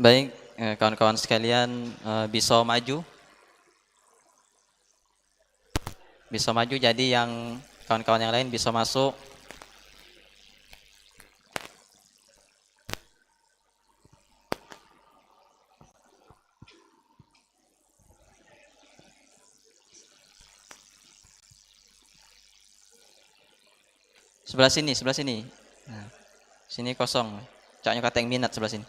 Baik, kawan-kawan sekalian, bisa maju, jadi yang kawan-kawan yang lain bisa masuk. Sebelah sini, sebelah sini. Nah, sini kosong. Caknya kata yang minat sebelah sini.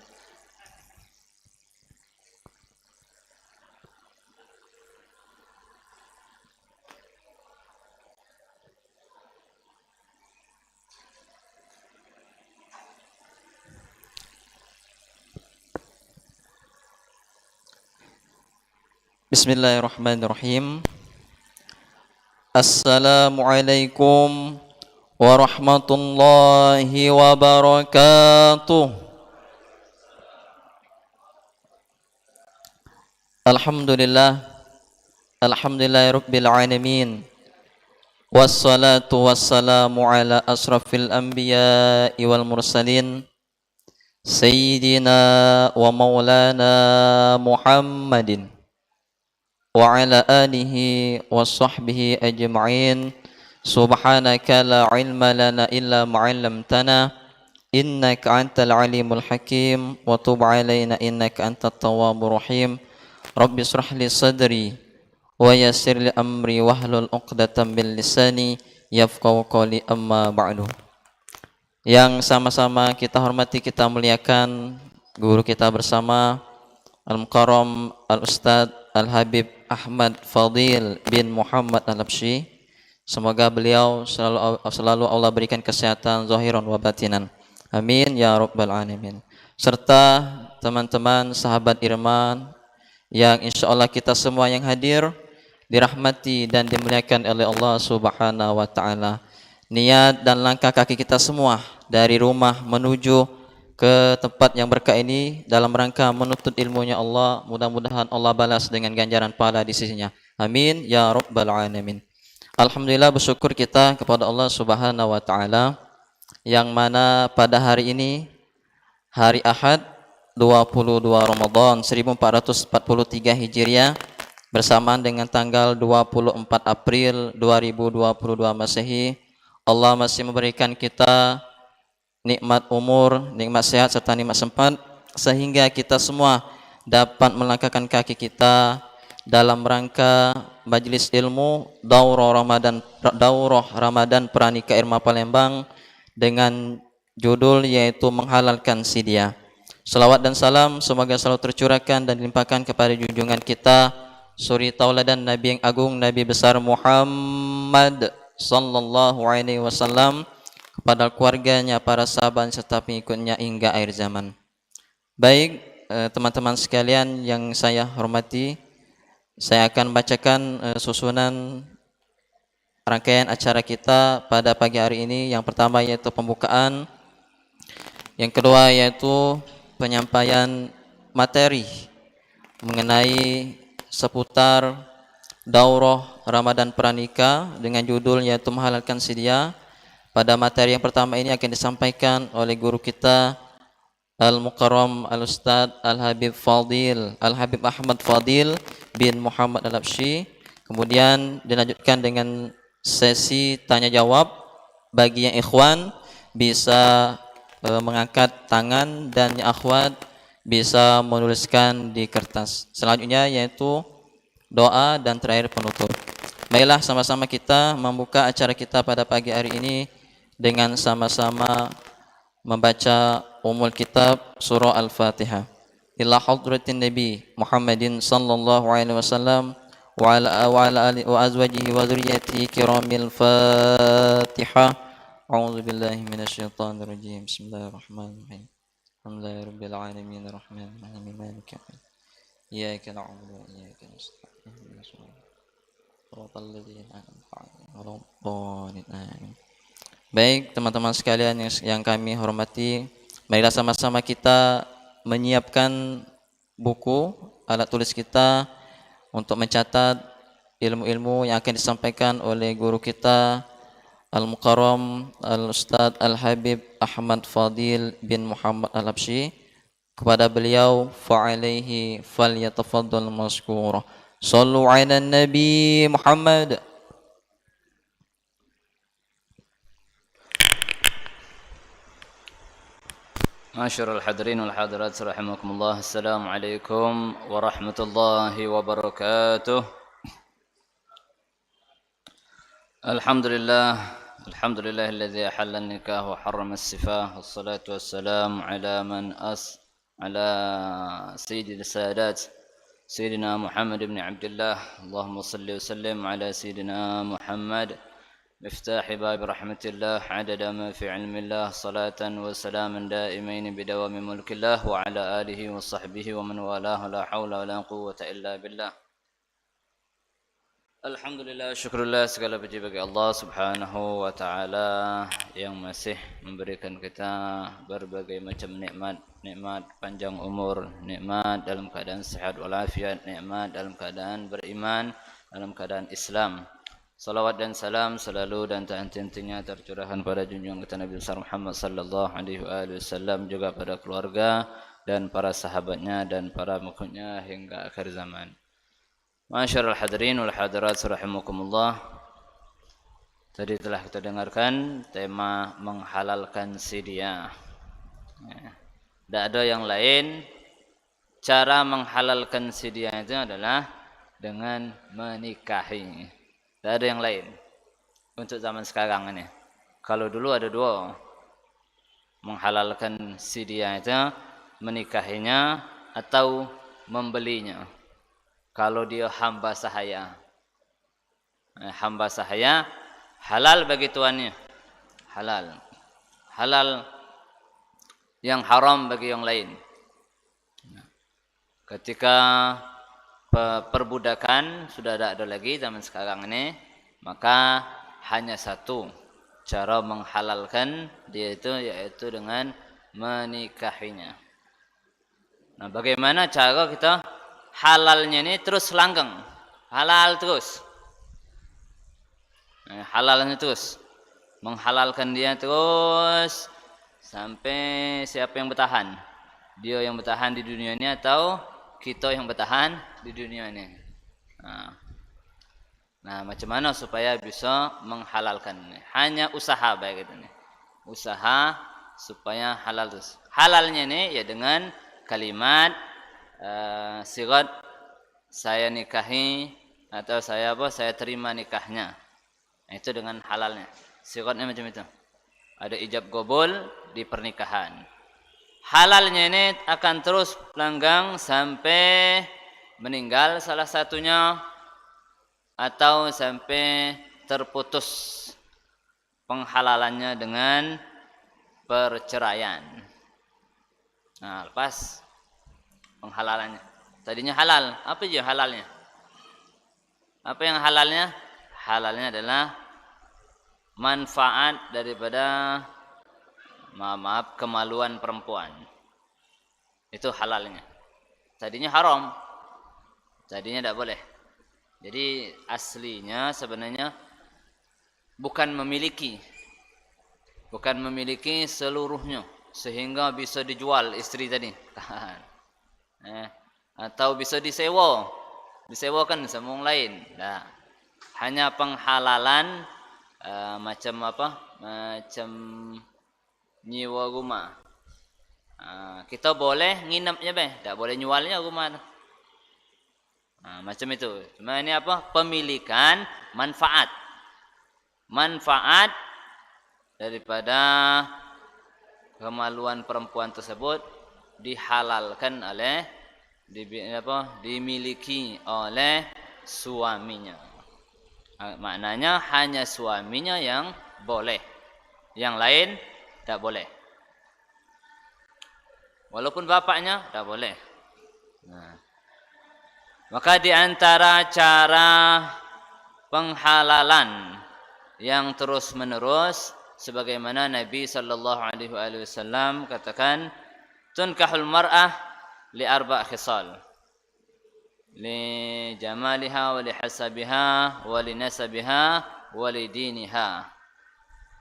Bismillahirrahmanirrahim. Assalamualaikum warahmatullahi wabarakatuh. Alhamdulillah, alhamdulillahirabbil alamin. Wassalatu wassalamu ala asrafil anbiya'i wal mursalin Sayyidina wa maulana Muhammadin wa ala alihi wa sahbihi ajma'in. Subhanaka la ilma lana illa ma'allamtana innaka antal alimul hakim wa tub alaina innaka antat tawwabur rahim. Rabbi israh li sadri wa yassir li amri wahlul 'uqdatam min lisani yafqahu qawli, amma ba'du. Yang sama-sama kita hormati, kita muliakan guru kita bersama Al-Mukarram Al-Ustadz Al-Habib Ahmad Fadil bin Muhammad Al-Habsyi. Semoga beliau selalu Allah berikan kesehatan zahiran wa batinan. Amin ya rabbal alamin. Serta teman-teman sahabat Irman yang insya Allah kita semua yang hadir dirahmati dan dimuliakan oleh Allah Subhanahu wa taala. Niat dan langkah kaki kita semua dari rumah menuju ke tempat yang berkah ini dalam rangka menuntut ilmunya Allah, mudah-mudahan Allah balas dengan ganjaran pahala di sisinya. Amin ya rabbal alamin. Alhamdulillah, bersyukur kita kepada Allah Subhanahu wa taala yang mana pada hari ini hari Ahad 22 Ramadan 1443 Hijriah bersamaan dengan tanggal 24 April 2022 Masehi, Allah masih memberikan kita nikmat umur, nikmat sehat serta nikmat sempat sehingga kita semua dapat melangkahkan kaki kita dalam rangka majelis ilmu Daurah Ramadan Pranika Irma Palembang dengan judul yaitu menghalalkan sidya. Salawat dan salam semoga selalu tercurahkan dan dilimpahkan kepada junjungan kita suri tauladan Nabi yang agung, Nabi besar Muhammad sallallahu alaihi wasallam, kepada keluarganya, para sahabat serta pengikutnya hingga akhir zaman. Baik, teman-teman sekalian yang saya hormati, saya akan bacakan susunan rangkaian acara kita pada pagi hari ini. Yang pertama yaitu pembukaan, yang kedua yaitu penyampaian materi mengenai seputar Daurah Ramadan Pranika dengan judul yaitu menghalalkan sidya. Pada materi yang pertama ini akan disampaikan oleh guru kita Al-Mukarram Al-Ustadz Al-Habib Ahmad Fadil bin Muhammad Al-Habsyi. Kemudian dilanjutkan dengan sesi tanya jawab. Bagi yang ikhwan bisa mengangkat tangan dan yang akhwat bisa menuliskan di kertas. Selanjutnya yaitu doa dan terakhir penutup. Baiklah, sama-sama kita membuka acara kita pada pagi hari ini dengan sama-sama membaca umul kitab surah Al-Fatihah. Ila hadratin Nabi Muhammadin sallallahu alaihi wasallam wa ala alihi wa azwajihi wa dzurriyyatihi kiramil Fatihah. A'udzu billahi minasyaitonir rajim. Bismillahirrahmanirrahim. Alhamdulillahirabbil alamin arrahmanir rahim maliki yaumiddin. Iyyaka na'budu wa iyyaka nasta'in. Baik, teman-teman sekalian yang kami hormati, marilah sama-sama kita menyiapkan buku, alat tulis kita untuk mencatat ilmu-ilmu yang akan disampaikan oleh guru kita Al-Mukarram Al-Ustadz Al-Habib Ahmad Fadil bin Muhammad Al-Habsyi. kepada beliau, fa'alaihi falyatafaddal mashkura. Sallu ala Nabi Muhammad. Masyarul hadirin wal hadirat rahimakumullah. Assalamualaikum warahmatullahi wabarakatuh. Alhamdulillahilladzi ahalla an-nikah wa harrama as-sifah. Wassalatu wassalamu ala sayyidil sadat sayyidina Muhammad ibn Abdullah. Allahumma salli wa sallim ala sayyidina Muhammad مفتاح باب رحمة الله عدد ما في علم الله صلاة وسلاما دائمين بدوام ملك الله وعلى آله وصحبه ومن والاه لا حول ولا قوة إلا بالله. Alhamdulillah, syukurullah, segala puji bagi Allah subhanahu wa ta'ala yang masih memberikan kita berbagai macam nikmat panjang umur, nikmat dalam keadaan sehat walafiat, nikmat dalam keadaan beriman, dalam keadaan Islam. Salawat dan salam selalu dan tak henti-hentinya tercurahkan pada junjungan kita Nabi besar Muhammad sallallahu alaihi wasallam, juga pada keluarga dan para sahabatnya dan para pengikutnya hingga akhir zaman. Masyarul hadirin wal hadirat rahimakumullah. Tadi telah kita dengarkan tema menghalalkan sidya. Tidak ada yang lain. Cara menghalalkan sidya itu adalah dengan menikahi. Tidak ada yang lain untuk zaman sekarang ini. Kalau dulu ada dua. Menghalalkan sidya itu menikahinya atau membelinya. Kalau dia hamba sahaya. Hamba sahaya halal bagi tuannya. Halal. Halal yang haram bagi yang lain. Ketika perbudakan sudah tidak ada lagi zaman sekarang ini, maka hanya satu cara menghalalkan dia itu, yaitu dengan menikahinya. Nah, bagaimana cara kita halalnya ini terus langgeng, halal terus, halalnya terus, menghalalkan dia terus sampai siapa yang bertahan, dia yang bertahan di dunia ini atau kita yang bertahan di dunia ini. Nah, macam mana supaya bisa menghalalkan ini? Hanya usaha baik itu nih. Usaha supaya halal terus. Halalnya ini ya dengan kalimat sirat saya nikahi atau saya terima nikahnya. Nah, itu dengan halalnya. Siratnya macam itu. Ada ijab qabul di pernikahan. Halalnya ini akan terus langgang sampai meninggal salah satunya atau sampai terputus penghalalannya dengan perceraian. Nah, lepas penghalalannya. Tadinya halal, apa je halalnya? Apa yang halalnya? Halalnya adalah manfaat daripada kemaluan perempuan. Itu halalnya. Tadinya haram. Tadinya tidak boleh. Jadi aslinya sebenarnya bukan memiliki seluruhnya sehingga bisa dijual istri tadi. Atau bisa disewakan sama orang lain. Nah, hanya penghalalan macam nyewa rumah. Kita boleh nginapnya tak boleh nyualnya rumah. Macam itu. Cuma ini pemilikan manfaat daripada kemaluan perempuan tersebut dihalalkan oleh dimiliki oleh suaminya. Maknanya hanya suaminya yang boleh, yang lain tak boleh. Walaupun bapaknya tak boleh. Maka di antara cara penghalalan yang terus menerus, sebagaimana Nabi sallallahu alaihi wasallam katakan, tunkahul mar'ah li arba' khisal, li jamaliha wa li hasabiha wa li nasabiha wa li diniha,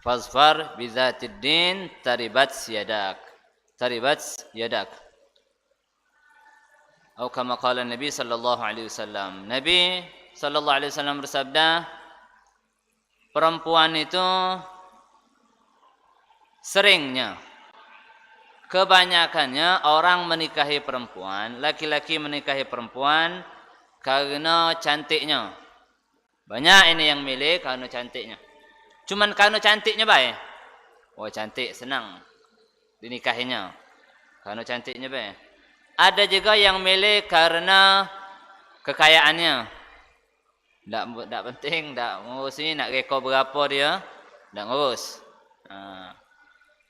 fazfar bizatid din taribat yadak. Atau kama qala Nabi sallallahu alaihi wasallam. Nabi sallallahu alaihi wasallam bersabda, perempuan itu seringnya, kebanyakannya orang menikahi perempuan, laki-laki menikahi perempuan karena cantiknya. Banyak ini yang milih karena cantiknya. Cuman karena cantiknya baik. Oh cantik, senang dinikahinya. Karena cantiknya baik. Ada juga yang milih karena kekayaannya. Tak penting, tak ngurus ini, nak rekod berapa dia, tak ngurus.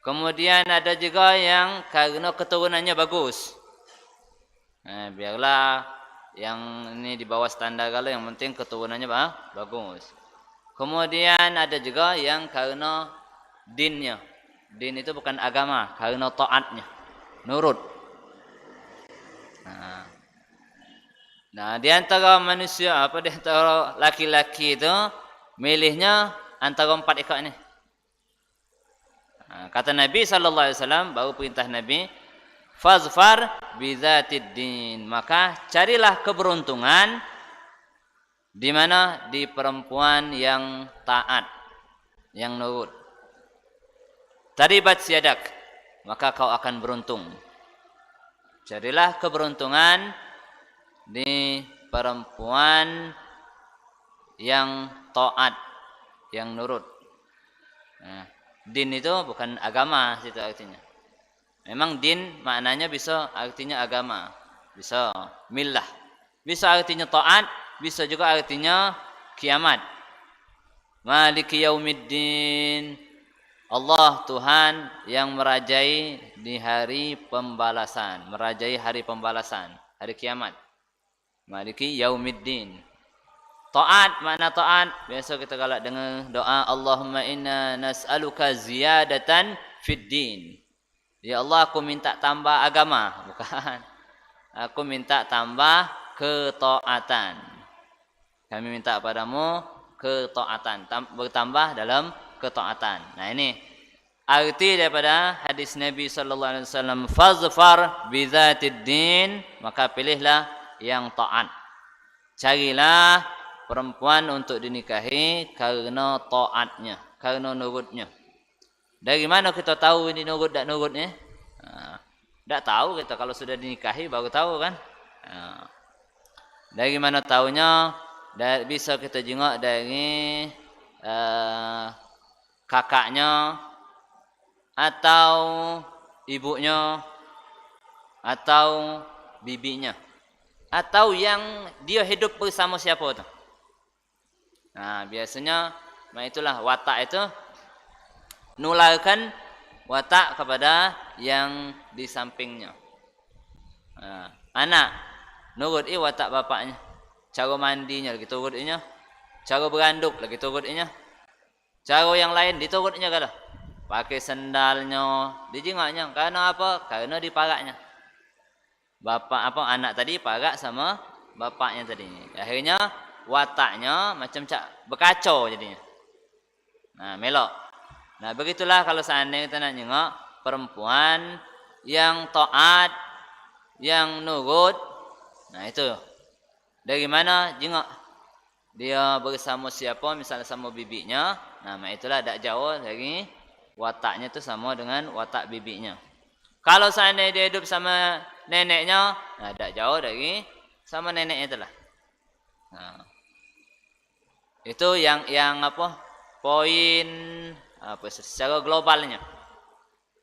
Kemudian ada juga yang karena keturunannya bagus. Biarlah yang ini di bawah standar kalau yang penting keturunannya bagus. Kemudian ada juga yang karena dinnya. Din itu bukan agama, karena taatnya, nurut. Nah, di antara manusia di antara laki-laki itu milihnya antara 4 ikut ini. Kata Nabi sallallahu alaihi wasallam, baru perintah Nabi, fazfar bidzatid din, maka carilah keberuntungan di mana? Di perempuan yang taat, yang nurut. Taribat siadak, maka kau akan beruntung. Carilah keberuntungan di perempuan yang taat, yang nurut. Din itu bukan agama situ artinya. Memang din maknanya bisa artinya agama, bisa millah, bisa artinya taat, bisa juga artinya kiamat. Maliki yaumiddin, Allah Tuhan yang merajai di hari pembalasan, merajai hari pembalasan, hari kiamat. Maliki yaumiddin. Taat, makna taat biasa kita galak dengan doa Allahumma inna nas'aluka ziyadatan fid din. Ya Allah, aku minta tambah agama, bukan. Aku minta tambah ketaatan. Kami minta padamu ketaatan, bertambah dalam ketaatan. Nah, ini arti daripada hadis Nabi sallallahu alaihi wasallam, fazfar bidzatid din, maka pilihlah yang taat. Carilah perempuan untuk dinikahi karena taatnya, karena nurutnya. Dari mana kita tahu ini nurut tak nurutnya? Tak tahu kita, kalau sudah dinikahi baru tahu kan. Dari mana tahunya? Bisa kita jengok dari kakaknya atau ibunya atau bibinya atau yang dia hidup bersama siapa tu. Nah, biasanya itulah watak itu nularkan watak kepada yang di sampingnya. Anak nurut watak bapaknya, cara mandinya lagi turutnya, cara beranduk lagi turutnya, cara yang lain diturutnya kada. Pakai sendalnya, dijengaknya. Karena apa? Karena diparaknya. Anak tadi parak sama bapaknya tadi. Akhirnya wataknya macam berkacau jadinya. Nah, melok. Nah, begitulah kalau seandainya kita nak jengok perempuan yang taat, yang nurut. Nah, itu. Dari mana jengok? Dia bersama siapa, misalnya sama bibinya. Nah, itulah tak jauh dari wataknya itu sama dengan watak bibinya. Kalau seandainya dia hidup sama neneknya, nah tak jauh dari sama neneknya itulah. Nah, itu yang poin secara globalnya.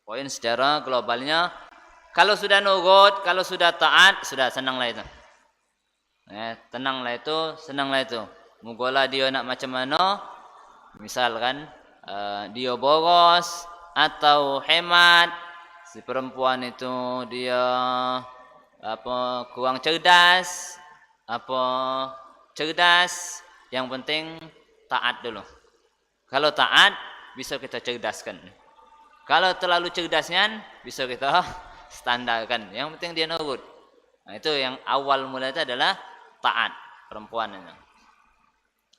Poin secara globalnya, kalau sudah nurut, kalau sudah taat, sudah senanglah itu. Tenanglah itu, senanglah itu. Mugola dia nak macam mana, misalkan dia boros atau hemat, si perempuan itu dia kurang cerdas, cerdas, yang penting taat dulu. Kalau taat bisa kita cerdaskan. Kalau terlalu cerdasnya bisa kita standarkan. Yang penting dia nurut. Nah, itu yang awal mula itu adalah taat perempuan itu.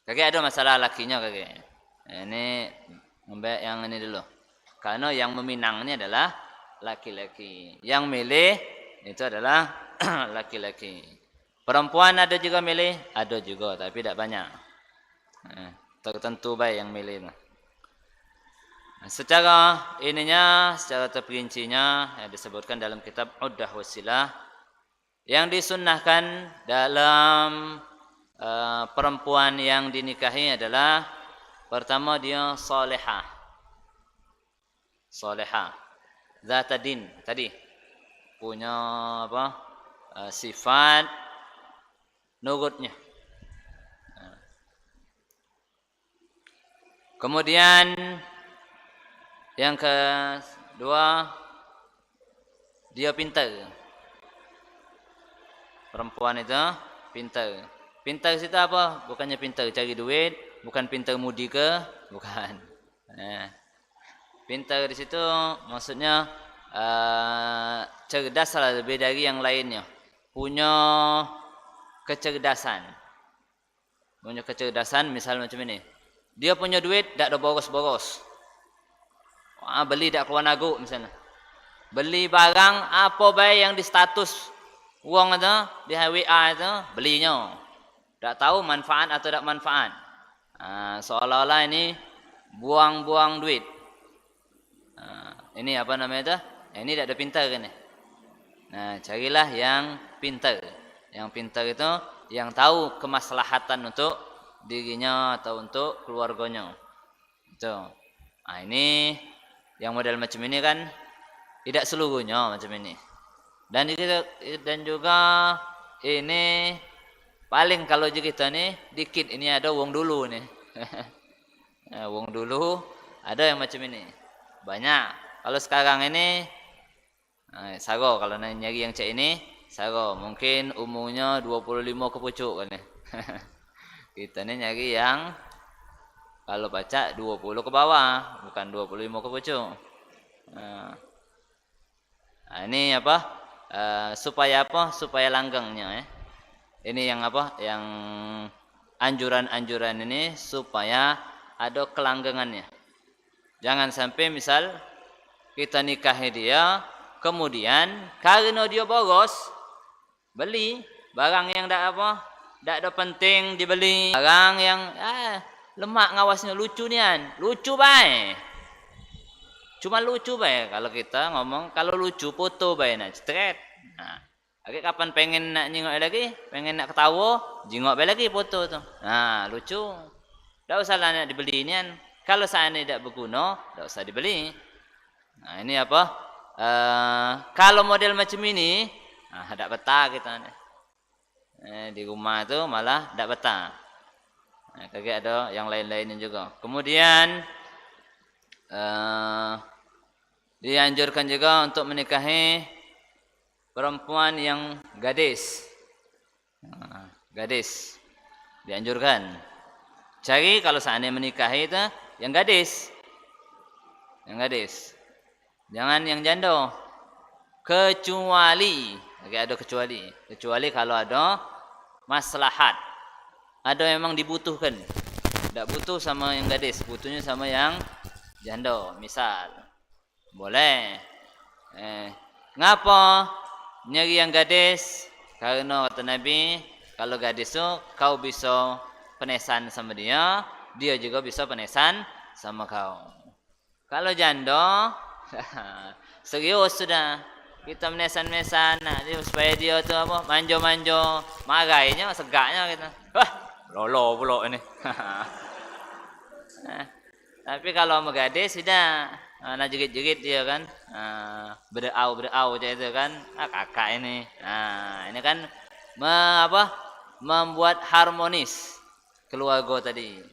Kakek ada masalah lakinya kakek. Ini yang ini dulu. Karena yang meminang ini adalah laki-laki. Yang milih itu adalah laki-laki. Perempuan ada juga milih, ada juga tapi tidak banyak. Tertentu baik yang milih. Secara ininya, secara terperincinya disebutkan dalam kitab Uddah Wasilah yang disunnahkan dalam perempuan yang dinikahi adalah pertama dia salihah. Salihah. Zatadin tadi punya sifat nurutnya. Kemudian yang kedua dia pintar. Perempuan itu pintar. Pintar itu apa? Bukannya pintar cari duit, bukan pintar mudi ke, bukan. Pintar di situ maksudnya cerdas lah lebih dari yang lainnya. Punya kecerdasan. Punya kecerdasan misal macam ini. Dia punya duit tak ada boros-boros. Beli tak keluar nagu misalnya. Beli barang apa baik yang di status uang itu, di WA itu, belinya. Tak tahu manfaat atau tak manfaat. Seolah-olah ini buang-buang duit. Ini apa namanya itu? Ini tak ada pintar kan? Nah, carilah yang pintar. Yang pintar itu yang tahu kemaslahatan untuk dirinya atau untuk keluarganya. Itu. Ini yang model macam ini kan tidak seluruhnya macam ini. Dan juga ini paling kalau kita nih dikit ini ada wong dulu nih. Wong dulu ada yang macam ini. Banyak. Kalau sekarang ini sago kalau nyari yang cek ini sago mungkin umurnya 25 ke pucuk kan ya. Kita nih nyari yang kalau baca 20 ke bawah, bukan 25 ke pucuk. Ini apa? Supaya apa? Supaya langgengnya ya. Ini yang apa? Yang anjuran-anjuran ini supaya ada kelanggengannya. Jangan sampai misal kita nikahi dia, kemudian karena dia boros, beli barang yang tak apa, tak ada penting dibeli. Barang yang lemak ngawasnya lucu nian, lucu baik. Cuma lucu baik kalau kita ngomong kalau lucu foto baik nak straight. Nah, lagi kapan pengen nak jingok lagi, pengen nak ketawa, jingok baik lagi foto tu. Nah, lucu. Tak usah lah nak dibeli nian. Kalau seandainya tidak berguna, tak usah dibeli. Nah, ini apa? Kalau model macam ini, tak betah kita. Di rumah tu malah tak betah. Kagak ada yang lain-lainnya juga. Kemudian dianjurkan juga untuk menikahi perempuan yang gadis. Gadis dianjurkan. Cari kalau seandainya menikahi itu yang gadis. Yang gadis. Jangan yang janda. Kecuali, ada kecuali. Kecuali kalau ada maslahat. Ada memang dibutuhkan. Tak butuh sama yang gadis, butuhnya sama yang janda. Misal, boleh. Ngapa nyari yang gadis? Karena kata Nabi, kalau gadis tu kau bisa penesan sama dia, dia juga bisa penesan sama kau. Kalau janda, serius sudah. Kita menesan-menesan, supaya dia tu apa, manjo-manjo, marahnya, segaknya kita. Wah, lolo pula ini. Tapi kalau sama gadis tidak, nak jerit-jerit dia kan, berau je itu kan, kakak ini. Ini kan membuat harmonis keluarga tadi.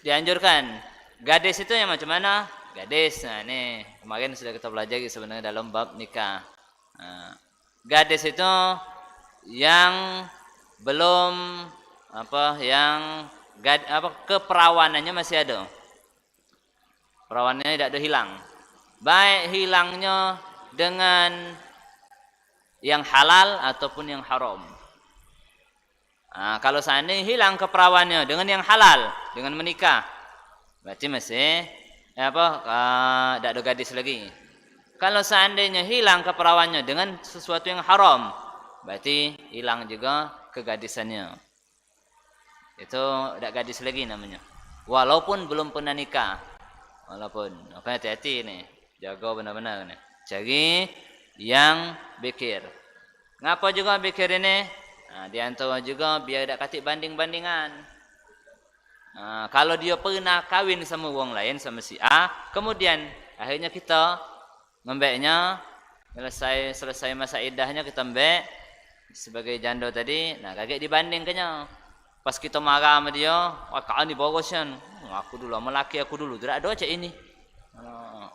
Dianjurkan. Gadis itu yang macam mana? Gadis. Ini kemarin sudah kita pelajari sebenarnya dalam bab nikah. Gadis itu yang belum keperawanannya masih ada. Perawanannya tidak ada hilang. Baik hilangnya dengan yang halal ataupun yang haram. Kalau seandainya hilang keperawanannya dengan yang halal, dengan menikah, berarti masih tidak ada gadis lagi. Kalau seandainya hilang keperawannya dengan sesuatu yang haram, berarti hilang juga kegadisannya. Itu tidak gadis lagi namanya. Walaupun belum pernah nikah. Walaupun, makanya hati-hati nih. Jaga benar-benar nih. Cari yang bikir. Ngapa juga bikir ini? Nah, di antara juga biar tidak katik banding-bandingan. Nah, kalau dia pernah kawin sama orang lain, sama si A, kemudian akhirnya kita ngembeknya, selesai masa iddahnya kita mbek sebagai janda tadi, nah kaget dibandingkannya. Pas kita marah sama dia, wah kau ni boroskan. Aku dulu sama laki aku dulu, tidak ada cak ini.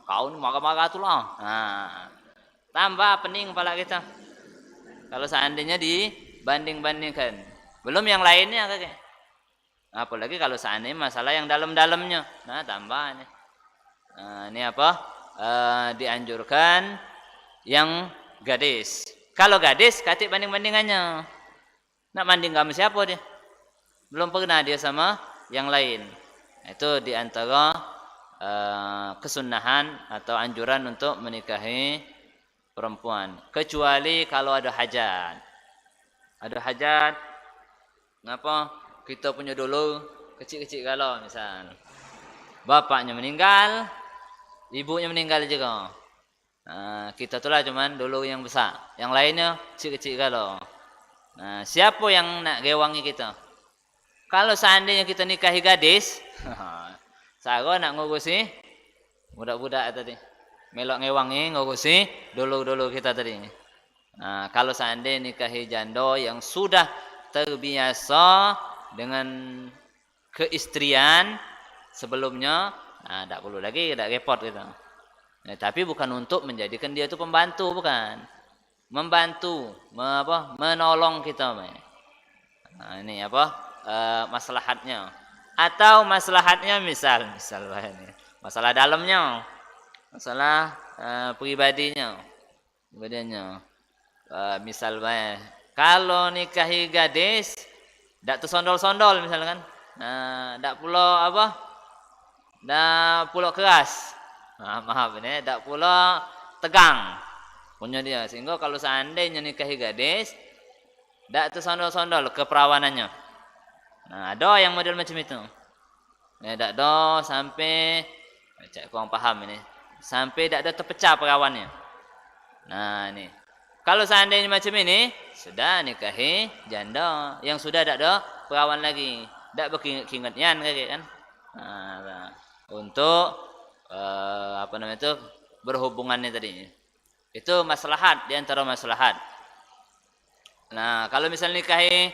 Kau ni marah-marah tu lah. Nah, tambah pening kepala kita. Kalau seandainya dibanding-bandingkan. Belum yang lainnya kakek. Apalagi kalau seandainya masalah yang dalam-dalamnya. Nah, tambah nih. Nah, ini apa? Dianjurkan yang gadis. Kalau gadis, katik banding-bandingannya. Nak banding sama siapa dia? Belum pernah dia sama yang lain. Itu diantara kesunahan atau anjuran untuk menikahi perempuan. Kecuali kalau ada hajat. Ada hajat. Ngapa? Kita punya dulu kecil-kecil kalau misal. Bapaknya meninggal. Ibunya meninggal juga. Kita tu lah cuman dulu yang besar. Yang lainnya kecil-kecil kalau. Nah, siapa yang nak gewangi kita? Kalau seandainya kita nikahi gadis, saya nak ngurusi budak-budak tadi. Melok ngewangi ngurusi dulu-dulu kita tadi. Nah, kalau seandainya nikahi janda yang sudah terbiasa dengan keistrian sebelumnya, nah, tak perlu lagi, tak repot kita. Nah, tapi bukan untuk menjadikan dia itu pembantu, bukan. Membantu, menolong kita. Nah, ini apa? Maslahatnya. Atau maslahatnya misal ini. Masalah dalamnya. Masalah pribadinya. Misal kalau nikahi gadis, tak tersondol-sondol misalkan. Tak pula apa? Tak pula keras. Maaf ini, tak pula tegang punya dia. Sehingga kalau seandainya nikahi gadis, tak tersondol-sondol keperawanannya. Nah, ada yang model macam itu. Tak ada sampai, cak kurang paham ini. Sampai tak ada terpecah perawannya. Nah, ini. Kalau seandainya macam ini, sudah nikahi janda yang sudah tak ada perawan lagi. Tak berkeingatnya kan. Nah, untuk apa namanya itu berhubungannya tadi. Itu maslahat di antara maslahat. Nah, kalau misalnya nikahi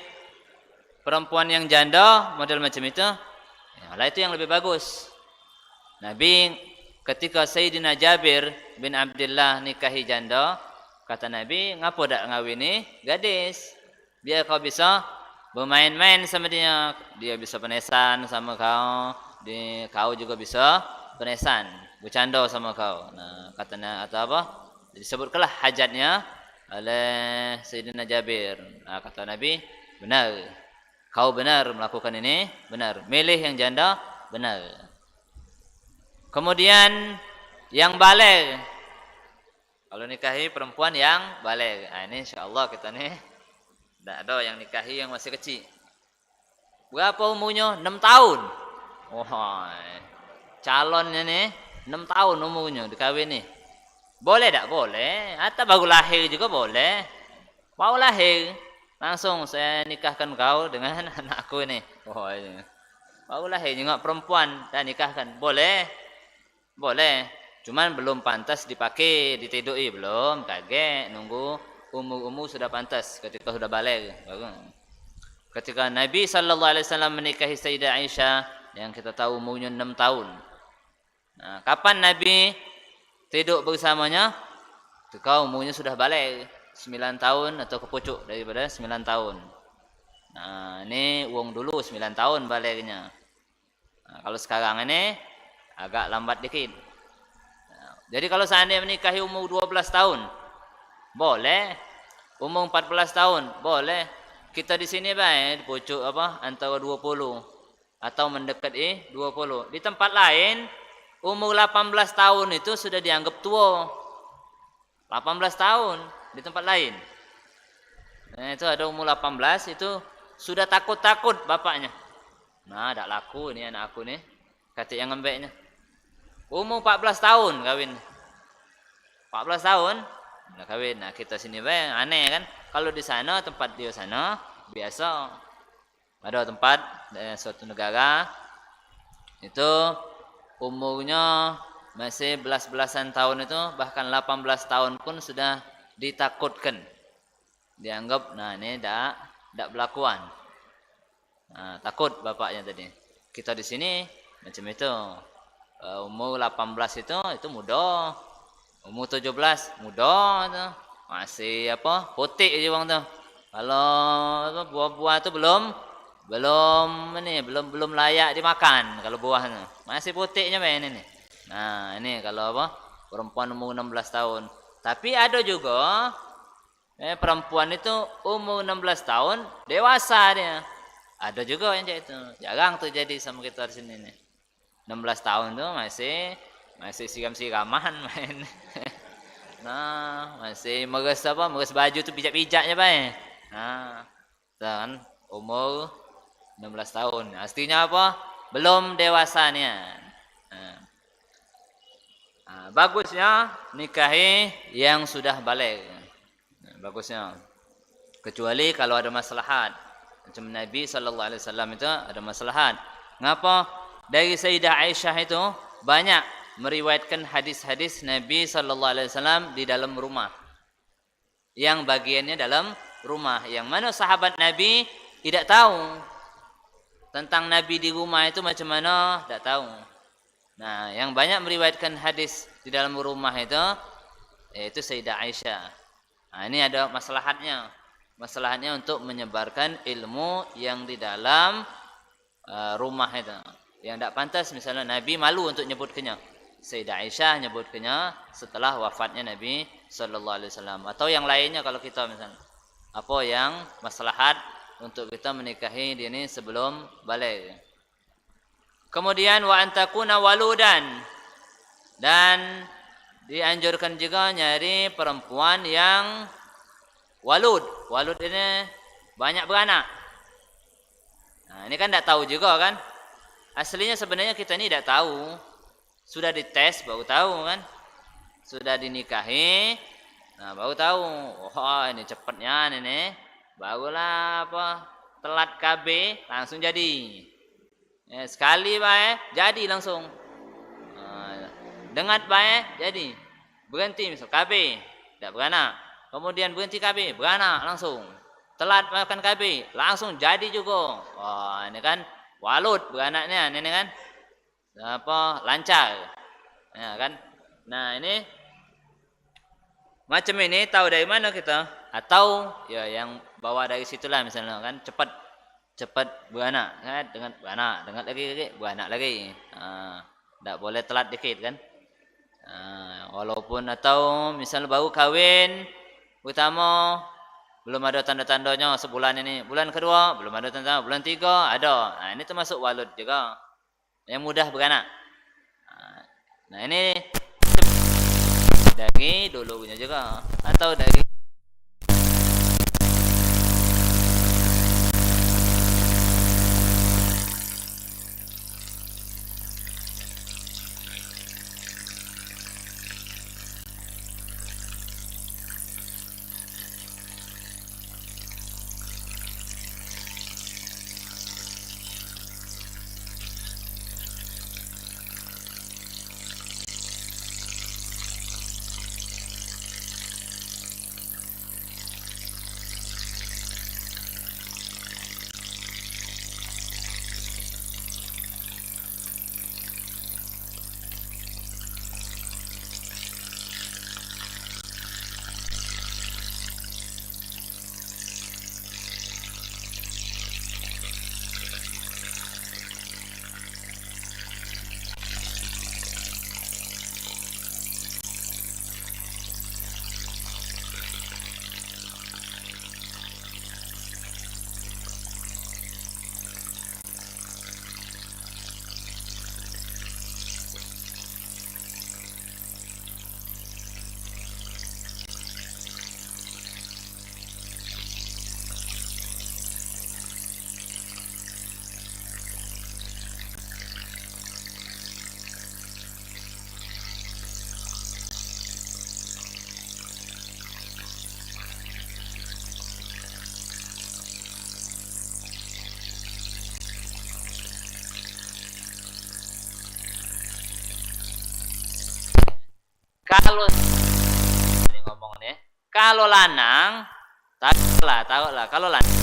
perempuan yang janda model macam itu, ya, itu yang lebih bagus. Nabi ketika Sayyidina Jabir bin Abdullah nikahi janda, kata Nabi, ngapa tak ngawini gadis? Biar kau bisa bermain-main sama dia. Dia bisa penesan sama kau, kau juga bisa penesan, bercanda sama kau. Nah, katanya atau apa? Disebutkanlah hajatnya oleh Sayyidina Jabir. Nah, kata Nabi, benar. Kau benar melakukan ini, benar. Milih yang janda, benar. Kemudian yang baligh. Kalau nikahi perempuan yang baligh. Nah, ini insya-Allah kita nih tidak ada yang nikahi yang masih kecil. Berapa umurnya? 6 tahun. Wah. Calonnya nih 6 tahun umurnya dikawin nih. Boleh tak? Boleh. Atau baru lahir juga boleh. Mau lahir, langsung saya nikahkan kau dengan anakku ini. Oh, ini. Baru lahir juga perempuan dan nikahkan. Boleh. Boleh. Cuman belum pantas dipakai, ditidui belum. Kaget nunggu umur sudah pantas ketika sudah balik. Ketika Nabi SAW menikahi Sayyidah Aisyah yang kita tahu umurnya 6 tahun. Nah, kapan Nabi tidur bersamanya? Ketika umurnya sudah balik 9 tahun atau kepucuk daripada 9 tahun. Nah, ini uang dulu 9 tahun baliknya. Nah, kalau sekarang ini agak lambat dikit. Nah, jadi kalau seandainya menikahi umur 12 tahun, boleh. Umur 14 tahun, boleh. Kita di sini baik pucuk apa antara 20 atau mendekat 20. Di tempat lain umur 18 tahun itu sudah dianggap tua. 18 tahun di tempat lain. Nah, itu ada umur 18 itu sudah takut-takut bapaknya. Nah, tak laku ni anak aku ni. Kata yang ngembeknya. Umur 14 tahun kawin. 14 tahun dah kawin. Nah, kita sini bang aneh kan. Kalau di sana tempat dia sana biasa. Ada tempat suatu negara itu umurnya masih belas-belasan tahun itu, bahkan 18 tahun pun sudah ditakutkan. Dianggap nah ini dak berlakuan. Nah, takut bapaknya tadi. Kita di sini macam itu. Umur 18 itu muda. Umur 17 muda tu. Masih apa? Potik je bang tu. Kalau buah-buah tu belum layak dimakan kalau buah tu. Masih potiknya main ini. Nah, ini kalau apa? Perempuan umur 16 tahun. Tapi ada juga perempuan itu umur 16 tahun dewasa dia. Ada juga yang kayak itu. Jarang tuh jadi sama kita di sini nih. 16 tahun tuh masih siram-siraman main. Nah, masih meres baju tuh pijak-pijaknya, Pak. Nah, kan umur 16 tahun. Artinya apa? Belum dewasanya. Bagusnya nikahi yang sudah balik. Bagusnya. Kecuali kalau ada maslahat. Macam Nabi SAW itu ada maslahat. Ngapa? Dari Sayyidah Aisyah itu banyak meriwayatkan hadis-hadis Nabi SAW di dalam rumah. Yang bagiannya dalam rumah. Yang mana sahabat Nabi tidak tahu tentang Nabi di rumah itu macam mana, tidak tahu. Nah, yang banyak meriwayatkan hadis di dalam rumah itu yaitu Sayyidah Aisyah. Nah, ini ada maslahatnya. Maslahatnya untuk menyebarkan ilmu yang di dalam rumah itu. Yang tidak pantas misalnya Nabi malu untuk nyebutkannya. Sayyidah Aisyah nyebutkannya setelah wafatnya Nabi sallallahu alaihi wasallam, atau yang lainnya kalau kita misalnya apa yang maslahat untuk kita menikahi dia ini sebelum balik. Kemudian wa antakuna waludan, dan dianjurkan juga nyari perempuan yang walud. Walud ini banyak beranak. Nah, ini kan tidak tahu juga kan. Aslinya sebenarnya kita ini tidak tahu. Sudah dites baru tahu kan. Sudah dinikahi, nah baru tahu. Oh ini cepatnya ini. Barulah apa telat KB langsung jadi. Sekali baik jadi langsung. Dengat baik jadi. Berhenti misal KB tidak beranak. Kemudian berhenti KB beranak langsung. Telat makan KB langsung jadi juga. Wah ini kan walud beranaknya ini kan. Apa lancar. Ya kan. Nah ini macam ini tahu dari mana kita? Atau ya yang bawa dari situlah misalnya kan cepat beranak kan, dengan beranak lagi beranak lagi. Tak boleh telat dikit kan. Walaupun atau misalnya baru kahwin utama belum ada tanda-tandanya sebulan ini, bulan kedua belum ada tanda, bulan 3 ada. Nah ini termasuk walud juga yang mudah beranak. Nah ini dari dulunya juga atau dari Kalau ini ngomong nih, kalau lanang, tahu lah. Kalau lanang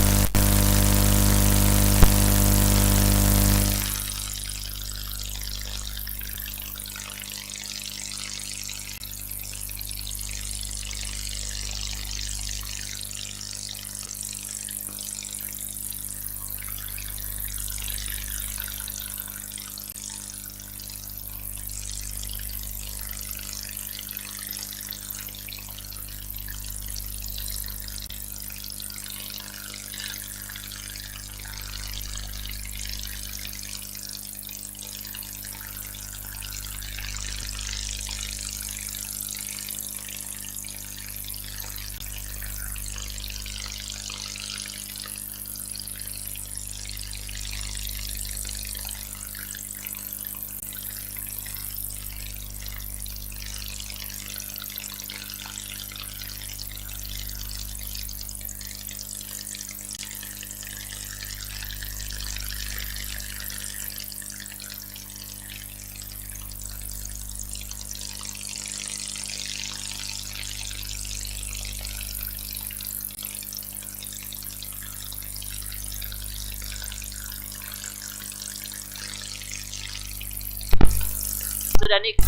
sudah nikah,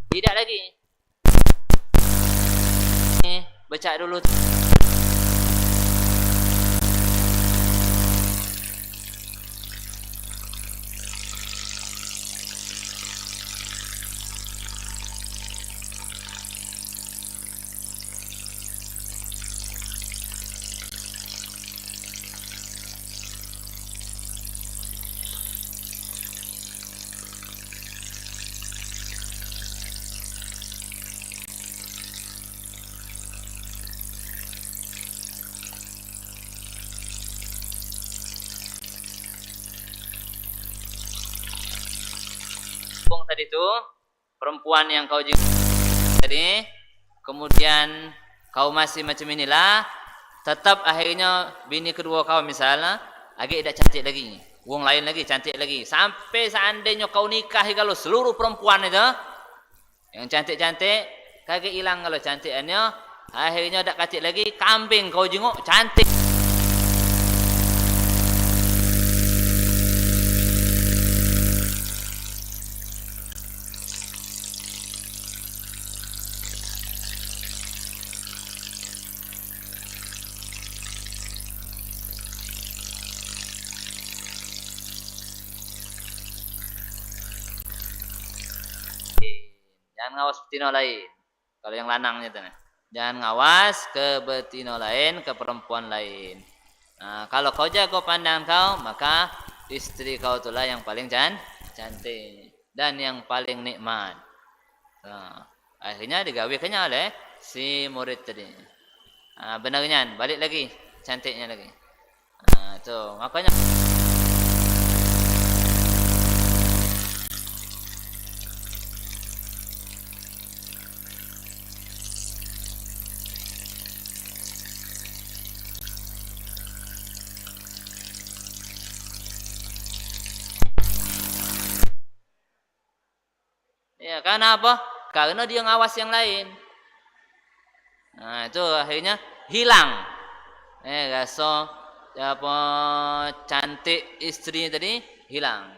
tidak lagi. Baca dulu. Tadi itu perempuan yang kau tadi, kemudian kau masih macam inilah, tetap akhirnya bini kedua kau misalnya agak tidak cantik lagi, wong lain lagi cantik lagi, sampai seandainya kau nikahi kalau seluruh perempuan itu yang cantik-cantik kagak hilang kalau cantikannya, akhirnya tak cantik lagi, kambing kau jenguk cantik. Jangan ngawas betina lain. Kalau yang lanangnya itu, jangan ngawas ke betina lain, ke perempuan lain. Nah, kalau kau jago pandangan kau, maka istri kau itulah yang paling cantik dan yang paling nikmat. Nah, akhirnya digawikannya oleh si murid tadi. Nah, benarnya balik lagi cantiknya lagi. Nah, itu makanya. Ya, karena apa? Karena dia ngawas yang lain. Nah, itu akhirnya hilang. Rasa apa cantik istrinya tadi hilang.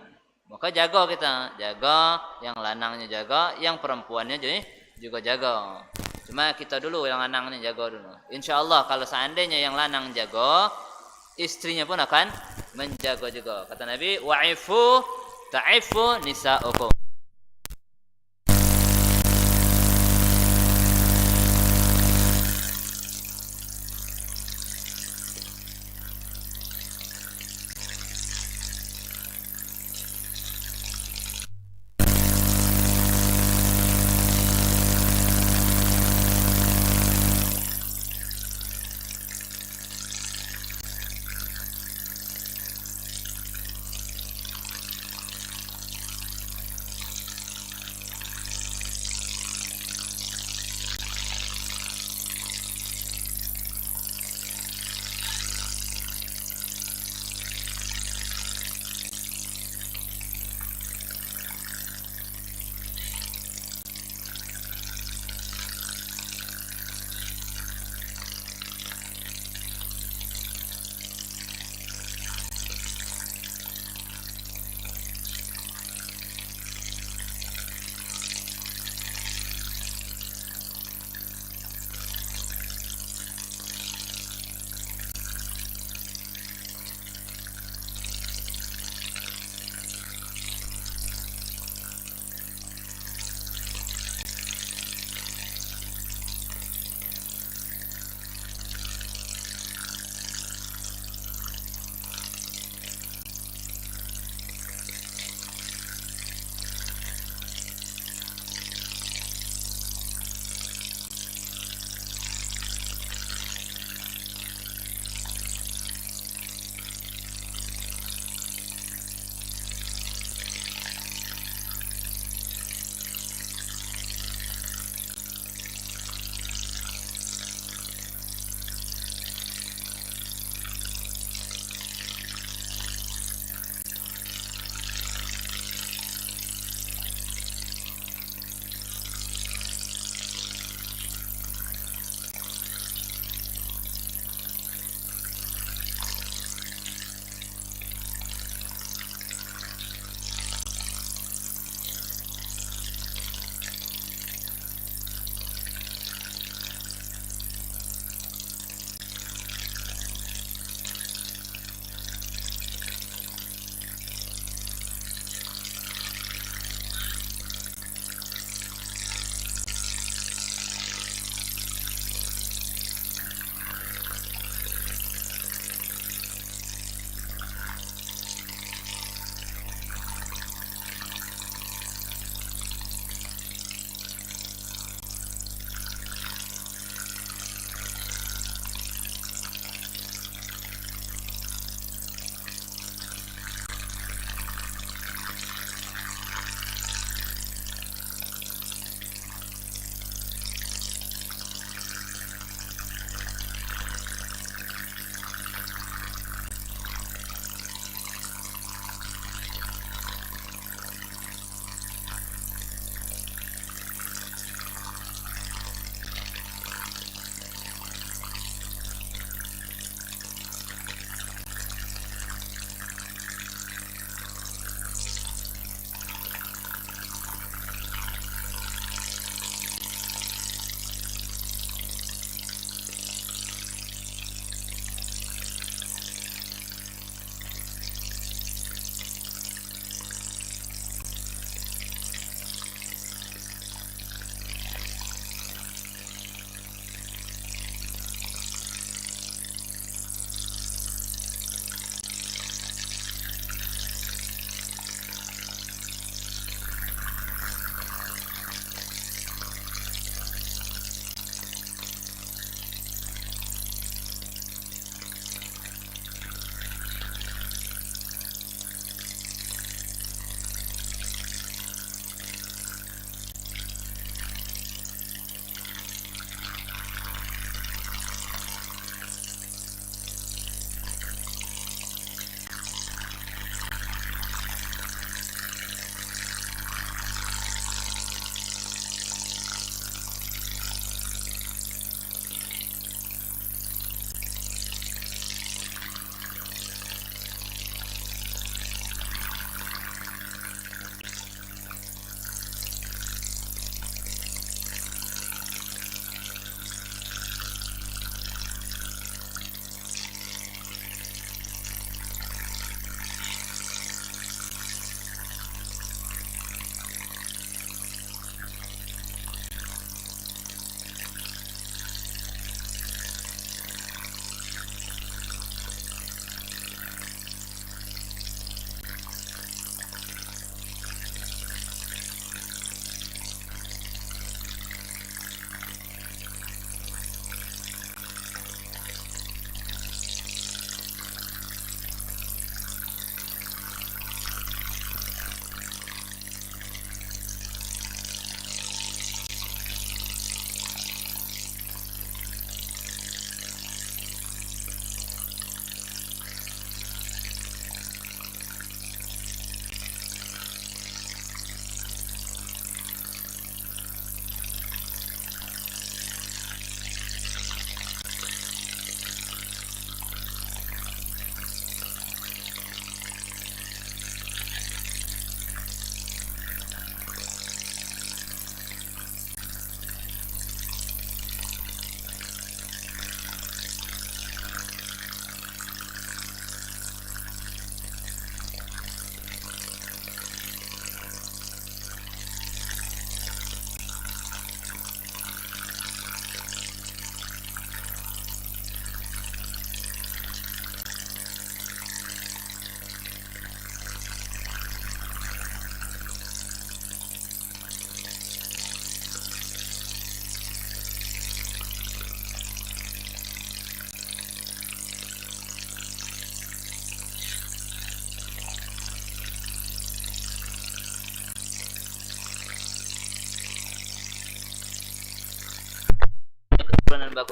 Maka jaga kita, jaga yang lanangnya jaga, yang perempuannya juga jaga. Cuma kita dulu yang lanangnya jaga dulu. Insyaallah kalau seandainya yang lanang jaga, istrinya pun akan menjaga juga. Kata Nabi, wa'ifu ta'ifu nisa'ukum.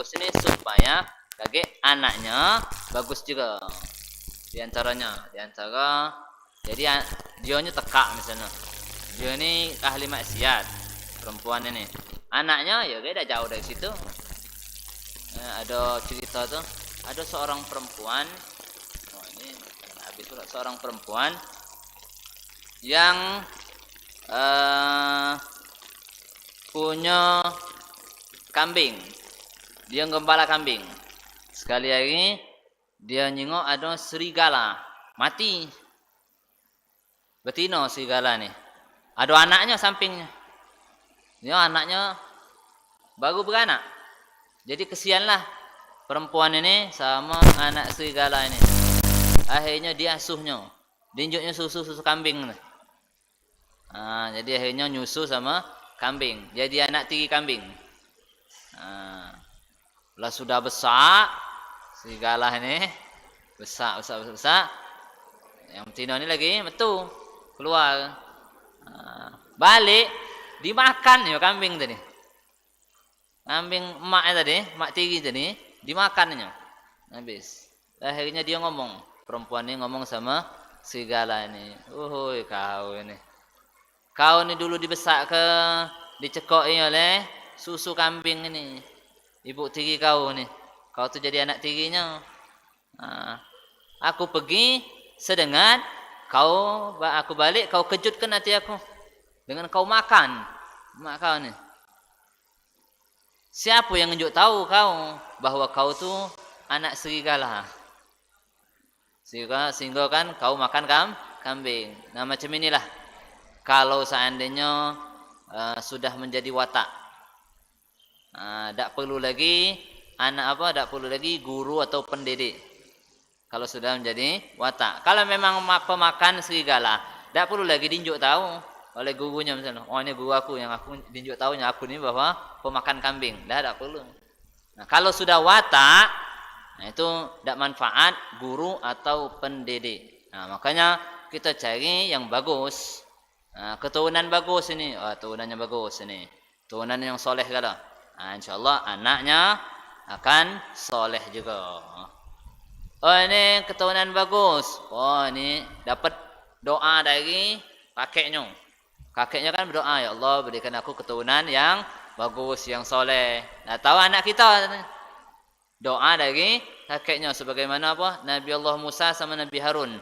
bagus ini supaya bagi anaknya bagus juga. Di antara jadi dia nya tekak misalnya. Dia ini ahli maksiat, perempuan ini. Anaknya ya beda jauh dari situ. Ada cerita tuh, ada seorang perempuan, ini habis pula seorang perempuan yang punya kambing. Dia gembala kambing. Sekali lagi dia nyengok ada serigala mati. Betina serigala nih. Ada anaknya sampingnya. Dia anaknya baru beranak. Jadi kesianlah perempuan ini sama anak serigala ini. Akhirnya dia asuhnya. Dinjuknya susu kambing. Jadi akhirnya nyusu sama kambing. Jadi anak tiri kambing. Lah sudah besar serigala ini. Besar. Yang betina ini lagi metu keluar. Balik dimakan ya kambing tadi. Kambing emaknya tadi, emak tiri tadi, dimakannya. Habis. Akhirnya dia ngomong, perempuan ini ngomong sama serigala ini. Uhuy kau ini. Kau ini dulu dicekoki oleh susu kambing ini. Ibu tiri kau ini. Kau tuh jadi anak tirinya. Aku pergi sedengan aku balik kau kejutkan hati aku dengan kau makan mak kau ini. Siapa yang nunjuk tahu kau bahwa kau tuh anak serigala? Sehingga kan kau makan kambing. Nah macam inilah. Kalau seandainya sudah menjadi watak, tak perlu lagi tak perlu lagi guru atau pendidik. Kalau sudah menjadi watak. Kalau memang pemakan serigala, tak perlu lagi dinjuk tahu oleh gurunya misalnya. Oh ini guru aku yang aku dinjuk tahunya aku ini bahwa pemakan kambing. Tak perlu. Nah, kalau sudah watak, itu tak manfaat guru atau pendidik. Nah, makanya kita cari yang bagus. Keturunan bagus ini. Turunannya bagus ini. Turunan yang soleh kalau. InsyaAllah anaknya akan soleh juga. Ini keturunan bagus. Ini dapat doa dari kakeknya. Kakeknya kan berdoa, ya Allah berikan aku keturunan yang bagus, yang soleh. Nah tahu anak kita doa dari kakeknya sebagaimana Nabi Allah Musa sama Nabi Harun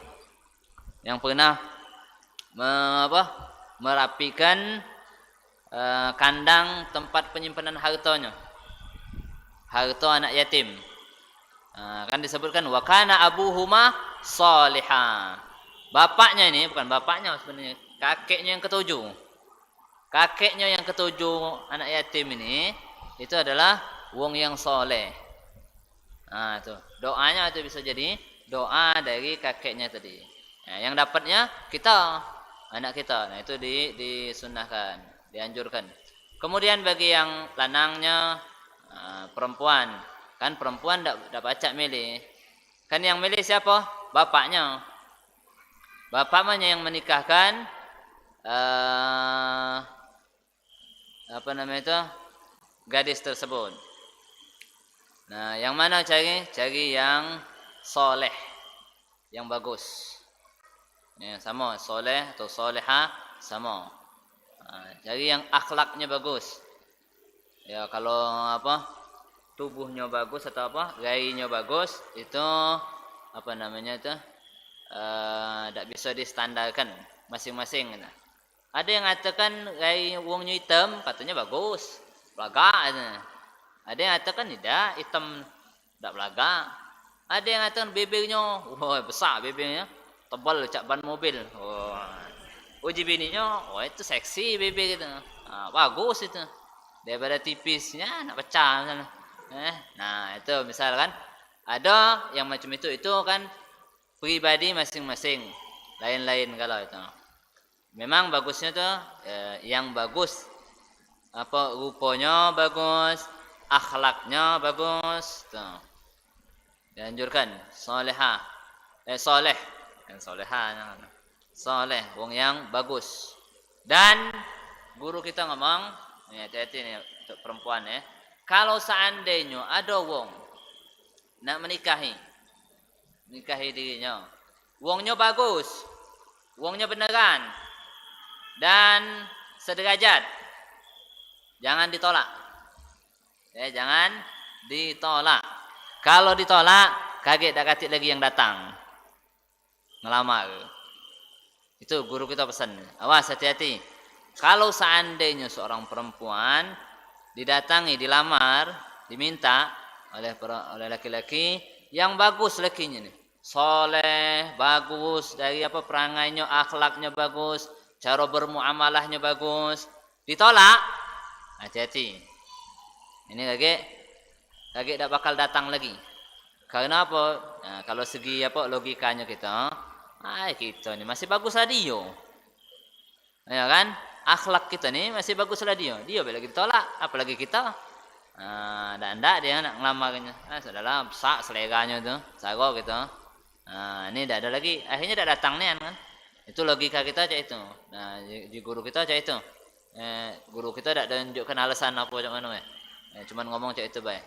yang pernah merapikan kandang tempat penyimpanan hartanya. Harta anak yatim. Kan disebutkan wa kana abuhuma salihah. Bapaknya ini bukan bapaknya sebenarnya, kakeknya yang ketujuh. Kakeknya yang ketujuh anak yatim ini itu adalah wong yang soleh. Itu doanya itu bisa jadi doa dari kakeknya tadi. Nah, yang dapatnya kita, anak kita. Nah itu disunahkan, dianjurkan. Kemudian bagi yang lanangnya perempuan, kan perempuan tidak pacak milih. Kan yang milih siapa? Bapaknya. Bapaknya yang menikahkan gadis tersebut. Nah, yang mana cari? Cari yang soleh, yang bagus. Ya, sama soleh atau soleha sama. Cari yang akhlaknya bagus. Ya kalau tubuhnya bagus atau gayanya bagus itu tidak bisa distandarkan masing-masing. Ada yang mengatakan gaya wongnya hitam katanya bagus, belaga. Ada yang mengatakan tidak, hitam tidak belaga. Ada yang mengatakan bibirnya besar, bibirnya tebal cak ban mobil. Uji bininya itu seksi bibir gitu. Bagus itu. Daripada tipisnya nak pecah misalnya. Nah itu misalkan ada yang macam itu kan pribadi masing-masing, lain-lain kalau itu. Memang bagusnya tuh yang bagus rupanya bagus, akhlaknya bagus tuh. Dianjurkan solehah. Soleh kan solehah. Soleh wong yang bagus. Dan guru kita ngomong, hati-hati nih untuk perempuan ya. Kalau seandainya ada wong nak menikahi dirinya, wongnya bagus, wongnya beneran dan sederajat, jangan ditolak. Jangan ditolak. Kalau ditolak, kaget dak katik lagi yang datang ngelamar. Itu guru kita pesan. Awas, hati-hati. Kalau seandainya seorang perempuan didatangi, dilamar, diminta oleh laki-laki yang bagus lakinya nih, soleh, bagus, dari perangainya, akhlaknya bagus, cara bermuamalahnya bagus, ditolak, hati-hati. Ini kaget tak bakal datang lagi. Karena apa? Nah, kalau segi logikanya kita ini masih bagus lah dia. Ya kan? Akhlak kita nih masih bagus lah dia. Dia lagi ditolak, apalagi kita. Ndak dia nak ngelamarnya. Sudahlah, sak seleranya tuh, sago gitu. Ini tidak ada lagi. Akhirnya tidak datang nih kan. Itu logika kita aja itu. Nah, di guru kita aja itu. Guru kita tidak tunjukkan alasan apa macam mana. Cuman ngomong aja itu baik.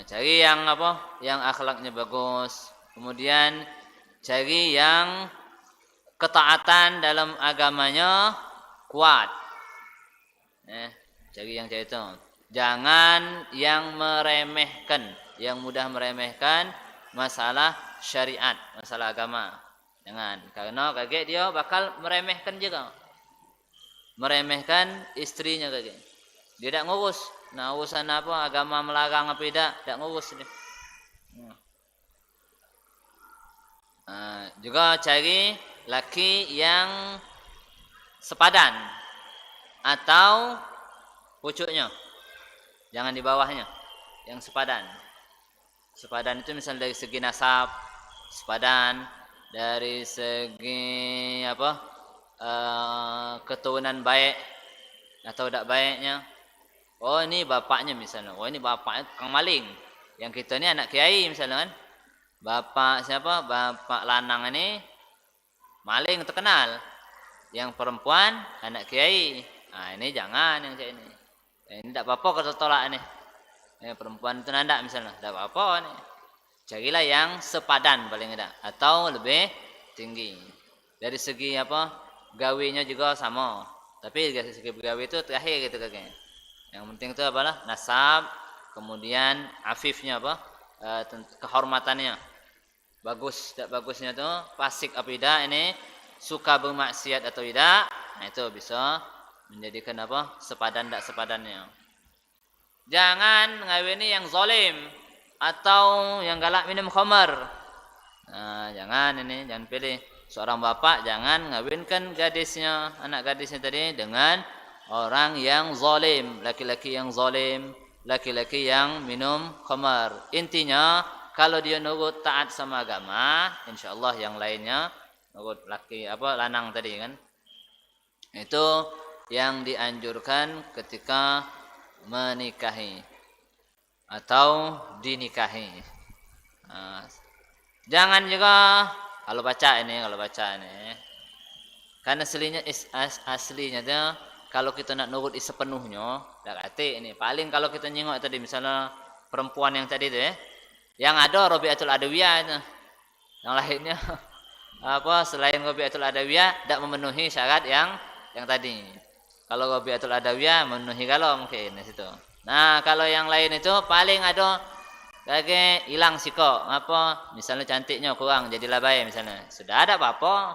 Cari yang yang akhlaknya bagus. Kemudian cari yang ketaatan dalam agamanya kuat. Cari yang itu. Jangan yang meremehkan, yang mudah meremehkan masalah syariat, masalah agama. Jangan, karena kaget dia bakal meremehkan juga. Meremehkan istrinya kaget. Dia tidak ngurus. Nah, urusan agama melarang apa tidak ngurus dia. Juga cari laki yang sepadan atau pucuknya, jangan di bawahnya, yang sepadan. Sepadan itu misalnya dari segi nasab, sepadan dari segi keturunan baik atau tidak baiknya. Oh, ini bapaknya misalnya. Oh, ini bapaknya tukang maling. Yang kita ini anak kiai misalnya kan. Bapak siapa? Bapak lanang ini maling terkenal. Yang perempuan anak kiai. Ini jangan yang kayak ini. Ini tidak apa-apa kalau tolak ini. Perempuan itu nanda misalnya, tidak apa-apa nih. Carilah yang sepadan paling tidak, atau lebih tinggi. Dari segi gawinya juga sama. Tapi dari segi gawi itu terakhir gitu kakek. Yang penting itu nasab, kemudian afifnya kehormatannya. Bagus tidak bagusnya itu, fasik apa tidak, ini suka bermaksiat atau tidak. Nah, itu bisa menjadikan sepadan tidak sepadannya. Jangan ngawini yang zalim atau yang galak minum khamar. Jangan pilih. Seorang bapak jangan ngawinkan gadisnya, anak gadisnya tadi dengan orang yang zalim, laki-laki yang zalim, laki-laki yang minum khamar. Intinya kalau dia nurut taat sama agama, insyaallah yang lainnya nurut lanang tadi kan. Itu yang dianjurkan ketika menikahi atau dinikahi. Jangan juga kalau baca ini kan aslinya tuh kalau kita nak nurut sepenuhnya dak ati ini. Paling kalau kita nyengok tadi misalnya perempuan yang tadi itu yang ada Rabi'atul Adawiyah itu. Yang lainnya selain Rabi'atul Adawiyah tidak memenuhi syarat yang tadi. Kalau Rabi'atul Adawiyah memenuhi kalau mungkin di situ. Nah, kalau yang lain itu paling ada kayak hilang siko misalnya cantiknya kurang jadi labai misalnya. Sudah ada apa-apa.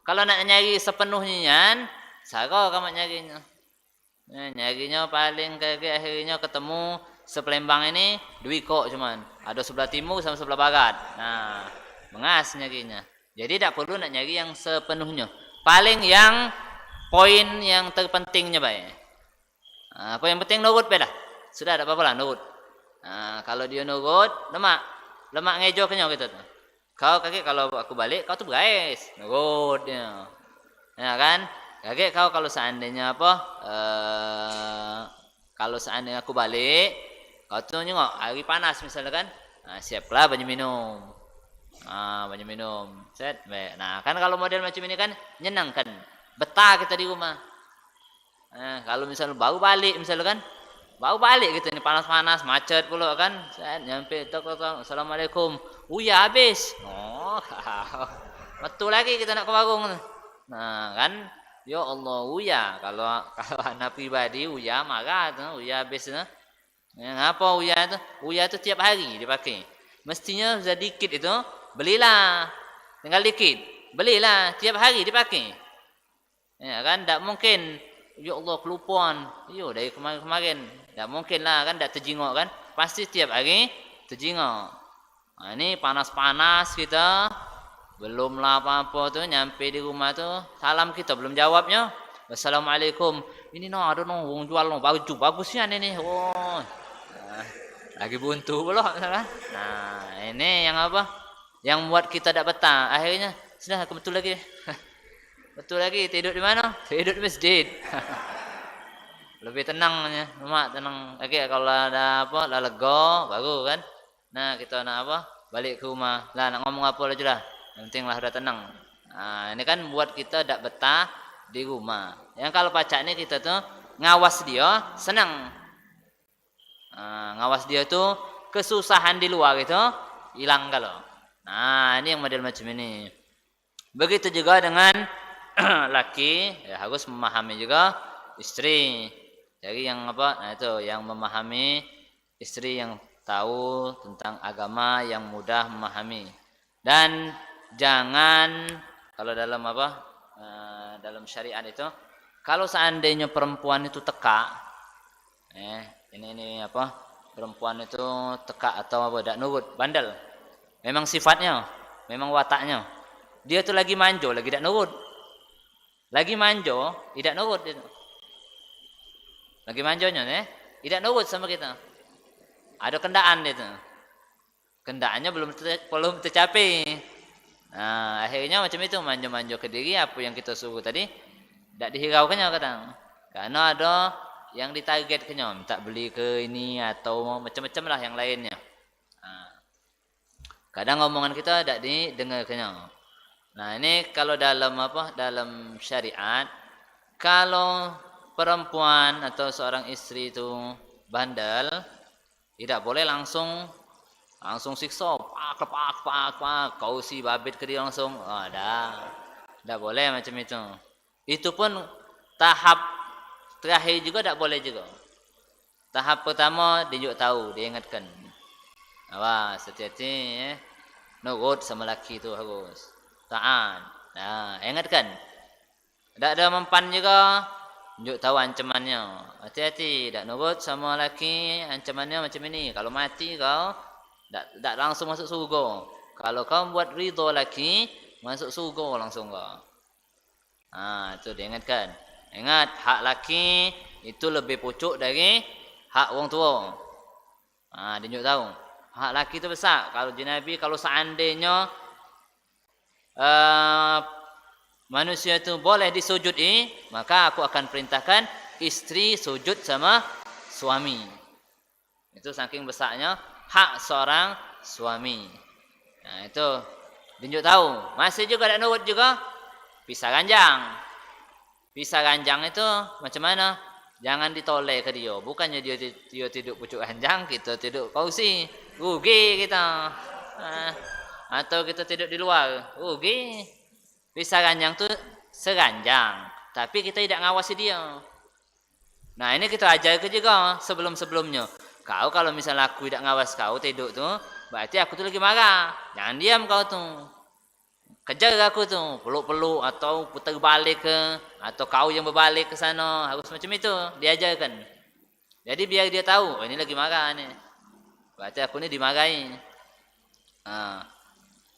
Kalau nak nyari sepenuhnya sago kamu nyarinya. Nyarinya paling kayak akhirnya ketemu sepelembang ini dua kok cuman. Ada sebelah timur sama sebelah barat. Nah, mengas nyarinya. Jadi tidak perlu nak nyari yang sepenuhnya. Paling yang poin yang terpentingnya baik. Apa yang penting nurut beda. Sudah ada apa-apa lah nurut. Kalau dia nurut, lemak ngejoknya gitu tuh. Kau kakek kalau aku balik, kau tuh guys, nurut dia. Ya kan? Kakek kau kalau seandainya kalau seandainya aku balik, kau tuh nyengok hari panas misalnya kan. Siaplah banyak minum. Banyak minum. Set. Nah, kan kalau model macam ini kan nyenangkan. Betah kita di rumah. Kalau misalnya baru balik misalnya kan, Baru balik kita ni panas-panas, macet pula kan. Saya nyampe tok, Assalamualaikum. Uya habis. Oh, betul lagi kita nak ke warung tu. Nah, kan? Ya Allah, uya. Kalau anak pribadi uya marah tu, uya habis tu. Apa uya tu? Uya tu tiap hari dipakai. Mestinya sedikit itu belilah. Tinggal dikit. Belilah tiap hari dipakai. Ya kan tak mungkin ya Allah kelupaan. Yo dari kemarin-kemarin. Tak mungkin lah kan tak terjingok kan. Pasti tiap hari terjingok. Nah, ini panas-panas kita. Belum lah apa-apa tu nyampe di rumah tu. Salam kita belum jawabnya. Assalamualaikum. Ini no ada no wong jual no baju bagusnya ini. Oh. Nah, lagi buntu pula kan. Nah, ini yang apa? Yang buat kita tak betah. Akhirnya sudah aku betul lagi. Betul lagi, tidur di mana? Tidur di masjid. Lebih tenangnya, mak tenang. Lagi kalau ada apa, dah lega, baru kan. Nah, kita nak apa? Balik ke rumah. Lah nak ngomong apa aja lah. Yang penting lah udah tenang. Nah, ini kan buat kita tak betah di rumah. Yang kalau pacak ni kita tuh ngawas dia, senang. Ngawas dia tuh kesusahan di luar itu hilang kalau. Nah, ini yang model macam ini. Begitu juga dengan laki ya harus memahami juga istri. Jadi yang apa? Nah itu yang memahami istri yang tahu tentang agama, yang mudah memahami. Dan jangan kalau dalam apa? Dalam syariat itu kalau seandainya perempuan itu teka ini apa? Perempuan itu teka atau apa? Tak nurut, bandel. Memang sifatnya, memang wataknya. Dia tu lagi manjo, lagi tak nurut. Lagi manjo, tidak nurut dia. Lagi manjonya tidak nurut sama kita. Ada kendaan dia tu. Kendaannya belum tercapai. Nah, akhirnya macam itu manjo-manjo ke diri apa yang kita suruh tadi tidak dihiraukannya kadang. Karena ada yang ditargetkannya, minta beli ke ini atau macam-macam lah yang lainnya. Nah, kadang omongan kita tidak didengarkannya. Nah, ini kalau dalam apa? Dalam syariat, kalau perempuan atau seorang istri itu bandel, tidak boleh langsung siksa, pak, kau si babit ke dia langsung. Tidak boleh macam itu. Itu pun tahap terakhir juga tidak boleh juga. Tahap pertama dia tahu, dia ingatkan. Awas, hati-hati nurut sama laki itu harus. Taat. Nah, ingatkan. Tak ada mempan juga. Tunjuk tahu ancamannya. Hati-hati. Tak nurut sama laki. Ancamannya macam ini. Kalau mati kau, tak langsung masuk surga. Kalau kau buat ridha laki, masuk surga langsung kau. Itu diingatkan. Ingat, hak laki itu lebih pucuk dari hak orang tua. Tunjuk tahu. Hak laki itu besar. Kalau Nabi, kalau seandainya manusia itu boleh disujudi, maka aku akan perintahkan istri sujud sama suami. Itu saking besarnya hak seorang suami. Nah, itu tunjuk tahu. Masih juga tak nurut juga, pisah ranjang. Pisah ranjang itu macam mana? Jangan ditoleh ke dia. Bukannya dia tidur pucuk ranjang, kita tidur kursi. Rugi kita. Atau kita tidur di luar, rugi. Pisah ranjang tu seranjang, tapi kita tidak ngawasi dia. Nah, ini kita ajar ke juga sebelum-sebelumnya. Kau kalau misalnya aku tidak ngawas kau tidur tu, berarti aku tu lagi marah. Jangan diam kau tu. Kejar aku tu, peluk-peluk atau putar balik ke, atau kau yang berbalik ke sana, harus macam itu diajarkan. Jadi biar dia tahu, ini lagi marah ni. Berarti aku ni dimarahi.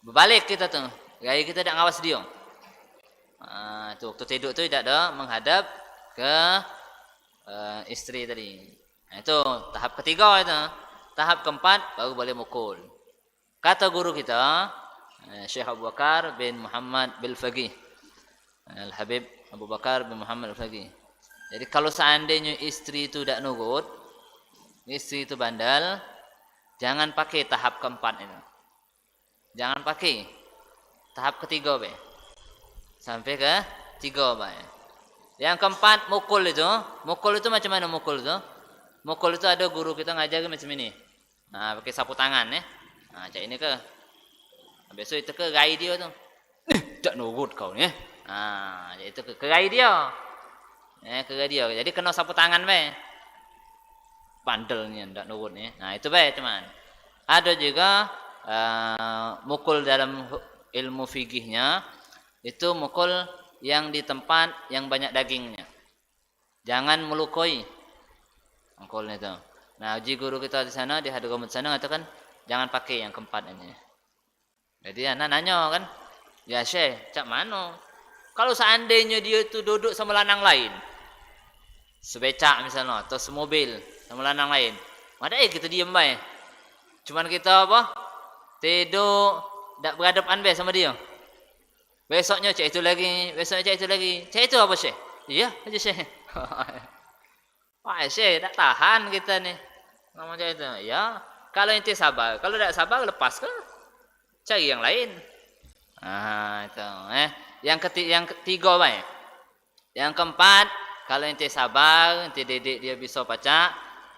Berbalik kita tu, gaya kita tak ngawas dia. Tu waktu tidur tu tidak ada menghadap ke istri tadi. Itu tahap ketiga itu. Tahap keempat baru boleh mukul. Kata guru kita Syekh Abu Bakar bin Muhammad Bil-Faqih, Al-Habib Abu Bakar bin Muhammad Al-Faqih. Jadi kalau seandainya istri itu tidak nurut, istri itu bandel, jangan pakai tahap keempat itu. Jangan pakai tahap ketiga be. Sampai ke tiga be. Yang keempat mukul itu macam mana mukul itu? Mukul itu ada guru kita ngajar macam ini. Nah, pakai sapu tangan ya. Nah, cak ini ke. Besok itu ke gai dia tu. Tak nurut kau ni. Nah, itu ke gai dia. Ke gai dia. Jadi kena sapu tangan be. Bandelnya tak nurut ni. Nah, itu be cuman. Ada juga mukul dalam ilmu fikihnya itu mukul yang di tempat yang banyak dagingnya. Jangan melukai. Mengkolnya itu. Nah, uji guru kita di sana di Hadramaut sana mengatakan jangan pakai yang keempat ini. Jadi anak nanya kan, ya Syekh, cak mana? Kalau seandainya dia itu duduk sama lanang lain, sebecak misalnya atau semobil sama lanang lain, ada kita diam baik. Cuman kita apa? Tidur, tak berhadapan baik sama dia. Besoknya cak itu lagi, besoknya cak itu lagi. Cak itu apa Syekh? Iya, aja Syekh. Wah, Syekh, tak tahan kita nih. Ngomong macam itu. Ya, kalau ente sabar. Kalau tak sabar, lepas ke. Cari yang lain. Itu. Yang ketiga, baik. Yang keempat, kalau ente sabar, ente didik dia bisa baca.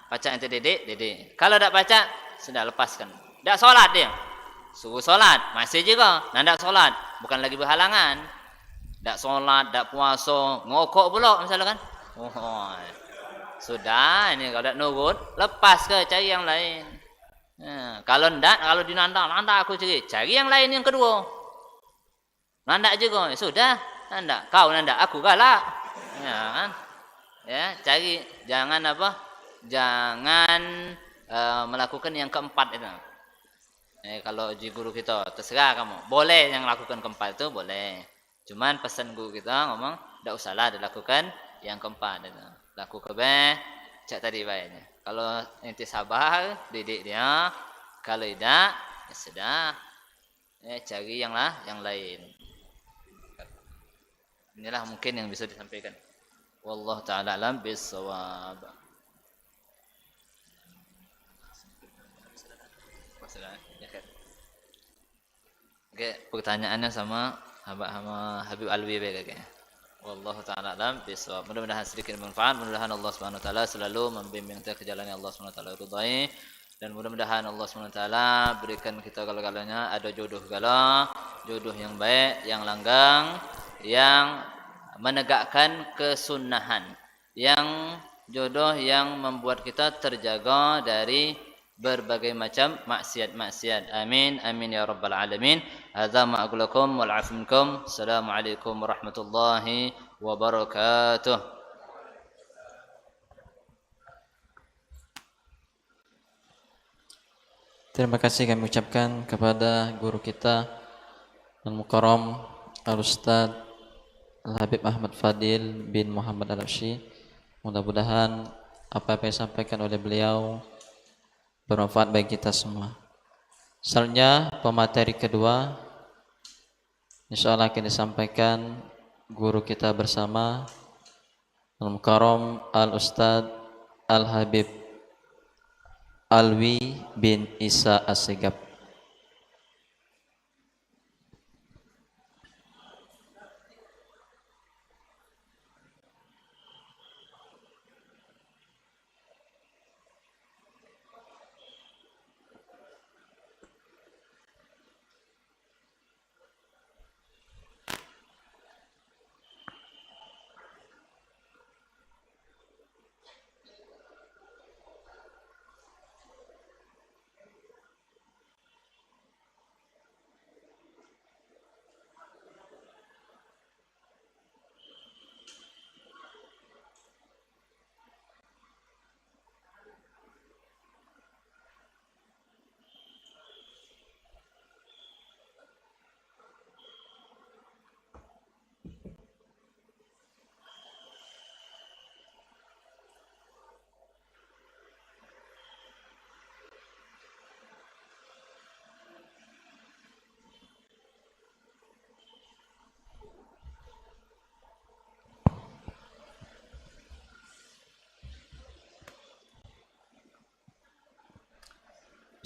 Baca ente didik. Kalau tak baca, sudah lepaskan. Tak solat dia. Suruh solat. Masih juga. Nah, tak solat. Bukan lagi berhalangan. Tak solat, tak puasa. Ngokok pula, misalnya kan. Sudah, ini kalau tak nurut, lepas ke cari yang lain. Kalau dinandang aku cari yang lain yang kedua. Nandak juga, sudah, nandak. Kau nandak, aku galak. Ya kan? Ya, cari jangan apa? Jangan melakukan yang keempat itu. Kalau uji guru kita, terserah kamu. Boleh yang lakukan keempat itu boleh. Cuman pesan guru kita ngomong, tak usahlah dilakukan yang keempat itu. Laku kebe, cak tadi baiknya. Kalau ente sabar, didik dia. Kalau tidak, ya sudah. Cari yang lain. Inilah mungkin yang bisa disampaikan. Wallahu ta'ala alam bisawab. Oke, pertanyaannya sama Habib Alwi kayaknya. Wallahu ta'ala alam bisawab. Mudah-mudahan sedikit bermanfaat. Mudah-mudahan Allah Subhanahu wa taala selalu membimbing kita ke jalan yang Allah Subhanahu wa taala ridai, dan mudah-mudahan Allah Subhanahu wa taala berikan kita segala-galanya ada jodoh jodoh yang baik, yang langgang, yang menegakkan kesunnahan, yang jodoh yang membuat kita terjaga dari berbagai macam maksiat. Amin amin ya rabbal alamin. Hadza ma aqulu lakum wal afu minkum. Assalamualaikum warahmatullahi wabarakatuh. Terima kasih kami ucapkan kepada guru kita Al-Mukarram Al-Ustadz Al-Habib Ahmad Fadil bin Muhammad Al-Habsyi. Mudah-mudahan apa yang disampaikan oleh beliau bermanfaat bagi kita semua. Selanjutnya pemateri kedua insyaallah akan disampaikan guru kita bersama Al-Mukarram Al-Ustadz Al-Habib Alwi bin Isa Assegaf.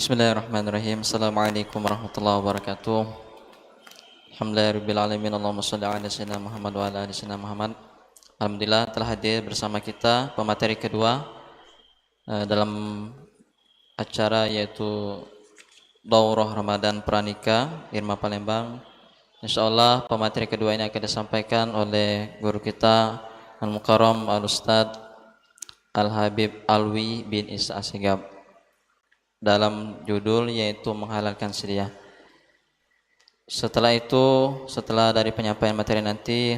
Bismillahirrahmanirrahim. Assalamualaikum warahmatullahi wabarakatuh. Alhamdulillahirabbil alamin. Allahumma shalli ala sayyidina Muhammad wa ala ali sayyidina Muhammad. Alhamdulillah telah hadir bersama kita pemateri kedua dalam acara yaitu Daurah Ramadan Pranika Irma Palembang. Insyaallah pemateri kedua ini akan disampaikan oleh guru kita Al-Mukarram Al-Ustadz Al-Habib Alwi bin Isa Asegab dalam judul yaitu menghalalkan sedia. Setelah itu, setelah dari penyampaian materi nanti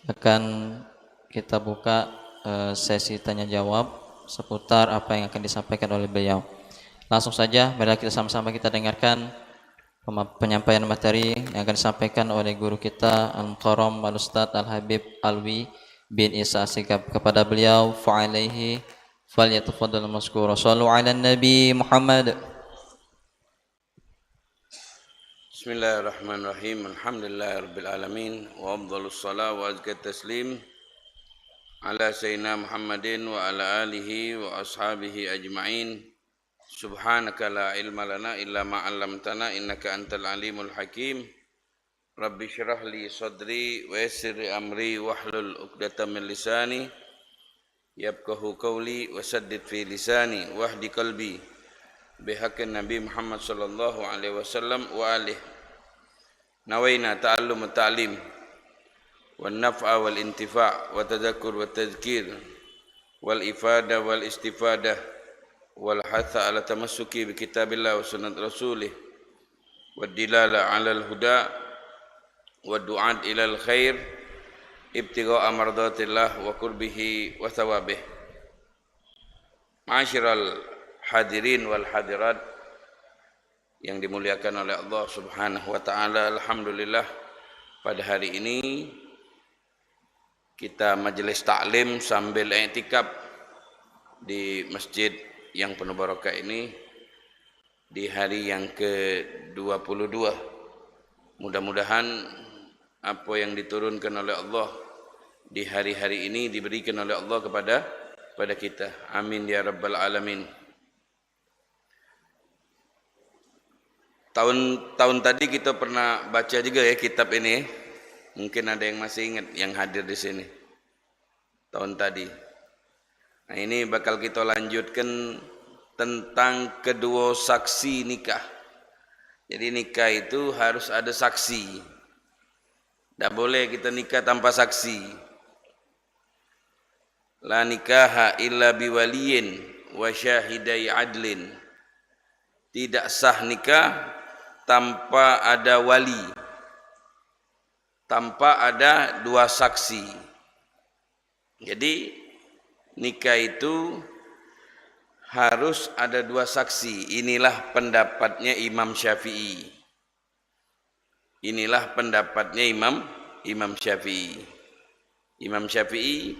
akan kita buka sesi tanya jawab seputar apa yang akan disampaikan oleh beliau. Langsung saja, mari kita sama-sama kita dengarkan penyampaian materi yang akan disampaikan oleh guru kita Al-Mukarram Al-Ustadz Al-Habib Alwi bin Isa Asegab. Kepada beliau, fa'alaihi falyatafaddal mazkura. Shallu 'alan Nabi Muhammad. Bismillahirrahmanirrahim. Alhamdulillahirabbil alamin wa afdhalus shalah wa azkat taslim ala sayyidina Muhammadin wa ala alihi wa ashabihi ajma'in. Subhanaka la ilma lana illa ma 'allamtana innaka antal alimul hakim. Rabbi shrah li sadri wa yassir li amri wahlul 'uqdatam min lisani yafqahu qawli wa saddid fi lisani wahdi qalbi bihaqqin Nabi Muhammad sallallahu alaihi wasallam wa alihi. Nawaina ta'allum ta'lim wan naf'a wal intifa' wa tadhakkur wa tadhkir wal ifada wal istifadah wal hatha ala tamassuki bi kitabillah wa sunnat rasulih wad dilala ala al huda wa du'at ila al khair ibtigha'a mardatillah wa qurbihi wa thawabih. Ma'asyiral hadirin wal hadirat yang dimuliakan oleh Allah Subhanahu wa taala, alhamdulillah pada hari ini kita majelis taklim sambil i'tikaf di masjid yang penuh barokah ini di hari yang ke-22. Mudah-mudahan apa yang diturunkan oleh Allah di hari-hari ini diberikan oleh Allah kepada kita. Amin ya rabbal alamin. Tahun tadi kita pernah baca juga ya kitab ini. Mungkin ada yang masih ingat yang hadir di sini. Tahun tadi. Nah, ini bakal kita lanjutkan tentang kedua saksi nikah. Jadi nikah itu harus ada saksi. Tidak boleh kita nikah tanpa saksi. La nikaha illa biwaliyin wa syahidai adlin. Tidak sah nikah tanpa ada wali, tanpa ada dua saksi. Jadi nikah itu harus ada dua saksi. Inilah pendapatnya Imam Syafi'i. Inilah pendapatnya Imam Syafi'i. Imam Syafi'i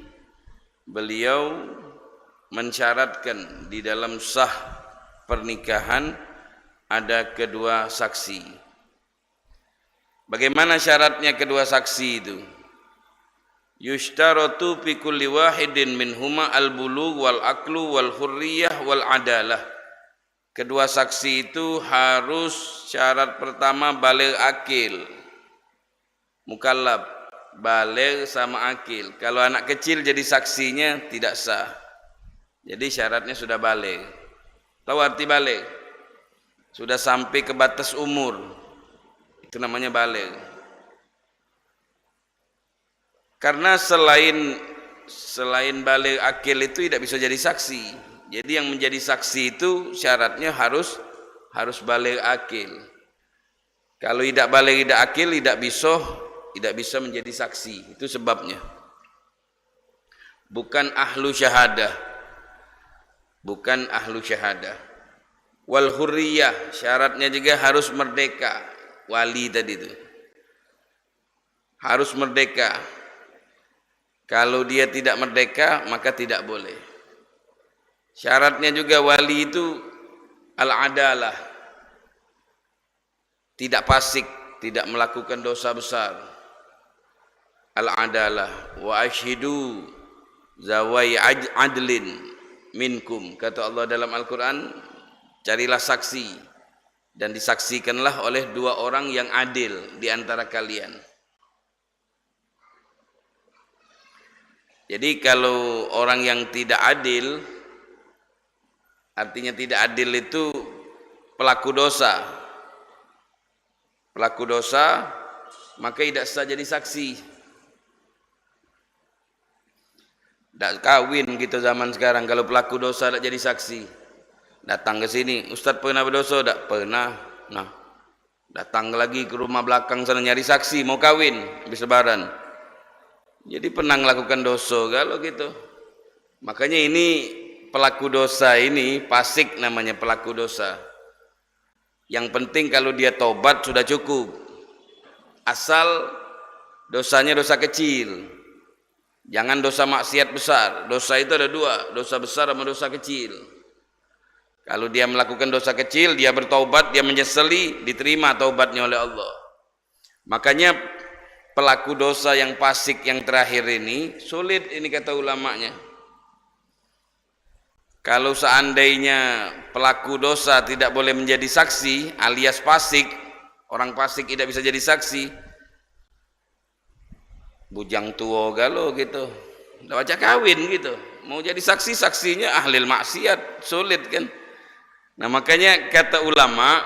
beliau mensyaratkan di dalam sah pernikahan ada kedua saksi. Bagaimana syaratnya kedua saksi itu? Yushtaratu fi kulli wahidin minhuma al-bulugh wal aqlu wal hurriyah wal adalah. Kedua saksi itu harus syarat pertama baligh akil. Mukallaf, baligh sama akil. Kalau anak kecil jadi saksinya tidak sah. Jadi syaratnya sudah baligh. Tahu arti baligh? Sudah sampai ke batas umur. Itu namanya baligh. Karena selain baligh akil itu tidak bisa jadi saksi. Jadi yang menjadi saksi itu syaratnya harus baligh akil. Kalau tidak baligh tidak akil tidak bisa menjadi saksi. Itu sebabnya. Bukan ahlu syahadah. Bukan ahlu syahadah. Wal hurriyah, syaratnya juga harus merdeka. Wali tadi itu harus merdeka. Kalau dia tidak merdeka maka tidak boleh. Syaratnya juga wali itu al-adalah, tidak fasik, tidak melakukan dosa besar. Al-adalah wa ashhidu zawai adlin minkum, kata Allah dalam Al-Quran, carilah saksi dan disaksikanlah oleh dua orang yang adil di antara kalian. Jadi kalau orang yang tidak adil Artinya tidak adil itu pelaku dosa. Pelaku dosa maka tidak sah jadi saksi. Tidak kawin gitu zaman sekarang kalau pelaku dosa tidak jadi saksi. Datang ke sini, Ustadz pernah berdosa? Tidak pernah. Nah, datang lagi ke rumah belakang sana nyari saksi, mau kawin, habis lebaran. Jadi pernah melakukan dosa kalau gitu. Makanya ini pelaku dosa ini fasik namanya pelaku dosa. Yang penting kalau dia tobat sudah cukup. Asal dosanya dosa kecil. Jangan dosa maksiat besar. Dosa itu ada dua, dosa besar sama dosa kecil. Kalau dia melakukan dosa kecil, dia bertaubat, dia menyesali, diterima taubatnya oleh Allah. Makanya pelaku dosa yang fasik yang terakhir ini sulit, ini kata ulamanya. Kalau seandainya pelaku dosa tidak boleh menjadi saksi alias fasik, orang fasik tidak bisa jadi saksi, bujang tua galau gitu, tidak baca kawin gitu, mau jadi saksi, saksinya ahli maksiat, sulit kan. Nah makanya kata ulama,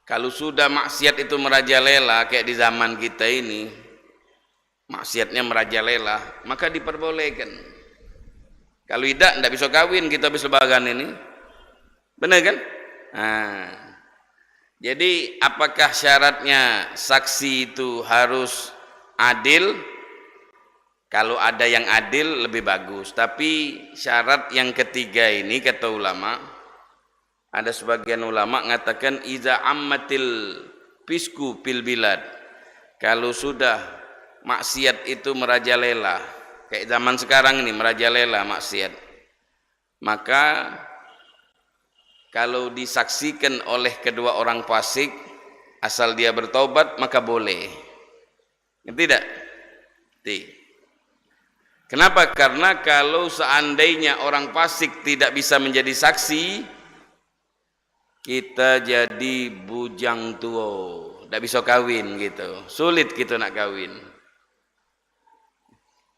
kalau sudah maksiat itu merajalela kayak di zaman kita ini, maksiatnya merajalela, maka diperbolehkan. Kalau tidak bisa kawin kita habis lebaran ini, benar kan? Nah, jadi apakah syaratnya saksi itu harus adil? Kalau ada yang adil lebih bagus. Tapi syarat yang ketiga ini kata ulama, ada sebagian ulama mengatakan iza ammatil fisku fil bilad. Kalau sudah maksiat itu merajalela, kayak zaman sekarang ini merajalela maksiat, maka kalau disaksikan oleh kedua orang fasik asal dia bertaubat maka boleh. Tidak? Kenapa? Karena kalau seandainya orang fasik tidak bisa menjadi saksi, kita jadi bujang tua, tidak bisa kawin gitu, sulit kita nak kawin.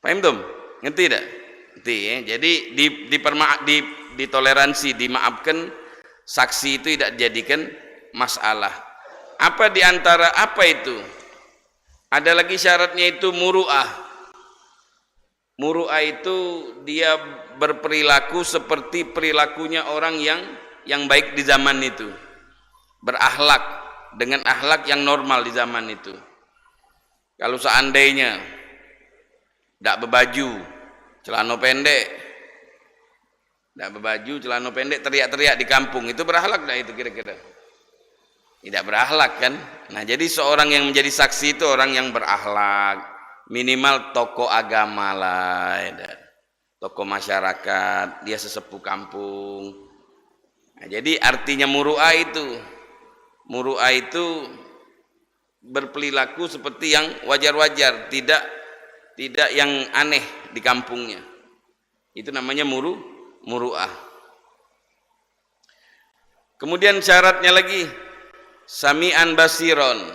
Paham tuh? Ngerti tidak? Ngerti ya? Jadi ditoleransi, dimaafkan, saksi itu tidak dijadikan masalah. Apa diantara apa itu? Ada lagi syaratnya itu muru'ah. Muru'ah itu dia berperilaku seperti perilakunya orang yang baik di zaman itu, berakhlak dengan akhlak yang normal di zaman itu. Kalau seandainya tidak berbaju, celana pendek, teriak-teriak di kampung, itu berakhlak tidak itu kira-kira? Tidak berakhlak kan? Nah jadi seorang yang menjadi saksi itu orang yang berakhlak, minimal tokoh agama lah, tokoh masyarakat, dia sesepuh kampung. Nah, jadi artinya muru'ah itu berperilaku seperti yang wajar-wajar, tidak yang aneh di kampungnya. Itu namanya muru'ah. Kemudian syaratnya lagi sami'an basiron,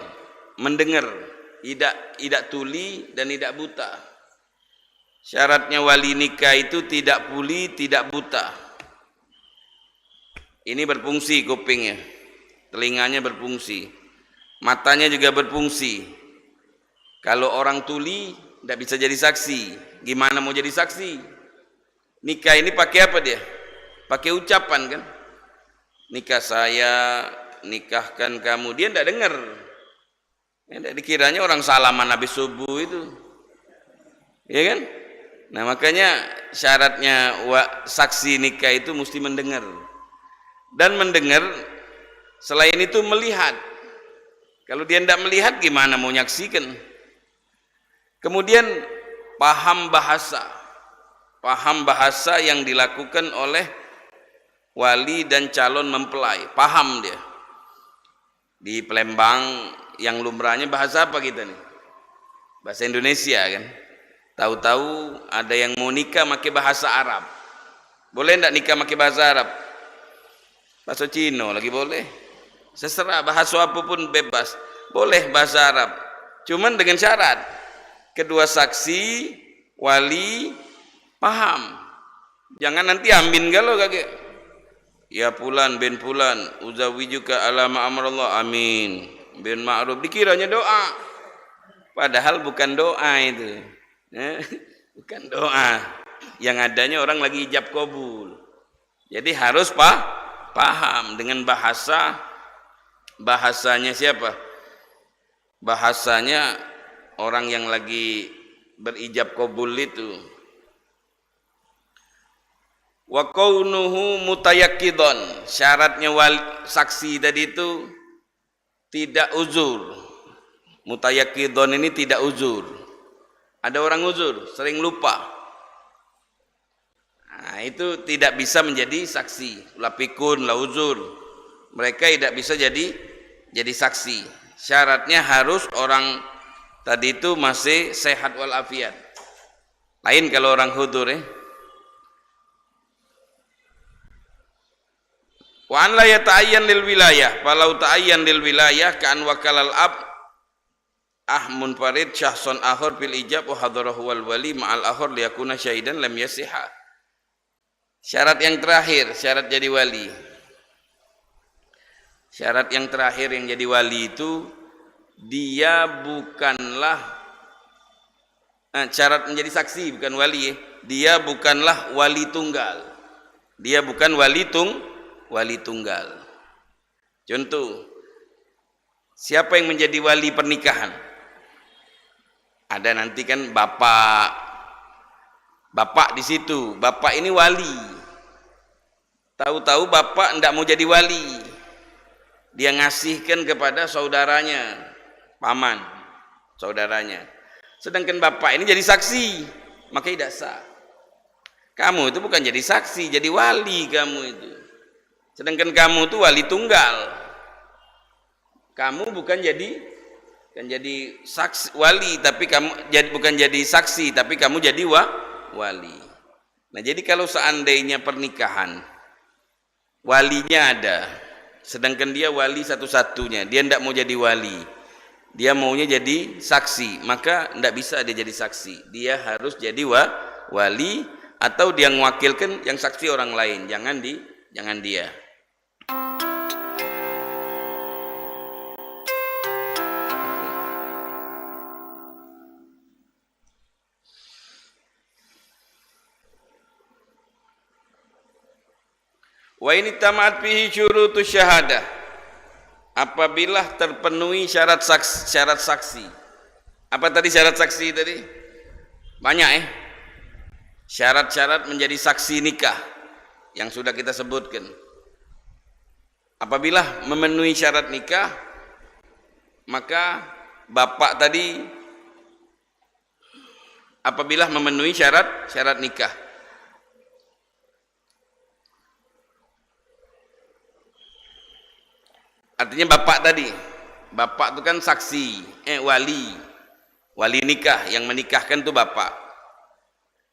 mendengar, tidak tuli dan tidak buta. Syaratnya wali nikah itu tidak tuli, tidak buta. Ini berfungsi kupingnya, telinganya berfungsi, matanya juga berfungsi. Kalau orang tuli tidak bisa jadi saksi, gimana mau jadi saksi? Nikah ini pakai apa dia? Pakai ucapan kan? Nikah saya, nikahkan kamu, dia tidak dengar. Dikiranya orang salaman habis subuh itu, ya kan? Nah makanya syaratnya saksi nikah itu mesti mendengar, dan mendengar selain itu melihat. Kalau dia tidak melihat gimana mau nyaksikan? Kemudian paham bahasa yang dilakukan oleh wali dan calon mempelai, paham dia. Di Palembang yang lumrahnya bahasa apa kita nih? Bahasa Indonesia kan. Tahu-tahu ada yang mau nikah pakai bahasa Arab. Boleh enggak nikah pakai bahasa Arab? Bahasa Cina lagi boleh. Seserah bahasa apapun bebas. Boleh bahasa Arab. Cuman dengan syarat kedua saksi wali paham. Jangan nanti amin galau kakek. Ya pulan bin pulan uzawijuka ala ma amarallah, amin. Bin ma'ruf, dikiranya doa. Padahal bukan doa itu. Bukan doa. Yang adanya orang lagi ijab kabul. Jadi harus paham dengan bahasanya siapa? Bahasanya orang yang lagi berijab kabul itu. Wa kaunuhu mutayakkidon, syaratnya saksi tadi itu tidak uzur. Mutayakkidon ini tidak uzur. Ada orang uzur, sering lupa. Nah, itu tidak bisa menjadi saksi. La pikun, la uzur. Mereka tidak bisa jadi saksi. Syaratnya harus orang tadi itu masih sehat walafiat. Lain kalau orang hudur ya. Wa an la yata'ayyan lil wilayah, falau ta'ayyan lil wilayah ka'an wakalal ab munfarid syahsun akhar fil ijab wa hadarahu wal wali ma'al akhar liyakuna syahidan lam yasiha. Syarat yang terakhir, syarat jadi wali. Syarat yang terakhir yang jadi wali itu dia bukanlah syarat menjadi saksi bukan wali ya. Dia bukanlah wali tunggal. Dia bukan wali tunggal. Contoh, siapa yang menjadi wali pernikahan? Ada nanti kan bapak di situ. Bapak ini wali. Tahu-tahu bapak tidak mau jadi wali. Dia ngasihkan kepada saudaranya, paman, saudaranya. Sedangkan bapak ini jadi saksi, maka tidak sah. Kamu itu bukan jadi saksi, jadi wali kamu itu. Sedangkan kamu itu wali tunggal. Kamu bukan jadi saksi wali, tapi kamu bukan jadi saksi, tapi kamu jadi wali. Nah, jadi kalau seandainya pernikahan walinya ada, sedangkan dia wali satu-satunya, dia tidak mau jadi wali, dia maunya jadi saksi, maka tidak bisa dia jadi saksi. Dia harus jadi wali atau dia mewakilkan yang saksi orang lain, jangan dia. Wa ini tamat fihi syurutus syahadah, apabila terpenuhi syarat saksi. Apa tadi syarat saksi tadi? Banyak ya. Syarat-syarat menjadi saksi nikah yang sudah kita sebutkan. Apabila memenuhi syarat nikah, maka bapak tadi apabila memenuhi syarat nikah, artinya bapak itu kan saksi, wali nikah, yang menikahkan itu bapak.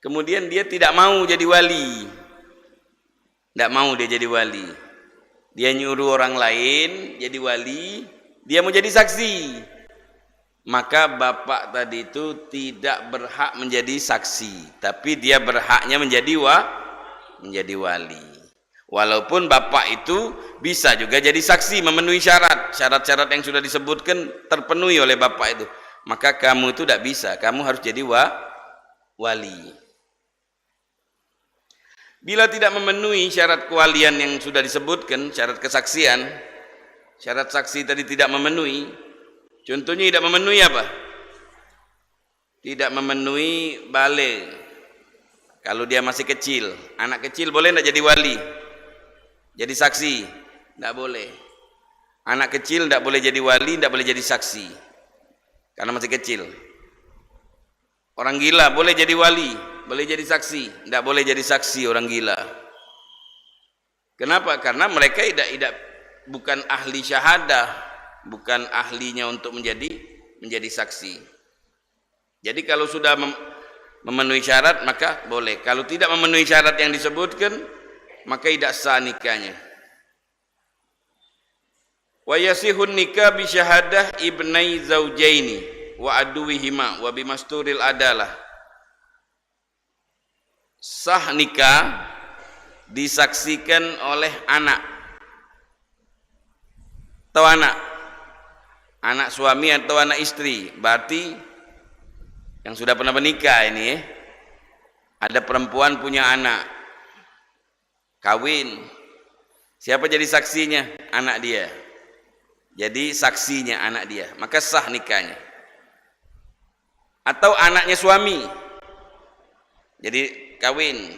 Kemudian dia tidak mau jadi wali, dia nyuruh orang lain jadi wali, dia mau jadi saksi, maka bapak tadi itu tidak berhak menjadi saksi, tapi dia berhaknya menjadi wali. Walaupun bapak itu bisa juga jadi saksi, memenuhi syarat-syarat yang sudah disebutkan terpenuhi oleh bapak itu, maka kamu itu tidak bisa, kamu harus jadi wali. Bila tidak memenuhi syarat kewalian yang sudah disebutkan, syarat kesaksian, syarat saksi tadi tidak memenuhi, contohnya tidak memenuhi apa? Tidak memenuhi baligh. Kalau dia masih kecil, anak kecil boleh tidak jadi wali? Jadi saksi? Tidak boleh. Anak kecil tidak boleh jadi wali, tidak boleh jadi saksi, karena masih kecil. Orang gila boleh jadi wali, boleh jadi saksi, tidak boleh jadi saksi orang gila. Kenapa? Karena mereka bukan ahli syahadah, bukan ahlinya untuk menjadi saksi. Jadi kalau sudah memenuhi syarat maka boleh. Kalau tidak memenuhi syarat yang disebutkan, maka tidak sah nikahnya. Wa yasihun nikah bi syahadah ibnai zaujaini wa aduwihima wa bimasturil adalah. sah nikah disaksikan oleh anak atau anak suami atau anak istri. Berarti yang sudah pernah menikah ini, ada perempuan punya anak, kawin. Siapa jadi saksinya? Anak dia. Jadi saksinya anak dia, maka sah nikahnya. Atau anaknya suami, jadi kawin,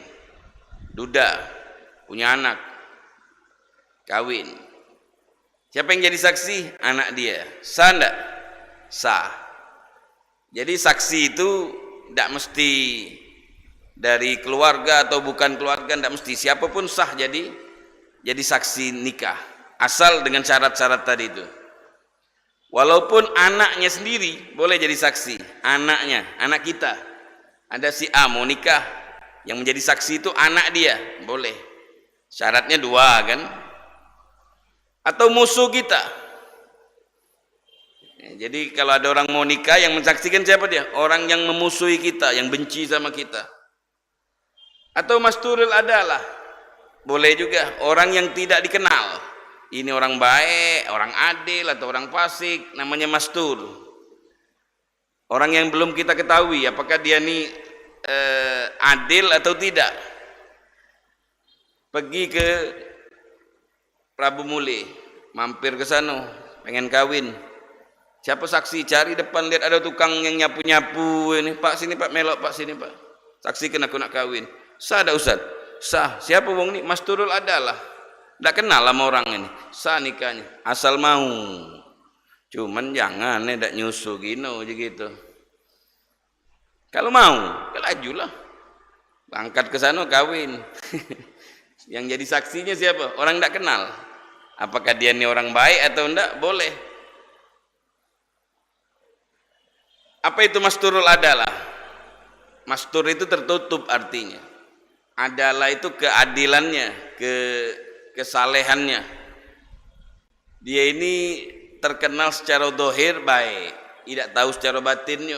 duda, punya anak, kawin. Siapa yang jadi saksi? Anak dia. Sah enggak? Sah. Jadi saksi itu tidak mesti dari keluarga atau bukan keluarga, tidak mesti, siapapun sah jadi saksi nikah, asal dengan syarat-syarat tadi itu. Walaupun anaknya sendiri boleh jadi saksi, anaknya, anak kita, ada si A mau nikah, yang menjadi saksi itu anak dia, boleh. Syaratnya 2 kan? Atau musuh kita. Jadi kalau ada orang mau nikah, yang mensaksikan siapa dia? Orang yang memusuhi kita, yang benci sama kita. Atau masturul adalah, boleh juga orang yang tidak dikenal. Ini orang baik, orang adil atau orang fasik, namanya mastur. Orang yang belum kita ketahui apakah dia ini adil atau tidak. Pergi ke Prabu Muli, mampir ke sana, pengen kawin. Siapa saksi? Cari depan, lihat ada tukang yang nyapu-nyapu ini. Pak sini Pak, melok Pak sini Pak. Saksikan aku nak kawin. Sah ada Ustaz? Sah. Siapa wong ini? Masturul adalah. Tidak kenal sama orang ini. Sah nikahnya. Asal mau. Cuman jangan tidak nyusu gino aja gitu. Kalau mau, lajulah. Angkat ke sana kawin. Yang jadi saksinya siapa? Orang tidak kenal. Apakah dia ini orang baik atau tidak? Boleh. Apa itu masturul adalah? Mastur itu tertutup artinya. Adalah itu keadilannya, kesalehannya. Dia ini terkenal secara dohir baik, tidak tahu secara batinnya.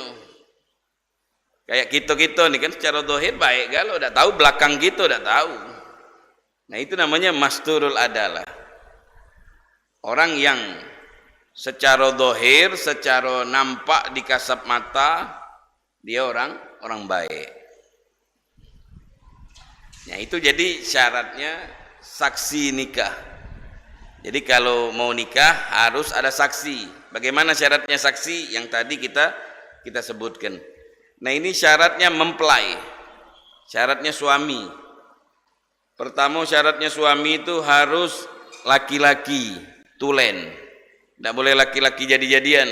Kayak kita nih kan secara dohir baik, kalau udah tahu belakang kita udah tahu. Nah itu namanya masturul adalah. Orang yang secara dohir, secara nampak di kasat mata, dia orang baik. Nah itu jadi syaratnya saksi nikah. Jadi kalau mau nikah harus ada saksi. Bagaimana syaratnya saksi? Yang tadi kita sebutkan. Nah ini syaratnya mempelai. Syaratnya suami. Pertama syaratnya suami itu harus laki-laki, tulen. Tidak boleh laki-laki jadi-jadian.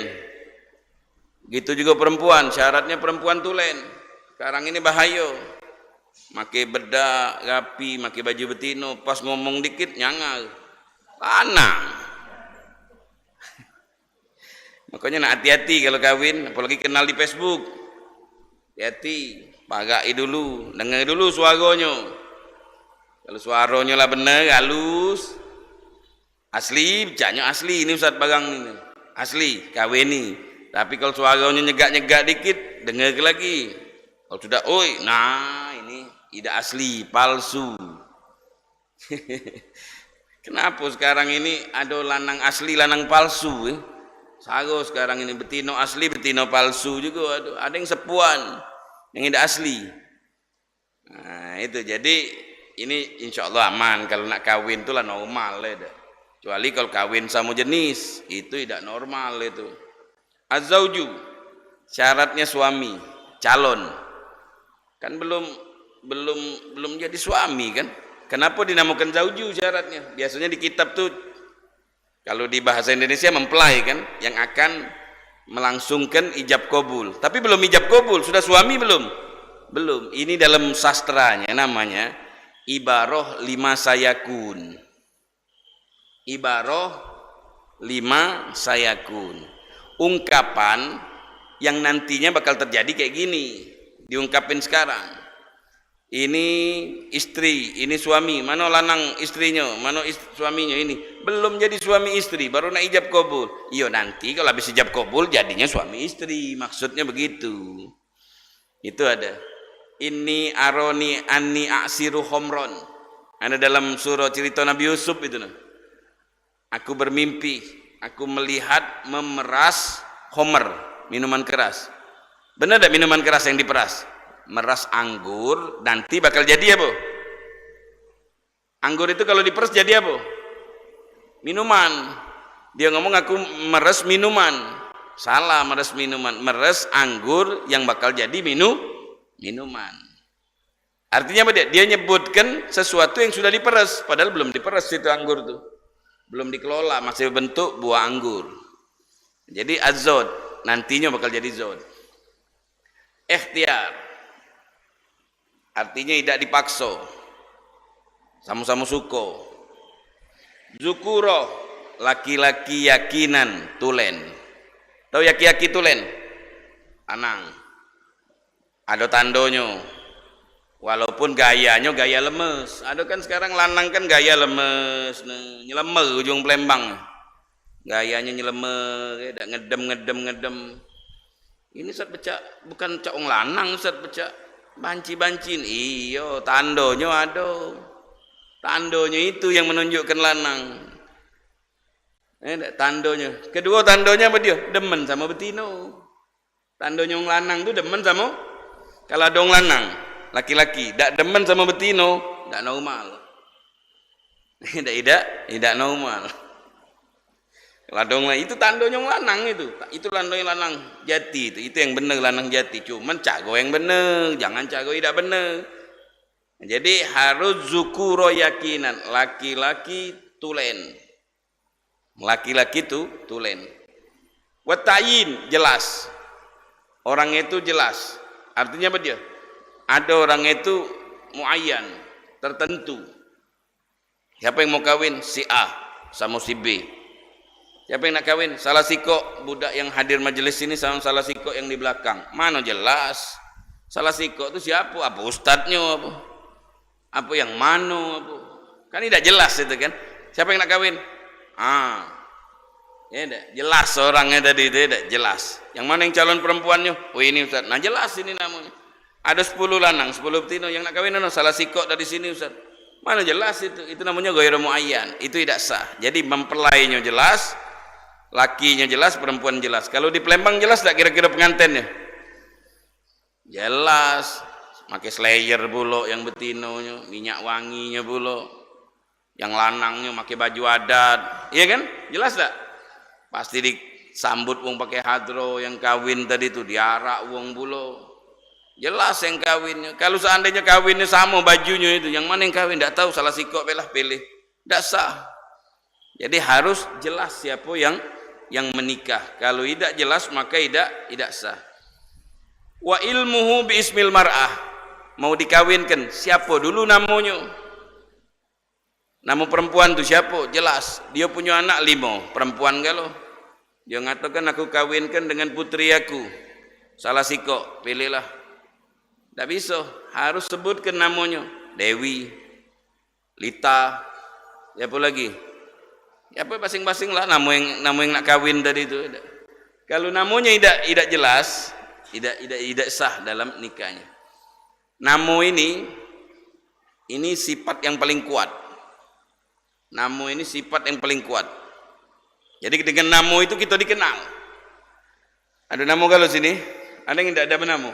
Gitu juga perempuan, syaratnya perempuan tulen. Sekarang ini bahaya. Makai bedak, rapi, makai baju betino, pas ngomong dikit nyangal. Lanang. Makanya nak hati-hati kalau kawin, apalagi kenal di Facebook. Hati-hati, pagai dulu, dengar dulu suaranya. Kalau suaranya lah benar, halus, asli, bicanya asli, ini Ustaz Barang ini. Asli, kawin ini. Tapi kalau suaranya nyegak-nyegak dikit, dengar lagi. Kalau sudah, oi, nah ini tidak asli, palsu. Kenapa sekarang ini ada lanang asli, lanang palsu? Sago sekarang ini betino asli, betino palsu juga. Ada yang sepuan, yang tidak asli. Nah itu jadi ini insya Allah aman. Kalau nak kawin itu lah normal ya. Kecuali kalau kawin sama jenis itu tidak normal itu. Az-zauju syaratnya suami, calon. Kan belum jadi suami kan? Kenapa dinamakan zauju syaratnya? Biasanya di kitab tuh kalau di bahasa Indonesia mempelai kan yang akan melangsungkan ijab kabul. Tapi belum ijab kabul, sudah suami belum? Belum. Ini dalam sastranya namanya ibaroh lima sayakun. Ibaroh lima sayakun. Ungkapan yang nantinya bakal terjadi kayak gini, diungkapin sekarang. Ini istri, ini suami, mana lanang istrinya, mana suaminya ini. Belum jadi suami istri, baru nak ijab kabul. Iya nanti kalau habis ijab kabul jadinya suami istri, maksudnya begitu. Itu ada. Inni aroni anni aksiru khomron. Ada dalam surah cerita Nabi Yusuf itu. Aku bermimpi, aku melihat memeras khomer, minuman keras. Benar tak minuman keras yang diperas? Meras anggur, nanti bakal jadi apa? Anggur itu kalau diperas jadi apa? Minuman. Dia ngomong aku meres minuman. Salah, meres minuman. Meres anggur yang bakal jadi minuman. Artinya apa dia? Dia nyebutkan sesuatu yang sudah diperas, padahal belum diperas itu anggur itu. Belum dikelola, masih bentuk buah anggur. Jadi azod, nantinya bakal jadi zod. Ikhtiar, artinya tidak dipaksa. Sama-sama suko. Zukuro, laki-laki yakinan tulen. Tahu yaki-yaki tulen? Anang. Ada tandonyo. Walaupun gayanya gaya lemes. Ada kan sekarang lanang kan gaya lemes, nyelemer ujung Palembang. Gayanya nyelemer, ngedem. Ini Ustaz becak, bukan cak wong lanang Ustaz becak. Banci-bancin. Iyo, tandonyo ada. Tandonyo itu yang menunjukkan lanang. Tandonya. Kedua tandonya apa dia? Demen sama betino. Tandonya wong lanang tu demen sama, kalau ada wong lanang laki-laki dak demen sama betino, dak normal. Tidak normal. Kalau ada wong itu tandonya wong lanang itu tandonya lanang jati itu yang benar lanang jati. Cuman cago yang benar, jangan cago tidak benar. Jadi harus zukuro yakinan, laki-laki tulen. Laki-laki itu tulen. Watayin jelas. Orang itu jelas. Artinya apa dia? Ada orang itu muayyan, tertentu. Siapa yang mau kawin? Si A sama si B. Siapa yang nak kawin? Salah siko budak yang hadir majelis ini sama salah siko yang di belakang. Mana jelas? Salah siko itu siapa? Apa ustadznya apa? Apa yang mana apa? Kan tidak jelas itu kan. Siapa yang nak kawin? Ya jelas orangnya tadi itu jelas. Yang mana yang calon perempuannya? Oh ini Ustaz. Nah jelas ini namanya. Ada 10 lanang, 10 betina yang nak kawin salah sikok dari sini Ustaz. Mana jelas itu? Itu namanya ghairu muayyan. Itu tidak sah. Jadi mempelainya jelas, lakinya jelas, perempuan jelas. Kalau di Palembang jelas tak kira-kira pengantinnya? Jelas. Pakai slayer bulo yang betinonya, minyak wanginya bulo. Yang lanangnya pakai baju adat. Iya kan? Jelas tak? Pasti disambut wong pakai hadro, yang kawin tadi itu diarak wong bulo. Jelas yang kawinnya. Kalau seandainya kawinnya sama bajunya itu, yang mana yang kawin tidak tahu, salah sikok belah pilih. Tidak sah. Jadi harus jelas siapa yang menikah. Kalau tidak jelas maka tidak sah. Wa ilmuhu bi ismil mar'ah. Mau dikawinkan siapa dulu namanya? Nama perempuan itu siapa? Jelas. Dia punya anak 5, perempuan kalau. Dia mengatakan aku kawinkan dengan putri aku. Salah sikok, pilihlah. Tidak bisa, harus sebutkan namanya. Dewi, Lita, siapa lagi? Siapa masing-masing lah nama yang nak kawin tadi itu. Kalau namanya tidak jelas, tidak sah dalam nikahnya. Namo ini sifat yang paling kuat. Namo ini sifat yang paling kuat. Jadi dengan namo itu kita dikenal. Ada namo kalau sini? Ada yang tidak ada benamo?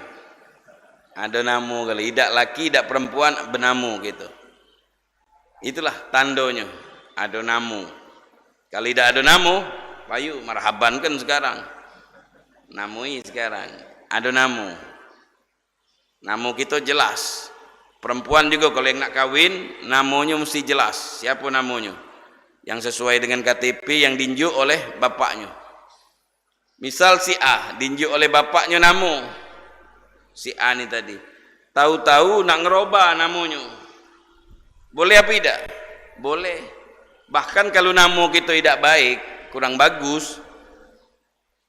Ada namo kalau tidak laki, tidak perempuan benamo gitu. Itulah tandonya. Ada namo. Kalau tidak ada namo, payu marhaban kan sekarang. Namoi sekarang. Ada namo. Namo kita jelas. Perempuan juga kalau yang nak kawin, namanya mesti jelas. Siapa namanya? Yang sesuai dengan KTP yang diunjuk oleh bapaknya. Misal si A diunjuk oleh bapaknya namo. Si A ni tadi. Tahu-tahu nak ngerubah namanya. Boleh apa tidak? Boleh. Bahkan kalau namo kita tidak baik, kurang bagus,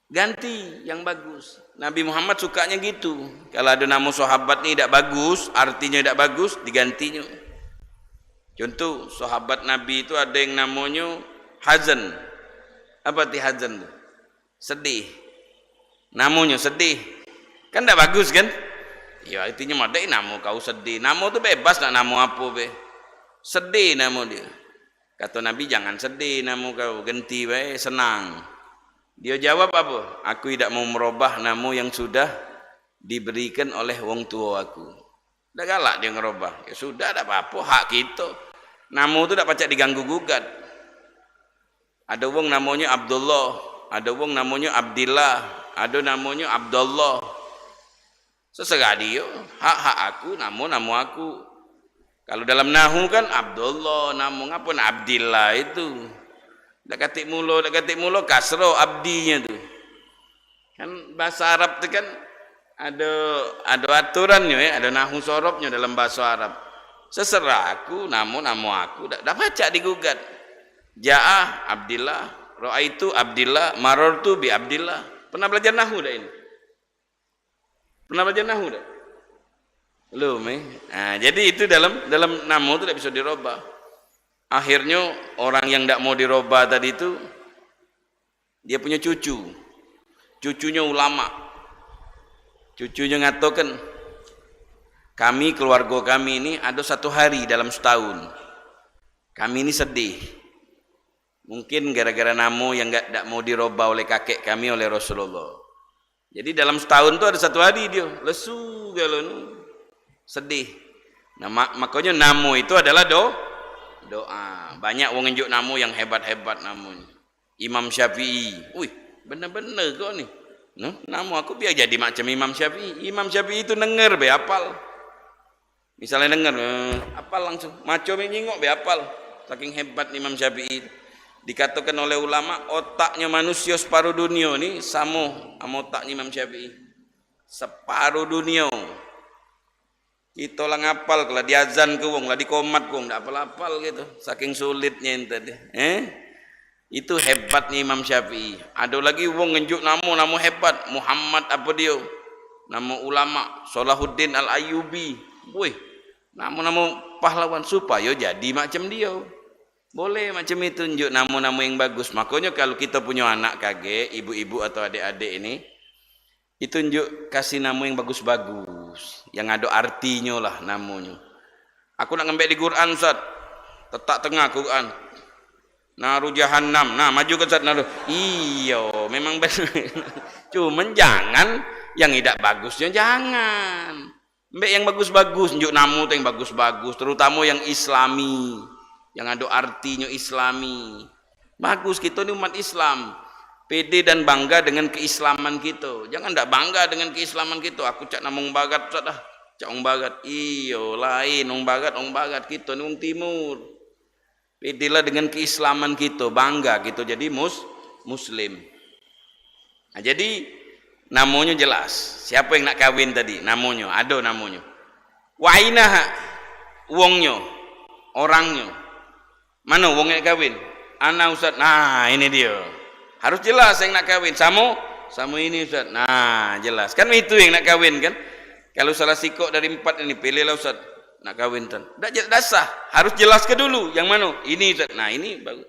ganti yang bagus. Nabi Muhammad sukanya gitu. Kalau ada nama sahabat ni tidak bagus, artinya tidak bagus, digantinya. Contoh, sahabat Nabi itu ada yang namanya Hazan. Apa arti Hazan? Sedih. Namanya sedih. Kan tidak bagus kan? Ya artinya madai namu kau sedih. Namu tu bebas nak namu apa be. Sedih namu dia. Kata Nabi jangan sedih namu kau, ganti bae senang. Dia jawab apa? Aku tidak mau merubah namu yang sudah diberikan oleh wong tua aku. Dah galak dia ngerubah. Ya sudah tak apa-apa, hak kita. Namu tu tak pacak diganggu gugat. Ada wong namanya Abdullah, ada wong namanya Abdillah, ada namanya Abdullah. Seserah dia, hak-hak aku, namu aku. Kalau dalam nahu kan Abdullah, namu ngapa nak Abdillah itu? Dak katik mulo kasro abdinya tu. Kan bahasa Arab tu kan ada aturannya ya, ada nahu sorobnya dalam bahasa Arab. Seserah aku, namu aku, dak baca digugat. Ja'ah Abdillah, ra'aitu Abdillah, marartu bi Abdillah. Pernah belajar nahu dak ini? Pernah belajar nahu dak? Belum Nah, jadi itu dalam namu itu tidak bisa dirubah. Akhirnya orang yang tidak mau dirubah tadi itu dia punya cucu. Cucunya ulama. Cucunya ngatakan, kami keluarga kami ini ada satu hari dalam setahun. Kami ini sedih. Mungkin gara-gara namu yang tidak mau dirubah oleh kakek kami, oleh Rasulullah. Jadi dalam setahun itu ada satu hari dia lesu galon, sedih. Nah, makanya namu itu adalah doa. Banyak wong nunjuk namu yang hebat-hebat namunya. Imam Syafi'i. Wih, benar-benar kau ni. No, namu aku biar jadi macam Imam Syafi'i. Imam Syafi'i itu denger be hafal. Misalnya denger, hafal langsung. Macam nyingok be hafal. Saking hebat Imam Syafi'i. Dikatakan oleh ulama, otaknya manusia separuh dunia ni sama otaknya Imam Syafi'i. Separuh dunia. Kita lah ngapal, kalau diazan ke wong, lah dikomat ke wong, tak apal-apal gitu. Saking sulitnya tadi. Itu hebatnya Imam Syafi'i. Ada lagi wong ngenjuk namu hebat. Muhammad apa dia? Nama ulama, Salahuddin Al-Ayyubi. Wih, nama pahlawan supaya jadi macam dia. Boleh macam itu tunjuk nama-nama yang bagus. Makanya kalau kita punya anak kakek, ibu-ibu atau adik-adik ini, itu tunjuk kasih nama yang bagus-bagus, yang ada artinya lah namanya. Aku nak ngambil di Quran Ustaz, letak tengah Quran. Naru jahannam. Nah, maju ke Ustaz naru. Iyo, memang benar. Cuman jangan yang tidak bagusnya jangan. Ambil yang bagus-bagus, tunjuk nama tu yang bagus-bagus, terutama yang Islami. Yang ada artinya Islami. Bagus, kita ni umat Islam. Pede dan bangga dengan keislaman kita. Jangan tak bangga dengan keislaman kita. Aku cak nama orang bagat dah. Cak orang bagat. Iyo, lain orang bagat kita ni orang timur. Pedelah dengan keislaman kita, bangga kita jadi muslim. Nah, jadi namanya jelas. Siapa yang nak kahwin tadi? Namanya, ada namanya. Wa ainaha, wongnya, orangnya. Mana wong yang kahwin? Ana Ustaz. Nah, ini dia. Harus jelas yang nak kahwin. Sama ini Ustaz. Nah, jelas. Kan itu yang nak kahwin kan? Kalau salah sikok dari 4 ini, pilihlah Ustaz. Nak kahwin Ustaz. Dah sah. Harus jelas ke dulu. Yang mana? Ini Ustaz. Nah, ini bagus.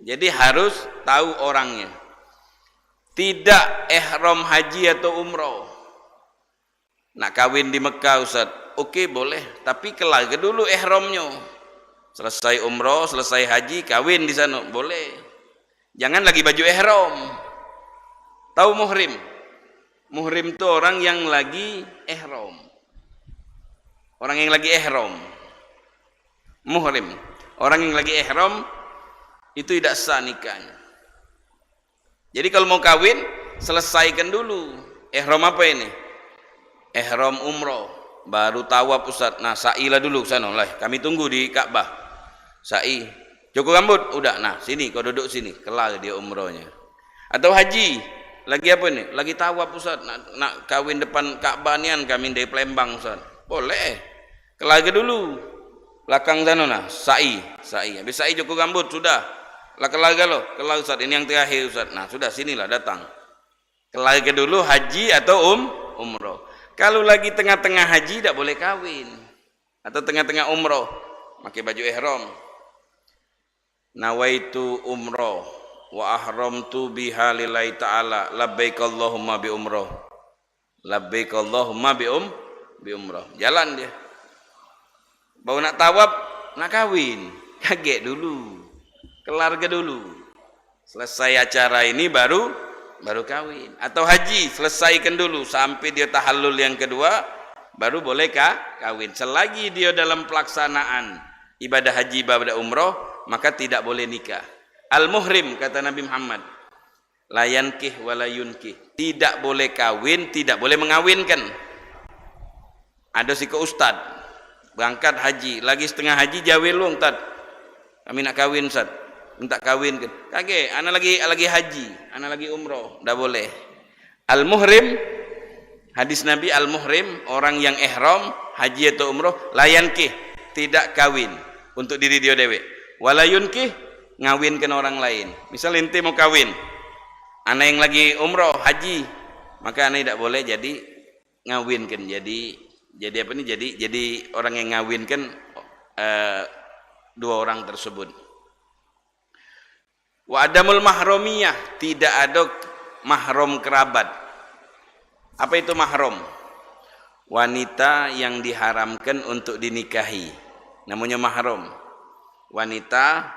Jadi harus tahu orangnya. Tidak ihram haji atau umrah. Nak kahwin di Mekah Ustaz. Okey, boleh. Tapi kelar ke dulu ihramnya. Selesai umrah, selesai haji, kahwin di sana, boleh. Jangan lagi baju ihram. Tahu muhrim? Muhrim itu orang yang lagi ihram. Orang yang lagi ihram. Muhrim. Orang yang lagi ihram itu tidak sah nikahnya. Jadi kalau mau kahwin, selesaikan dulu. Ihram apa ini? Ihram umrah. Baru tawaf Ustaz. Nah, sa'ilah dulu sana lah. Kami tunggu di Ka'bah. Sa'i, cukur rambut, udah. Nah, sini, kau duduk sini, kelar dia umrohnya. Atau haji, lagi apa ni? Lagi tawaf Ustaz, nak kahwin depan Ka'bah nian, kami dari Palembang Ustaz. Boleh, kelar ke dulu. Belakang sana nah, sa'i. Habis sa'i cukur rambut, sudah. Lah kelar kelar Ustaz, ini yang terakhir Ustaz. Nah, sudah sinilah datang. Kelar ke dulu haji atau umroh. Kalau lagi tengah-tengah haji, tak boleh kahwin. Atau tengah-tengah umroh, pakai baju ihram. Nawaitu umrah wa ahramtu biha lillahi ta'ala labbaik Allahumma bi umrah labbaik Allahumma umroh. Jalan dia. Baru nak tawaf, nak kawin. Kaget dulu. Kelar ke dulu. Selesai acara ini baru kawin. Atau haji, selesaikan dulu sampai dia tahallul yang kedua, baru boleh kawin. Selagi dia dalam pelaksanaan ibadah haji, ibadah umroh, maka tidak boleh nikah. Al-muhrim, kata Nabi Muhammad, la yankih wa la yunkih. Tidak boleh kawin, tidak boleh mengawinkan. Ada si ke ustad berangkat haji, lagi setengah haji jawil lu ustad, kami nak kawin ustad, minta kawin kan. Kage, ana lagi haji, ana lagi umroh, dah boleh. Al-muhrim, hadis Nabi, al-muhrim, orang yang ihram haji atau umroh, la yankih, tidak kawin untuk diri dia dewe. Wala yunkih, ngawinkan orang lain. Misal ente mau kawin, ana yang lagi umroh haji, maka ana tidak boleh jadi ngawinkan. Jadi apa nih? Jadi orang yang ngawinkan dua orang tersebut. Wa adamul mahromiyah, tidak ada mahram kerabat. Apa itu mahram? Wanita yang diharamkan untuk dinikahi, namanya mahram. Wanita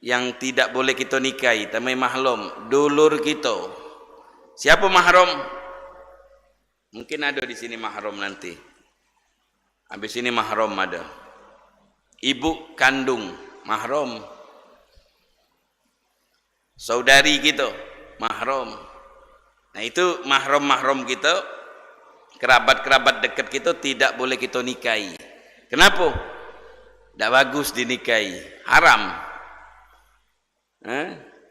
yang tidak boleh kita nikahi, namanya mahram. Dulur kita. Siapa mahram? Mungkin ada di sini mahram nanti. Habis ini mahram ada. Ibu kandung mahram. Saudari kita mahram. Nah itu mahram kita, kerabat-kerabat dekat kita tidak boleh kita nikahi. Kenapa? Tidak bagus dinikahi, haram.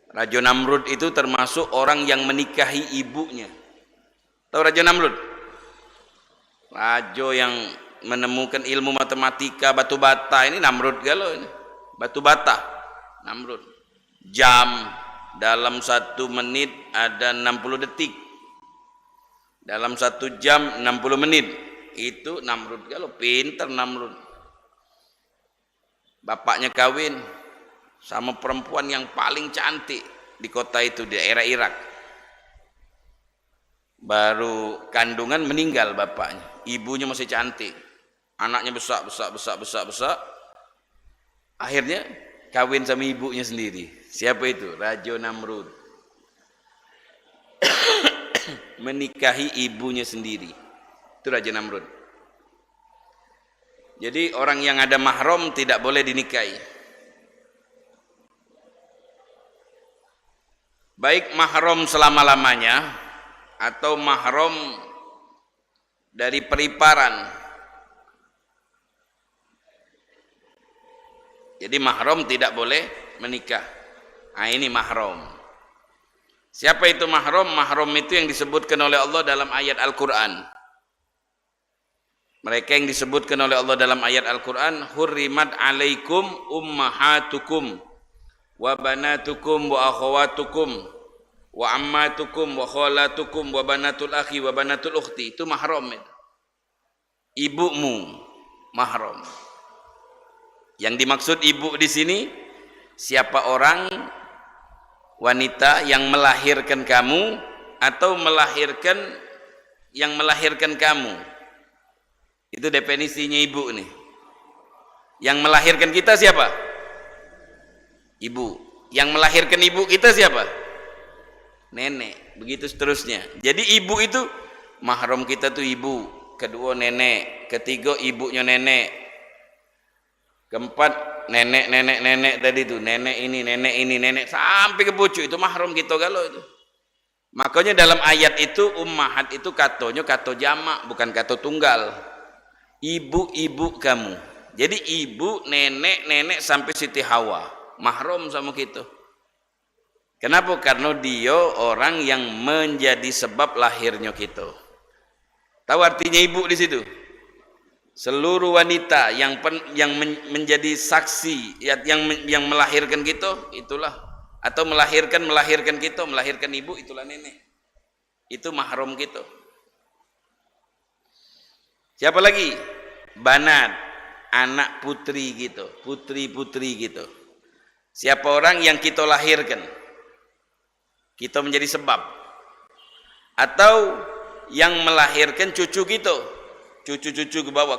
Raja Namrud itu termasuk orang yang menikahi ibunya. Tahu Raja Namrud? Raja yang menemukan ilmu matematika batu bata, ini Namrud galau ini. Batu bata, Namrud. Jam, dalam 1 menit ada 60 detik. Dalam 1 jam 60 menit. Itu Namrud galau, pintar Namrud. Bapaknya kawin sama perempuan yang paling cantik di kota itu, di daerah Irak. Baru kandungan meninggal bapaknya, ibunya masih cantik, anaknya besar. Akhirnya kawin sama ibunya sendiri. Siapa itu? Raja Namrud. Menikahi ibunya sendiri. Itu Raja Namrud. Jadi orang yang ada mahram tidak boleh dinikahi. Baik mahram selama-lamanya atau mahram dari periparan. Jadi mahram tidak boleh menikah. Nah ini mahram. Siapa itu mahram? Mahram itu yang disebutkan oleh Allah dalam ayat Al-Quran. Mereka yang disebutkan oleh Allah dalam ayat Al-Quran, hurrimat alaikum ummahatukum wa banatukum wa akhawatukum wa ammatukum wa khalatukum wa banatul akhi wa banatul ukhti. Itu mahram itu. Ibumu mahram. Yang dimaksud ibu di sini siapa orang wanita yang melahirkan kamu atau melahirkan yang melahirkan kamu. Itu definisinya ibu nih. Yang melahirkan kita siapa? Ibu. Yang melahirkan ibu kita siapa? Nenek. Begitu seterusnya. Jadi ibu itu mahram kita tuh ibu, kedua nenek, ketiga ibunya nenek, keempat nenek tadi tuh, nenek ini sampai ke cucu, itu mahram kita galau itu. Makanya dalam ayat itu ummahat itu katonya kato jamak, bukan kato tunggal. Ibu-ibu kamu. Jadi ibu, nenek sampai Siti Hawa mahram sama kita. Kenapa? Karena dia orang yang menjadi sebab lahirnya kita. Tahu artinya ibu di situ? Seluruh wanita yang menjadi saksi yang melahirkan kita, itulah, atau melahirkan kita, melahirkan ibu, itulah nenek. Itu mahram kita. Siapa lagi? Banat, anak putri gitu, putri gitu. Siapa orang yang kita lahirkan, kita menjadi sebab, atau yang melahirkan cucu kita. cucu-cucu ke bawah,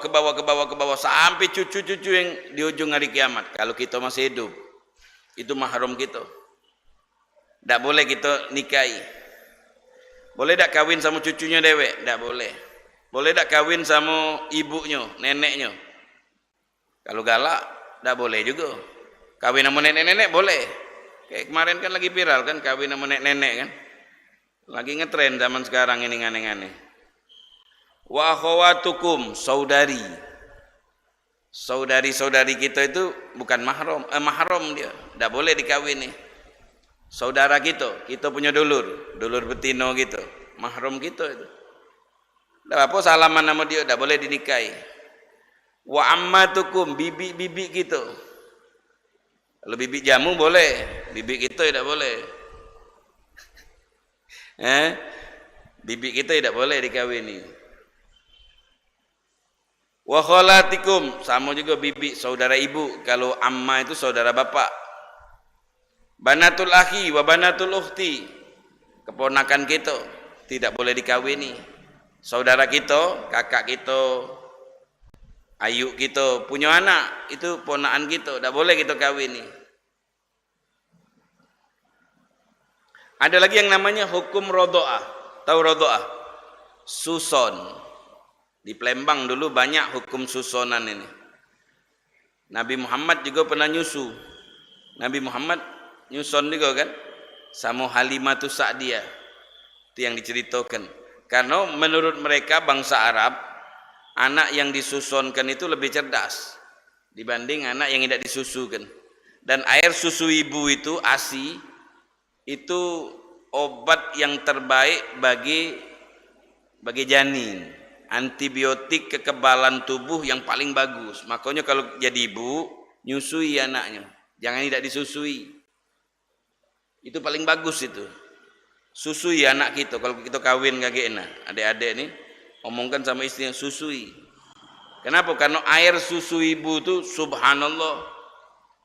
sampai cucu-cucu yang di ujung hari kiamat. Kalau kita masih hidup, itu mahram kita. Tak boleh kita nikahi. Boleh tak kawin sama cucunya dewek? Tak boleh. Boleh tak kawin sama ibunya, neneknya? Kalau galak, tak boleh juga. Kawin sama nenek-nenek boleh. Kayak kemarin kan lagi viral kan, kawin sama nenek-nenek kan. Lagi ngetren zaman sekarang ini aneh-aneh. Wa akhawatukum, saudari. Saudari-saudari kita itu bukan mahram, mahram dia. Tak boleh dikawini. Saudara kita punya dulur betino gitu. Mahram kita itu. Tak apa salaman nama dia, tak boleh dinikahi. Wa ammatukum, bibi-bibi kita. Kalau bibi jamu boleh, bibi kita tidak boleh. Bibi kita tidak boleh dikawini. Wa khalatikum, sama juga bibi, saudara ibu. Kalau amma itu saudara bapak. Banatul akhi wa banatul ukhti, keponakan kita tidak boleh dikawini. Saudara kita, kakak kita, ayu kita punya anak, itu ponakan kita, tidak boleh kita kawini. Ada lagi yang namanya hukum rodoah. Tahu rodoah? Suson. Di Palembang dulu banyak hukum susonan ini. Nabi Muhammad juga pernah nyusu. Nabi Muhammad nyuson juga kan? Sama Halimatus Sa'diyah. Itu yang diceritakan. Karena menurut mereka bangsa Arab, anak yang disusonkan itu lebih cerdas dibanding anak yang tidak disusukan. Dan air susu ibu itu ASI, itu obat yang terbaik bagi janin, antibiotik kekebalan tubuh yang paling bagus. Makanya kalau jadi ibu, nyusui anaknya, jangan tidak disusui. Itu paling bagus itu. Susui anak kita. Kalau kita kawin kagak enak, adik-adik nih omongkan sama istrinya, susui. Kenapa? Karena air susu ibu itu subhanallah,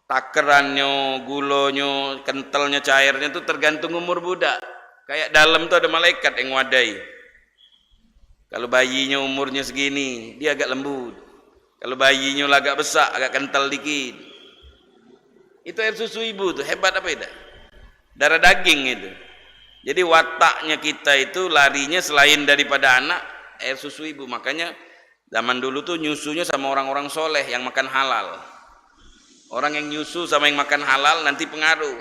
takerannya, gulanya, kentalnya, cairnya itu tergantung umur budak. Kayak dalam tuh ada malaikat yang wadai. Kalau bayinya umurnya segini, dia agak lembut. Kalau bayinya agak besar, agak kental dikit. Itu air susu ibu tuh hebat apa itu? Darah daging itu. Jadi wataknya kita itu larinya selain daripada anak, air susu ibu. Makanya zaman dulu tuh nyusunya sama orang-orang soleh yang makan halal. Orang yang nyusu sama yang makan halal nanti pengaruh.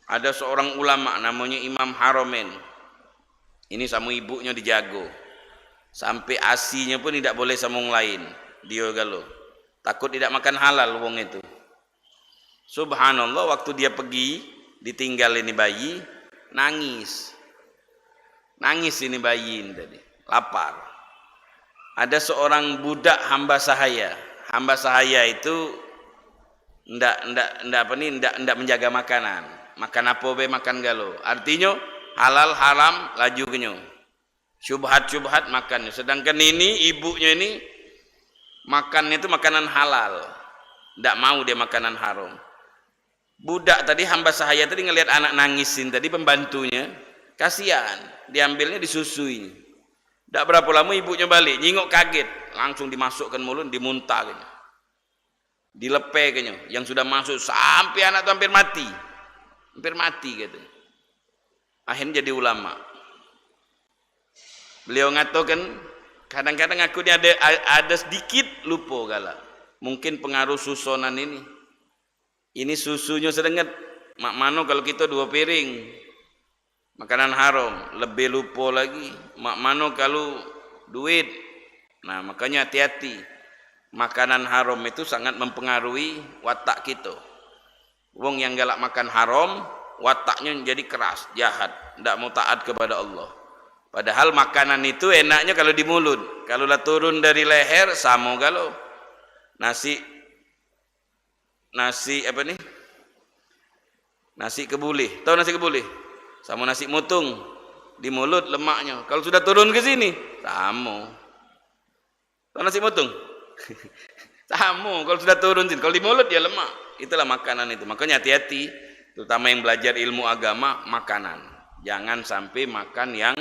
Ada seorang ulama namanya Imam Haromen. Ini sama ibunya dijago. Sampai asinya pun tidak boleh sama orang lain. Dia galau. Takut tidak makan halal wong itu. Subhanallah, waktu dia pergi ditinggal ini bayi, nangis ini bayi ini tadi, lapar. Ada seorang budak hamba sahaya itu ndak menjaga makanan, makan apa be makan galo, artinya halal haram laju genyo, syubhat makannya. Sedangkan ini ibunya ini makannya itu makanan halal, ndak mau dia makanan haram. Budak tadi hamba sahaya tadi ngelihat anak nangisin tadi, pembantunya kasihan, diambilnya disusui. Tidak berapa lama ibunya balik, nyingok kaget, langsung dimasukkan mulut, dimuntah gitu. Dilepe gitu. Yang sudah masuk sampai anak itu hampir mati gitu. Akhirnya jadi ulama. Beliau ngatakan kadang-kadang aku ini ada sedikit lupa gala. Mungkin pengaruh susonan ini. Ini susunya sedenget. Mak mano kalau kita 2 piring makanan haram, lebih lupa lagi. Mak mano kalau duit. Nah, makanya hati-hati. Makanan haram itu sangat mempengaruhi watak kita. Wong yang galak makan haram, wataknya jadi keras, jahat, tidak mau taat kepada Allah. Padahal makanan itu enaknya kalau di mulut. Kalau lah turun dari leher, sama galau. Nasi apa nih? Nasi kebuli. Tahu nasi kebuli? Sama nasi mutung. Di mulut lemaknya. Kalau sudah turun ke sini, sama. Tahu nasi mutung? Sama. Kalau sudah turun sini, kalau di mulut ya lemak. Itulah makanan itu. Makanya hati-hati, terutama yang belajar ilmu agama, makanan. Jangan sampai makan yang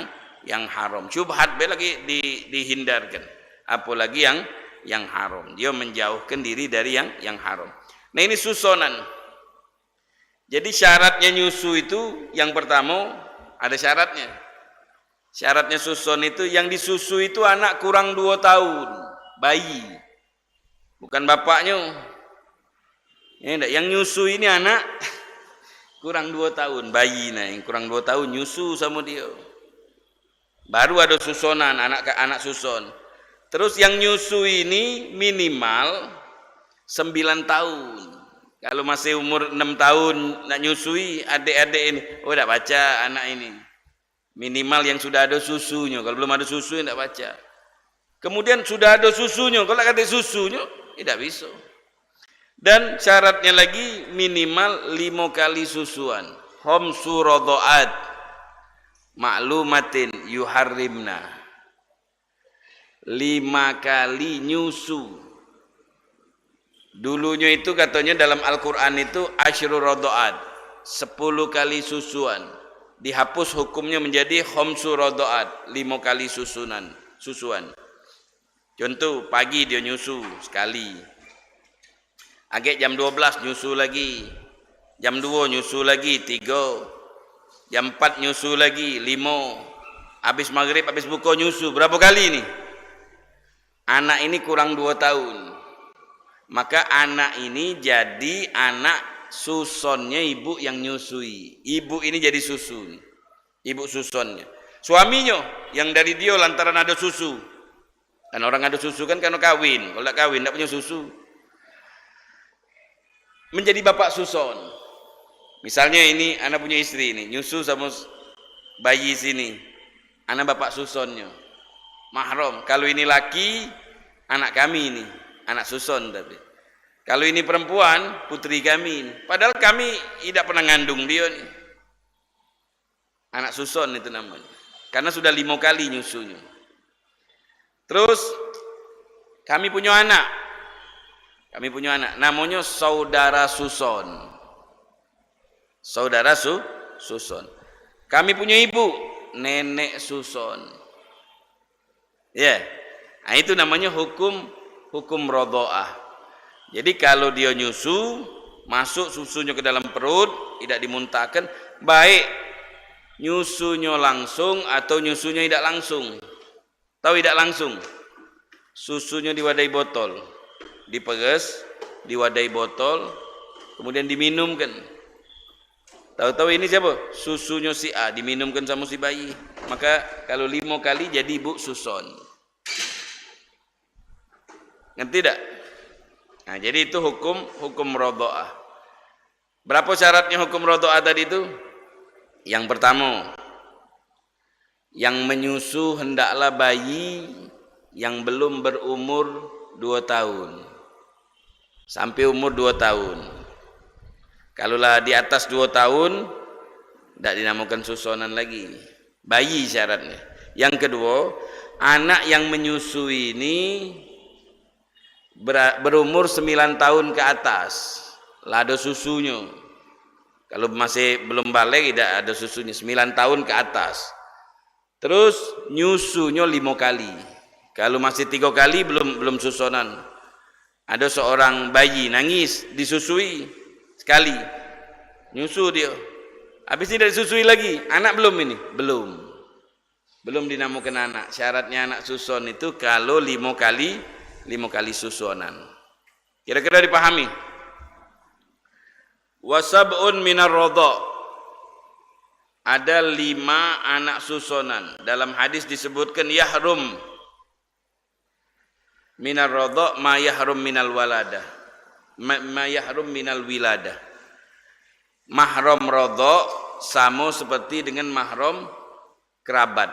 haram. Syubhat be lagi dihindarkan. Apalagi yang haram. Dia menjauhkan diri dari yang haram. Nah, ini susunan. Jadi syaratnya nyusu itu yang pertama ada syaratnya. Syaratnya susun itu yang disusui itu anak kurang 2 tahun, bayi. Bukan bapaknya. Yang nyusu ini anak kurang 2 tahun, bayi yang kurang 2 tahun nyusu sama dia. Baru ada susunan, anak susun. Terus yang nyusu ini minimal 9 tahun. Kalau masih umur 6 tahun nak nyusui, adik-adik ini, tak baca anak ini. Minimal yang sudah ada susunya. Kalau belum ada susu, tak baca. Kemudian sudah ada susunya. Kalau kata susunya, tidak bisa. Dan syaratnya lagi minimal 5 kali susuan. Khamsu radha'at ma'lumatin yuharrimna. 5 kali nyusu. Dulunya itu katanya dalam Al-Quran itu asyru radha'at, 10 kali susuan. Dihapus hukumnya menjadi khamsu radha'at, 5 kali susuan. Contoh pagi dia nyusu sekali. Agak jam 12 nyusu lagi. Jam 2 nyusu lagi 3. Jam 4 nyusu lagi 5. Habis maghrib habis buka nyusu. Berapa kali ini? Anak ini kurang 2 tahun. Maka anak ini jadi anak susonnya ibu yang nyusui. Ibu ini jadi susu. Ibu susonnya. Suaminya yang dari dia lantaran ada susu. Dan orang ada susu kan karena kawin. Kalau tak kawin tak punya susu. Menjadi bapak suson. Misalnya ini anak punya istri ini, nyusu sama bayi sini. Anak bapak susonnya. Mahram. Kalau ini laki, anak kami ini, anak suson tapi. Kalau ini perempuan, putri kami ini. Padahal kami tidak pernah ngandung dia nih. Anak suson itu namanya. Karena sudah 5 kali nyusunya. Terus kami punya anak. Kami punya anak, namanya saudara suson. Saudara suson. Kami punya ibu, nenek suson. Ya, nah, itu namanya hukum radha'ah. Jadi kalau dia nyusu, masuk susunya ke dalam perut, tidak dimuntahkan, baik nyusunya langsung atau nyusunya tidak langsung. Tahu tidak langsung? Susunya diwadai botol. Diperes, diwadai botol, kemudian diminumkan. Tahu-tahu ini siapa? Susunya si A, diminumkan sama si bayi. Maka kalau 5 kali jadi ibu suson. Ngerti tak? Nah, jadi itu hukum radha'ah. Berapa syaratnya hukum radha'ah tadi itu? Yang pertama, yang menyusu hendaklah bayi yang belum berumur 2 tahun. Sampai umur 2 tahun. Kalaulah di atas 2 tahun, tidak dinamakan susunan lagi. Bayi syaratnya. Yang kedua, anak yang menyusui ini berumur 9 tahun ke atas. Lah ada susunya. Kalau masih belum balik, tidak ada susunya. 9 tahun ke atas. Terus nyusunya 5 kali. Kalau masih 3 kali belum susunan. Ada seorang bayi nangis disusui sekali, nyusu dia. Habis ini tidak disusui lagi, anak belum ini? Belum dinamakan anak. Syaratnya anak susun itu kalau 5 kali susunan. Kira-kira dipahami? Wasab'un minar radha'. Ada 5 anak susunan. Dalam hadis disebutkan yahrum minar radha' ma yahrum minal walada. Ma yahrum minal wilada. Mahram radha' sama seperti dengan mahram kerabat,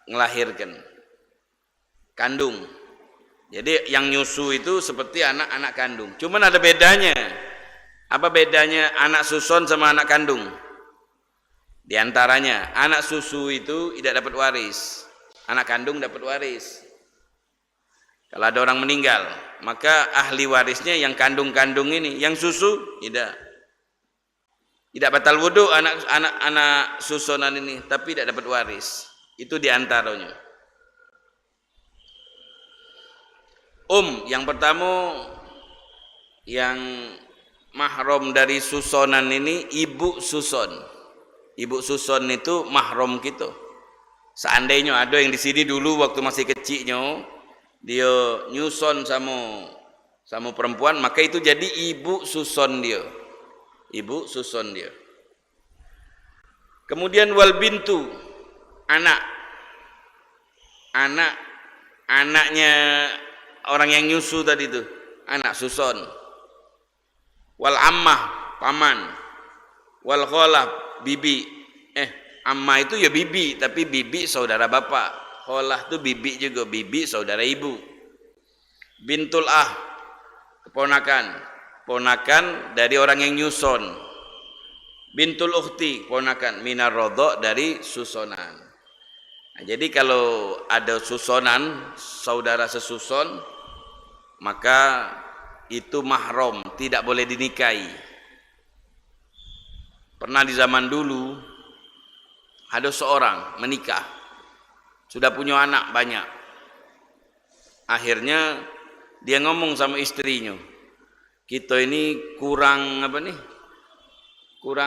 ngelahirkan, kandung. Jadi yang nyusu itu seperti anak-anak kandung. Cuman ada bedanya. Apa bedanya anak susun sama anak kandung? Di antaranya anak susu itu tidak dapat waris. Anak kandung dapat waris. Kalau ada orang meninggal, maka ahli warisnya yang kandung-kandung ini, yang susu tidak batal wudu anak susunan ini, tapi tidak dapat waris. Itu diantaranya. Yang pertama yang mahram dari susonan ini ibu suson. Ibu suson itu mahram kita. Seandainya ada yang di sini dulu waktu masih kecilnya dia nyuson sama perempuan, maka itu jadi ibu suson dia. Ibu suson dia. Kemudian wal bintu, anaknya orang yang nyusu tadi itu, anak suson. Wal ammah, paman. Wal khalah, bibi. Ammah itu ya bibi, tapi bibi saudara bapak. Khalah itu bibi juga, bibi saudara ibu. Bintul ponakan dari orang yang nyuson. Bintul ukhti, ponakan minar rodho dari susonan. Nah, jadi kalau ada susonan, saudara sesuson, maka itu mahram, tidak boleh dinikahi. Pernah di zaman dulu ada seorang menikah, sudah punya anak banyak. Akhirnya dia ngomong sama istrinya, kita ini kurang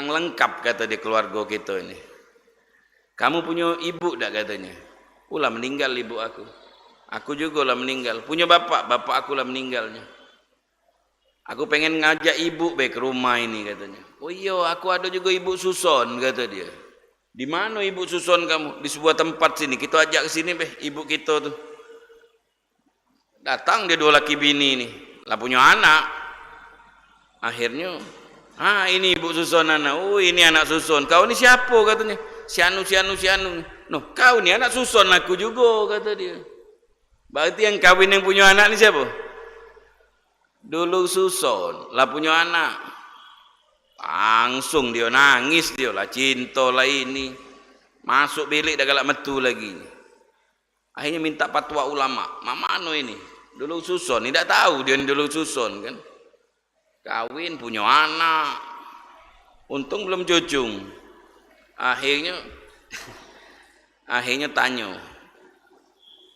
lengkap kata di keluarga kita ini. Kamu punya ibu tak katanya? Ulah meninggal ibu aku. Aku juga lah meninggal. Punya bapak aku lah meninggalnya. Aku pengen ngajak ibu ke rumah ini katanya. Oh iya, aku ada juga ibu suson kata dia. Di mana ibu suson kamu? Di sebuah tempat sini. Kita ajak ke sini ibu kita tuh. Datang dia 2 laki bini ini. Lah punya anak. Akhirnya, ini ibu suson anak. Oh ini anak suson. Kau ini siapa katanya? Si anu. No, kau ini anak suson aku juga kata dia. Berarti yang kawin yang punya anak ni siapa? Dulu suson, lah punya anak. Langsung dia nangis dia lah, cinta lah ini. Masuk bilik dah galak metu lagi. Akhirnya minta fatwa ulama. Mana ini? Dulu suson, tidak tahu dia ni dulu suson kan. Kawin punya anak. Untung belum jujung. Akhirnya tanya.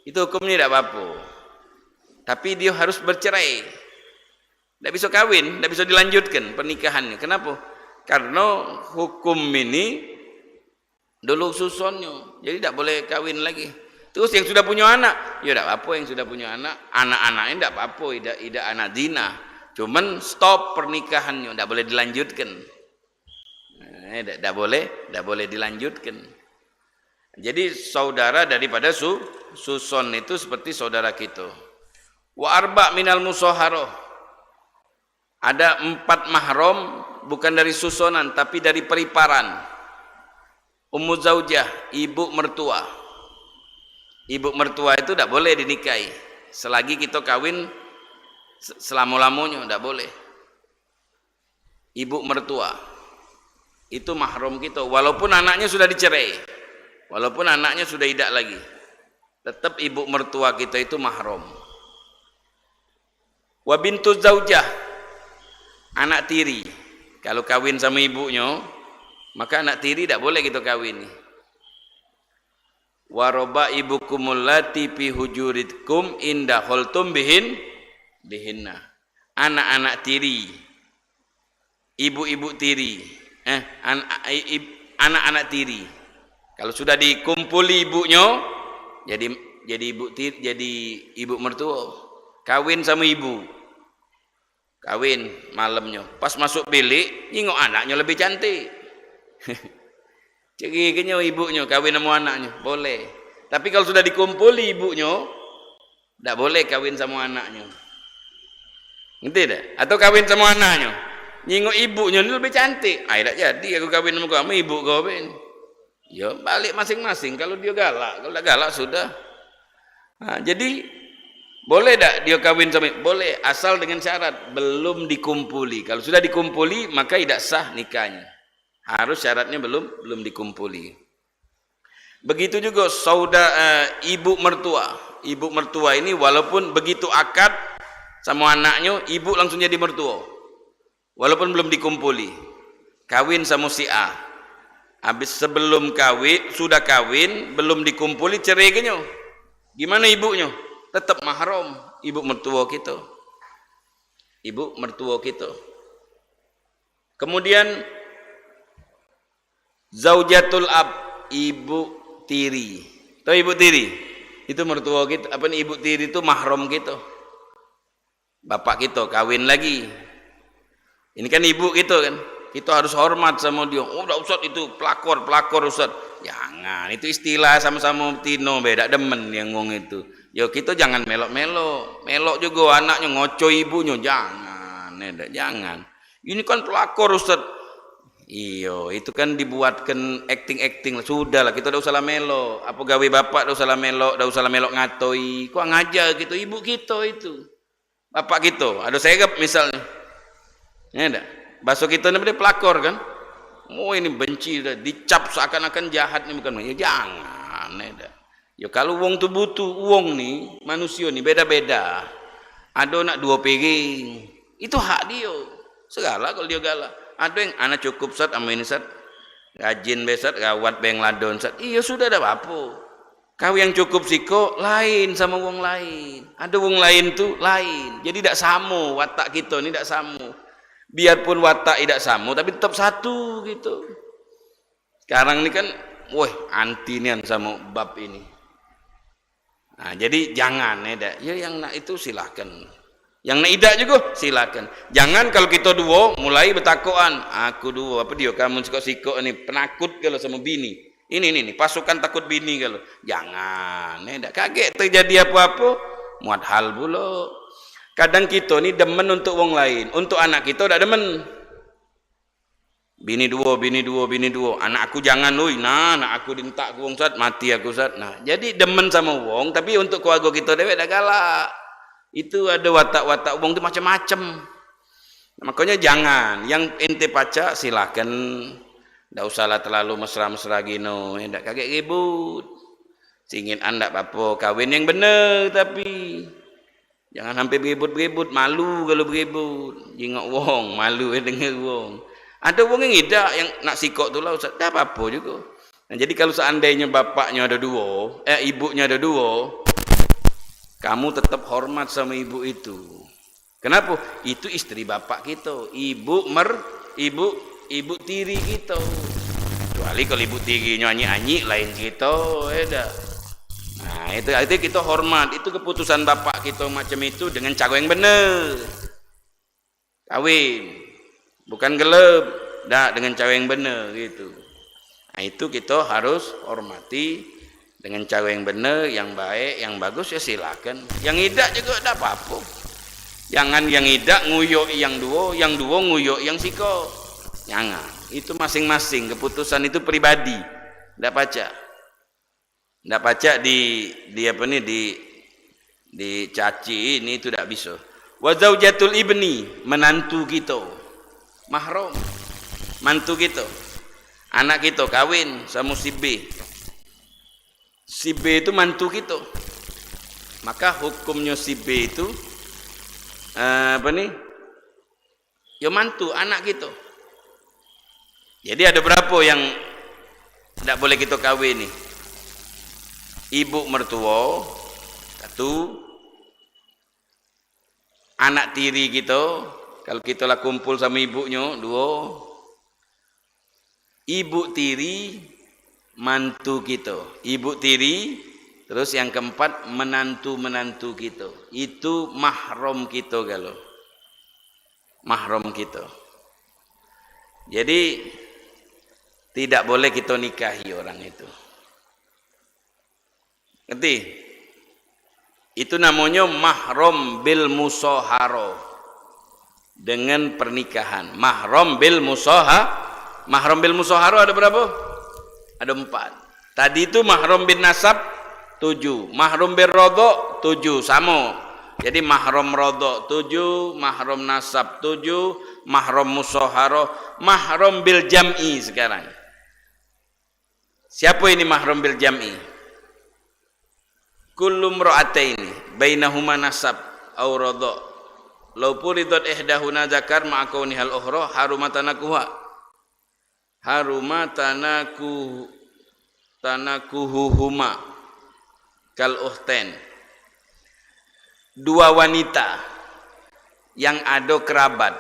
Itu hukumnya tidak apa-apa. Tapi dia harus bercerai. Tidak bisa kawin, tidak bisa dilanjutkan pernikahannya. Kenapa? Karena hukum ini dulu susonnya. Jadi tidak boleh kawin lagi. Terus yang sudah punya anak, ya tidak apa-apa yang sudah punya anak. Anak-anaknya tidak apa-apa, tidak anak zina. Cuman stop pernikahannya, tidak boleh dilanjutkan. Tidak boleh dilanjutkan. Jadi saudara daripada suson itu seperti saudara kita. Wa arba minal musaharah. Ada 4 mahram bukan dari susonan tapi dari periparan. Ummu zaujah, ibu mertua. Ibu mertua itu tidak boleh dinikahi selagi kita kawin selama-lamanya, tidak boleh. Ibu mertua itu mahram kita walaupun anaknya sudah dicerai, walaupun anaknya sudah tidak lagi, tetap ibu mertua kita itu mahram. Wa bintu zaujah, anak tiri. Kalau kawin sama ibunya, maka anak tiri tidak boleh kita kawin. Wa rabaibukumul lati fi hujurikum inda khaltum bihinna. Anak-anak tiri, ibu-ibu tiri, anak-anak tiri. Kalau sudah dikumpuli ibunya, jadi ibu tiri, jadi ibu mertua. Kawin sama ibu. Kawin malamnya, pas masuk bilik nyingok anaknya lebih cantik. Cekikinya ibunya kawin sama anaknya boleh, tapi kalau sudah dikumpuli ibunya tidak boleh kawin sama anaknya. Ngerti tak? Atau kawin sama anaknya nyingok ibunya ini lebih cantik, tidak jadi aku kawin sama kamu, ibu kawin. Ya balik masing-masing. Kalau dia galak, kalau tidak galak sudah. Jadi boleh tak dia kawin sama? Boleh, asal dengan syarat belum dikumpuli. Kalau sudah dikumpuli maka tidak sah nikahnya. Harus syaratnya belum dikumpuli. Begitu juga ibu mertua. Ibu mertua ini walaupun begitu akad sama anaknya, ibu langsung jadi mertua. Walaupun belum dikumpuli. Kawin sama si A Habis sebelum kawin, sudah kawin, belum dikumpuli cerai kenyo. Gimana ibunya? Tetap mahram, ibu mertua kita. Ibu mertua kita. Kemudian zaujatul ab, ibu tiri. Tahu ibu tiri? Itu mertua kita. Apa nih ibu tiri itu mahram kita. Bapak kita kawin lagi. Ini kan ibu kita kan. Kita harus hormat sama dia. Oh, udah Ustaz itu pelakor Ustaz. Jangan, itu istilah sama-sama tino beda demen yang ngomong itu. Yo kita jangan melok-melok. Melok juga anaknya ngoco ibunya, jangan. Jangan. Ini kan pelakor Ustaz. Iyo, itu kan dibuatkan acting-acting. Sudahlah, kita udah usah melok. Apa gawe bapak udah usah melok, udah usah melok ngatoi. Kok ngajar gitu ibu kita itu. Bapak kita, ada segap misalnya. Ya enggak? Bahasa kita ini pelakor kan? Oh ini benci, dicap seakan-akan jahat nih bukan? Ya jangan, ya. Ya kalau uang tuh butuh uang nih, manusia nih beda-beda. Ada nak 2 piring, itu hak dia. Segala kalau dia galak. Ada yang anak cukup sat, amin sat, rajin besat, gawat beng ladon sat. Iya sudah ada apa? Kau yang cukup siko lain sama uang lain. Ada uang lain tuh lain. Jadi tidak sama watak kita ini tidak sama. Biarpun watak tidak sama tapi tetap satu gitu. Sekarang ini kan wah anti nian sama bab ini. Nah, jadi jangan ya yang nak itu silakan. Yang nak idak juga silakan. Jangan kalau kita dua mulai bertakoan, aku dua apa dia kamu sikok ini penakut kalau sama bini. Ini pasukan takut bini kalau. Jangan, kaget terjadi apa-apa muat hal pula. Kadang kita ni demen untuk wong lain, untuk anak kita tak demen. Bini dua. Anak aku jangan oi. Nah, anak aku dintak ku wong sat, mati aku sat. Nah, jadi demen sama wong tapi untuk keluarga kita dewek dah galak. Itu ada watak-watak wong tu macam-macam. Makanya jangan, yang ente pacak silakan. Dak usahlah terlalu mesra-mesra gino, ndak kaget ribut. Singin anda apa kawin yang benar tapi jangan sampai beribut-beribut, malu kalau beribut. Jingok wong, malu dengar wong. Ada wong yang tidak yang nak sikok tu lah Ustaz, dah apa-apa juga. Nah, jadi kalau seandainya bapaknya ada 2, ibunya ada 2, kamu tetap hormat sama ibu itu. Kenapa? Itu istri bapak kita, ibu tiri kita. Kecuali kalau ibu tiri nyanyi-nyanyi lain kita, dah. Nah, itu kita hormat, itu keputusan bapak kita macam itu dengan cara yang benar. Kawin, bukan gelap, dah dengan cara yang benar gitu. Nah, itu kita harus hormati dengan cara yang benar, yang baik, yang bagus ya silakan. Yang idak juga tak apa-apa. Jangan yang idak nguyok yang dua nguyok yang siko. Jangan. Itu masing-masing keputusan itu pribadi. Tidak pacak. Tidak pacak dicaci ini itu tidak bisa. Wa zaujatul ibni, menantu kita. Mahram. Mantu kita. Anak kita kawin sama si B. Si B itu mantu kita. Maka hukumnya si B itu ya mantu anak kita. Jadi ada berapa yang tidak boleh kita kawin nih? Ibu mertua 1, anak tiri kita kalau kita lah kumpul sama ibunya 2, ibu tiri mantu kita, ibu tiri, terus yang keempat menantu kita. Itu mahram kita kalau mahram kita. Jadi tidak boleh kita nikahi orang itu. Ngerti? Itu namanya mahram bil musaharo, dengan pernikahan. Mahram bil musaharo ada berapa? Ada 4. Tadi itu mahram bin nasab 7, mahram bil rodok 7 sama. Jadi mahram rodok 7, mahram nasab 7, mahram musaharo, mahram bil jam'i sekarang. Siapa ini mahram bil jam'i? Kullu imra'ataini bainahuma nasab aw radha law furidat ihdahuna zakar ma kaunihal ukhra harumatan akuha. haruma tanakuhuhuma kal uhten. Dua wanita yang ada kerabat,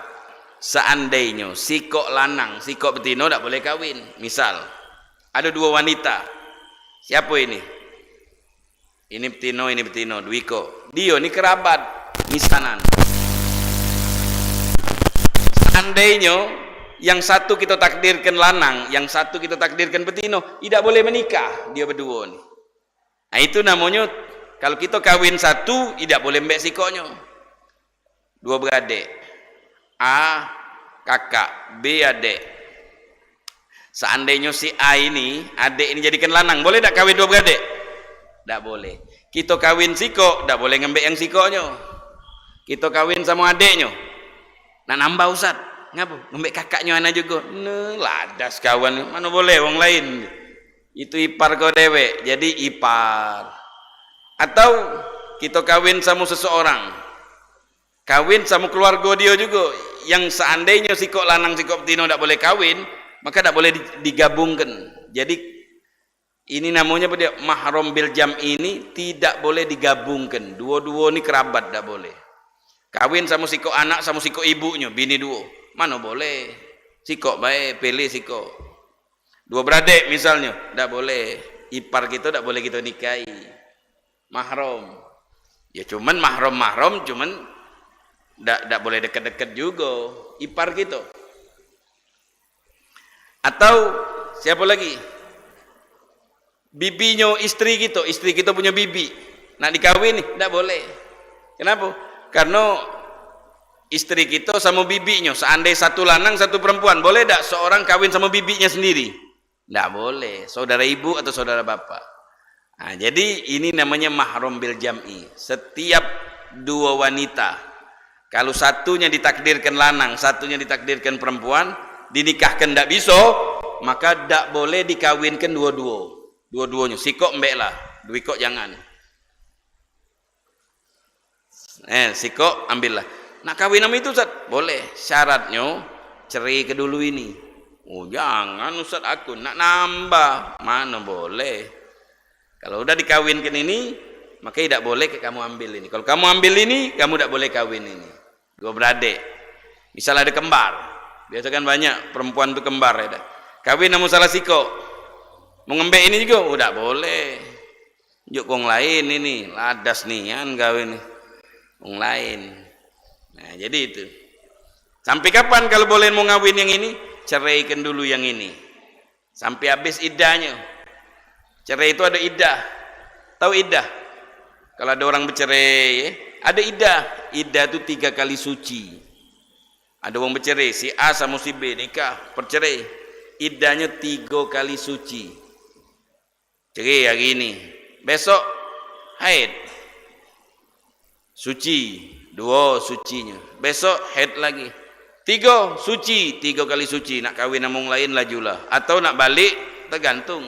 seandainya sikok lanang, sikok betina tak boleh kawin. Misal, ada dua wanita. Siapa ini? Ini betina, duiko. Dia ni kerabat, misanan. Seandainya yang satu kita takdirkan lanang, yang satu kita takdirkan betina, tidak boleh menikah dia berdua ni. Nah, itu namanya kalau kita kawin satu, tidak boleh mbek sikoknya. Dua beradik. A kakak, B adik. Seandainya si A ini, adik ini jadikan lanang, boleh tak kawin dua beradik? Tak boleh. Kita kawin sikok, tak boleh ngembek yang sikoknya. Kita kawin sama adiknya. Nak nambah Ustaz. Ngapa? Ngembek kakaknya anak juga. Ladas kawan. Mana boleh orang lain. Itu ipar kau dewek. Jadi ipar. Atau kita kawin sama seseorang. Kawin sama keluarga dia juga. Yang seandainya sikok lanang, sikok betina tak boleh kawin, maka tak boleh digabungkan. Jadi ini namanya pada mahram bil jam ini tidak boleh digabungkan. Dua-dua ni kerabat tak boleh. Kawin sama sikok anak sama sikok ibunya, bini dua. Mana boleh. Sikok baik, pilih sikok. Dua beradik misalnya, tak boleh. Ipar kita tak boleh kita nikahi. Mahram. Ya cuman mahram cuman tak boleh dekat-dekat juga. Ipar kita. Atau siapa lagi? Bibinya istri kita punya bibi. Nak dikawin tak boleh. Kenapa? Karena istri kita sama bibinya, seandai satu lanang satu perempuan, boleh tak seorang kawin sama bibinya sendiri? Tak boleh. Saudara ibu atau saudara bapak. Nah, jadi ini namanya mahram bil jam'i. Setiap dua wanita, kalau satunya ditakdirkan lanang, satunya ditakdirkan perempuan, dinikahkan tak bisa, maka tak boleh dikawinkan dua-duanya. Sikok mbek lah, duikok jangan. Sikok ambillah. Nak kawin sama itu Ustaz? Boleh. Syaratnya cerai ke dulu ini. Oh jangan Ustaz, aku nak nambah. Mana boleh. Kalau udah dikawinkan ini, maka tidak boleh kamu ambil ini. Kalau kamu ambil ini, kamu tidak boleh kawin ini. Dua beradik. Misal ada kembar. Biasa kan banyak perempuan itu kembar ya. Kawin sama salah sikok. Mau ngembek ini juga, tidak boleh. Juk kong lain ini, ladas nih kan kawin kong lain. Nah, jadi itu. Sampai kapan kalau boleh mau ngawin yang ini? Ceraikan dulu yang ini. Sampai habis iddahnya. Cerai itu ada iddah. Tahu iddah? Kalau ada orang bercerai, ada iddah. Iddah itu 3 kali suci. Ada orang bercerai, si A sama si B nikah, bercerai. Iddahnya 3 kali suci. Cerai hari ini. Besok haid. Suci. 2 sucinya. Besok haid lagi. 3 suci. 3 kali suci. Nak kawin sama orang lain lajulah. Atau nak balik tergantung.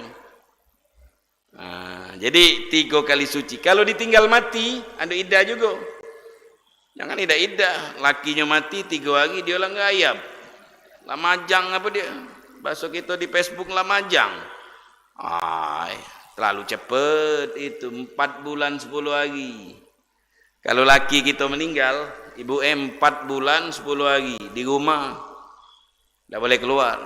Nah, jadi 3 kali suci. Kalau ditinggal mati, ada iddah juga. Jangan iddah. Lakinya mati 3 hari dia lah ngayap. Lamajang apa dia? Bahasa kita di Facebook lamajang. Terlalu cepat itu 4 bulan 10 hari. Kalau laki kita meninggal, ibu 4 bulan 10 hari di rumah. Tak boleh keluar.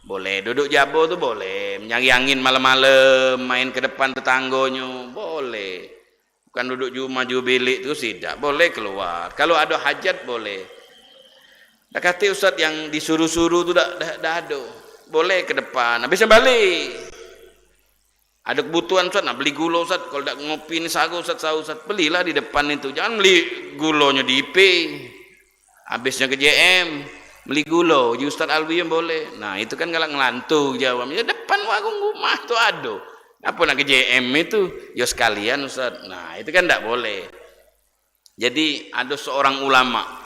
Boleh duduk jabo tu boleh, mencari angin malam-malam, main ke depan tetanggonya, boleh. Bukan duduk di rumah bilik tu tidak, boleh keluar. Kalau ada hajat boleh. Dah kata Ustaz yang disuruh-suruh tu dah ada. Boleh ke depan, habisnya balik. Ada kebutuhan Ustaz nak beli gula Ustaz, kalau tak ngopi ni sagu Ustaz, belilah di depan itu. Jangan beli gulanya di IP. Habisnya ke JM. Beli gula, di Ustaz Alwi yang boleh. Nah, itu kan galak ngelantu jawabnya. Depan warung rumah tu ada. Apa nak ke JM itu? Ya sekalian Ustaz. Nah, itu kan tak boleh. Jadi ada seorang ulama.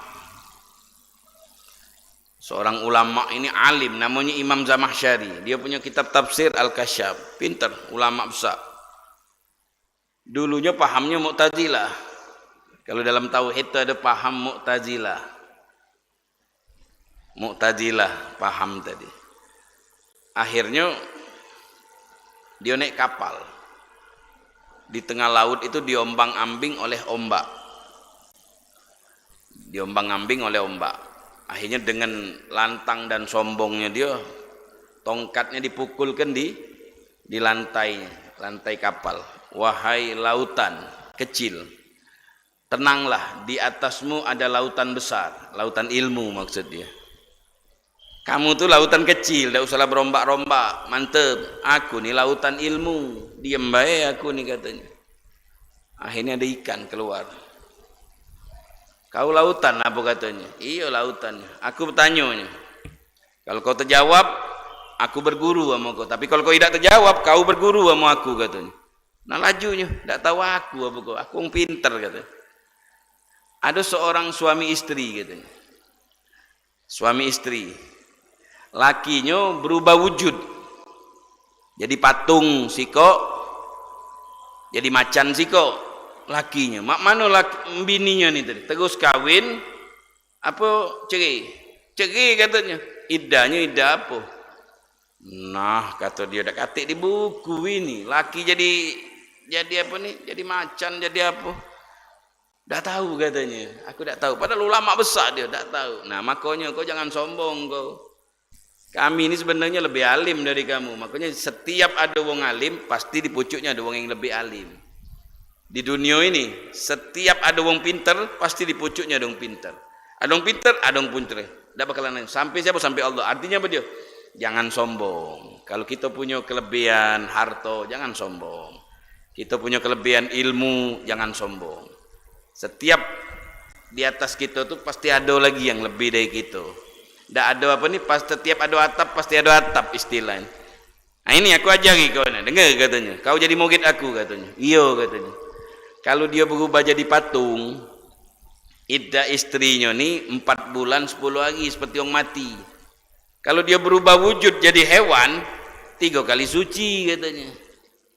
Seorang ulama ini alim, namanya Imam Zamakhsyari. Dia punya kitab tafsir Al-Kasyaf. Pintar, ulama besar. Dulunya pahamnya Mu'tazilah. Kalau dalam tauhid itu ada paham Mu'tazilah. Mu'tazilah paham tadi. Akhirnya dia naik kapal. Di tengah laut itu diombang-ambing oleh ombak. Diombang-ambing oleh ombak. Akhirnya dengan lantang dan sombongnya dia, tongkatnya dipukulkan di lantai kapal. Wahai lautan kecil, tenanglah, di atasmu ada lautan besar, lautan ilmu maksudnya. Kamu tuh lautan kecil, tidak usahlah berombak-rombak, mantep. Aku nih lautan ilmu, diem baik aku nih katanya. Akhirnya ada ikan keluar. Kau lautan apa katanya? Iya lautan. Aku bertanya, kalau kau terjawab, aku berguru sama kau. Tapi kalau kau tidak terjawab, kau berguru sama aku katanya. Nah lajunya, tidak tahu aku apa kau. Aku yang pinter katanya. Ada seorang suami istri katanya. Suami istri. Lakinya berubah wujud. Jadi patung siko, jadi macan siko. Lakinya, mak mana bininya nih tadi? Terus kawin, apa cegi katanya. Idahnya idah apa? Nah kata dia, dah katik di buku ini. Laki jadi apa nih? Jadi macan, jadi apa? Dah tahu katanya. Aku dah tahu. Padahal ulama besar dia, dah tahu. Nah makanya kau jangan sombong kau. Kami ini sebenarnya lebih alim dari kamu. Makanya setiap ada wong alim, pasti di pucuknya ada wong yang lebih alim. Di dunia ini, setiap ada wong pinter, pasti di pucuknya ada wong pinter. Ada wong pinter, ada wong pinter. Tidak bakalan lain. Sampai siapa? Sampai Allah. Artinya apa dia? Jangan sombong. Kalau kita punya kelebihan harta, jangan sombong. Kita punya kelebihan ilmu, jangan sombong. Setiap di atas kita tuh pasti ada lagi yang lebih dari kita. Tidak ada apa nih? Pas setiap ada atap, pasti ada atap istilahnya. Nah ini aku ajari kau. Dengar katanya. Kau jadi murid aku katanya. Iya katanya. Kalau dia berubah jadi patung, iddah istrinya ni 4 bulan 10 hari seperti orang mati. Kalau dia berubah wujud jadi hewan, 3 kali suci katanya.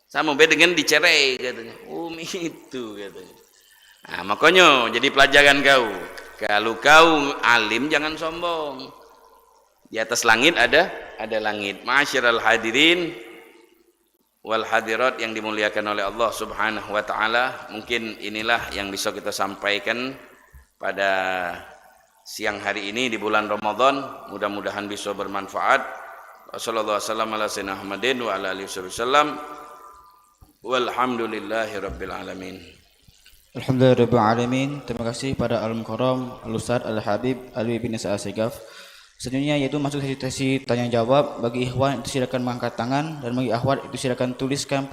Sama beda dengan dicerai katanya. Itu katanya. Nah, makanya jadi pelajaran kau. Kalau kau alim jangan sombong. Di atas langit ada langit. Ma'asyiral hadirin wal hadirat yang dimuliakan oleh Allah Subhanahu wa taala, mungkin inilah yang bisa kita sampaikan pada siang hari ini di bulan Ramadan. Mudah-mudahan bisa bermanfaat. Wassallallahu ala sayyidina Muhammadin wa ala alihi wasallam. Walhamdulillahi rabbil alamin. Alhamdulillahirabbil alamin. Terima kasih pada Al-Mukarram Al-Ustaz Al-Habib Alwi bin Sa'ad Segaf. Selanjutnya yaitu masuk sesi tanya jawab. Bagi ikhwan itu silakan mengangkat tangan, dan bagi akhwat itu silakan tuliskan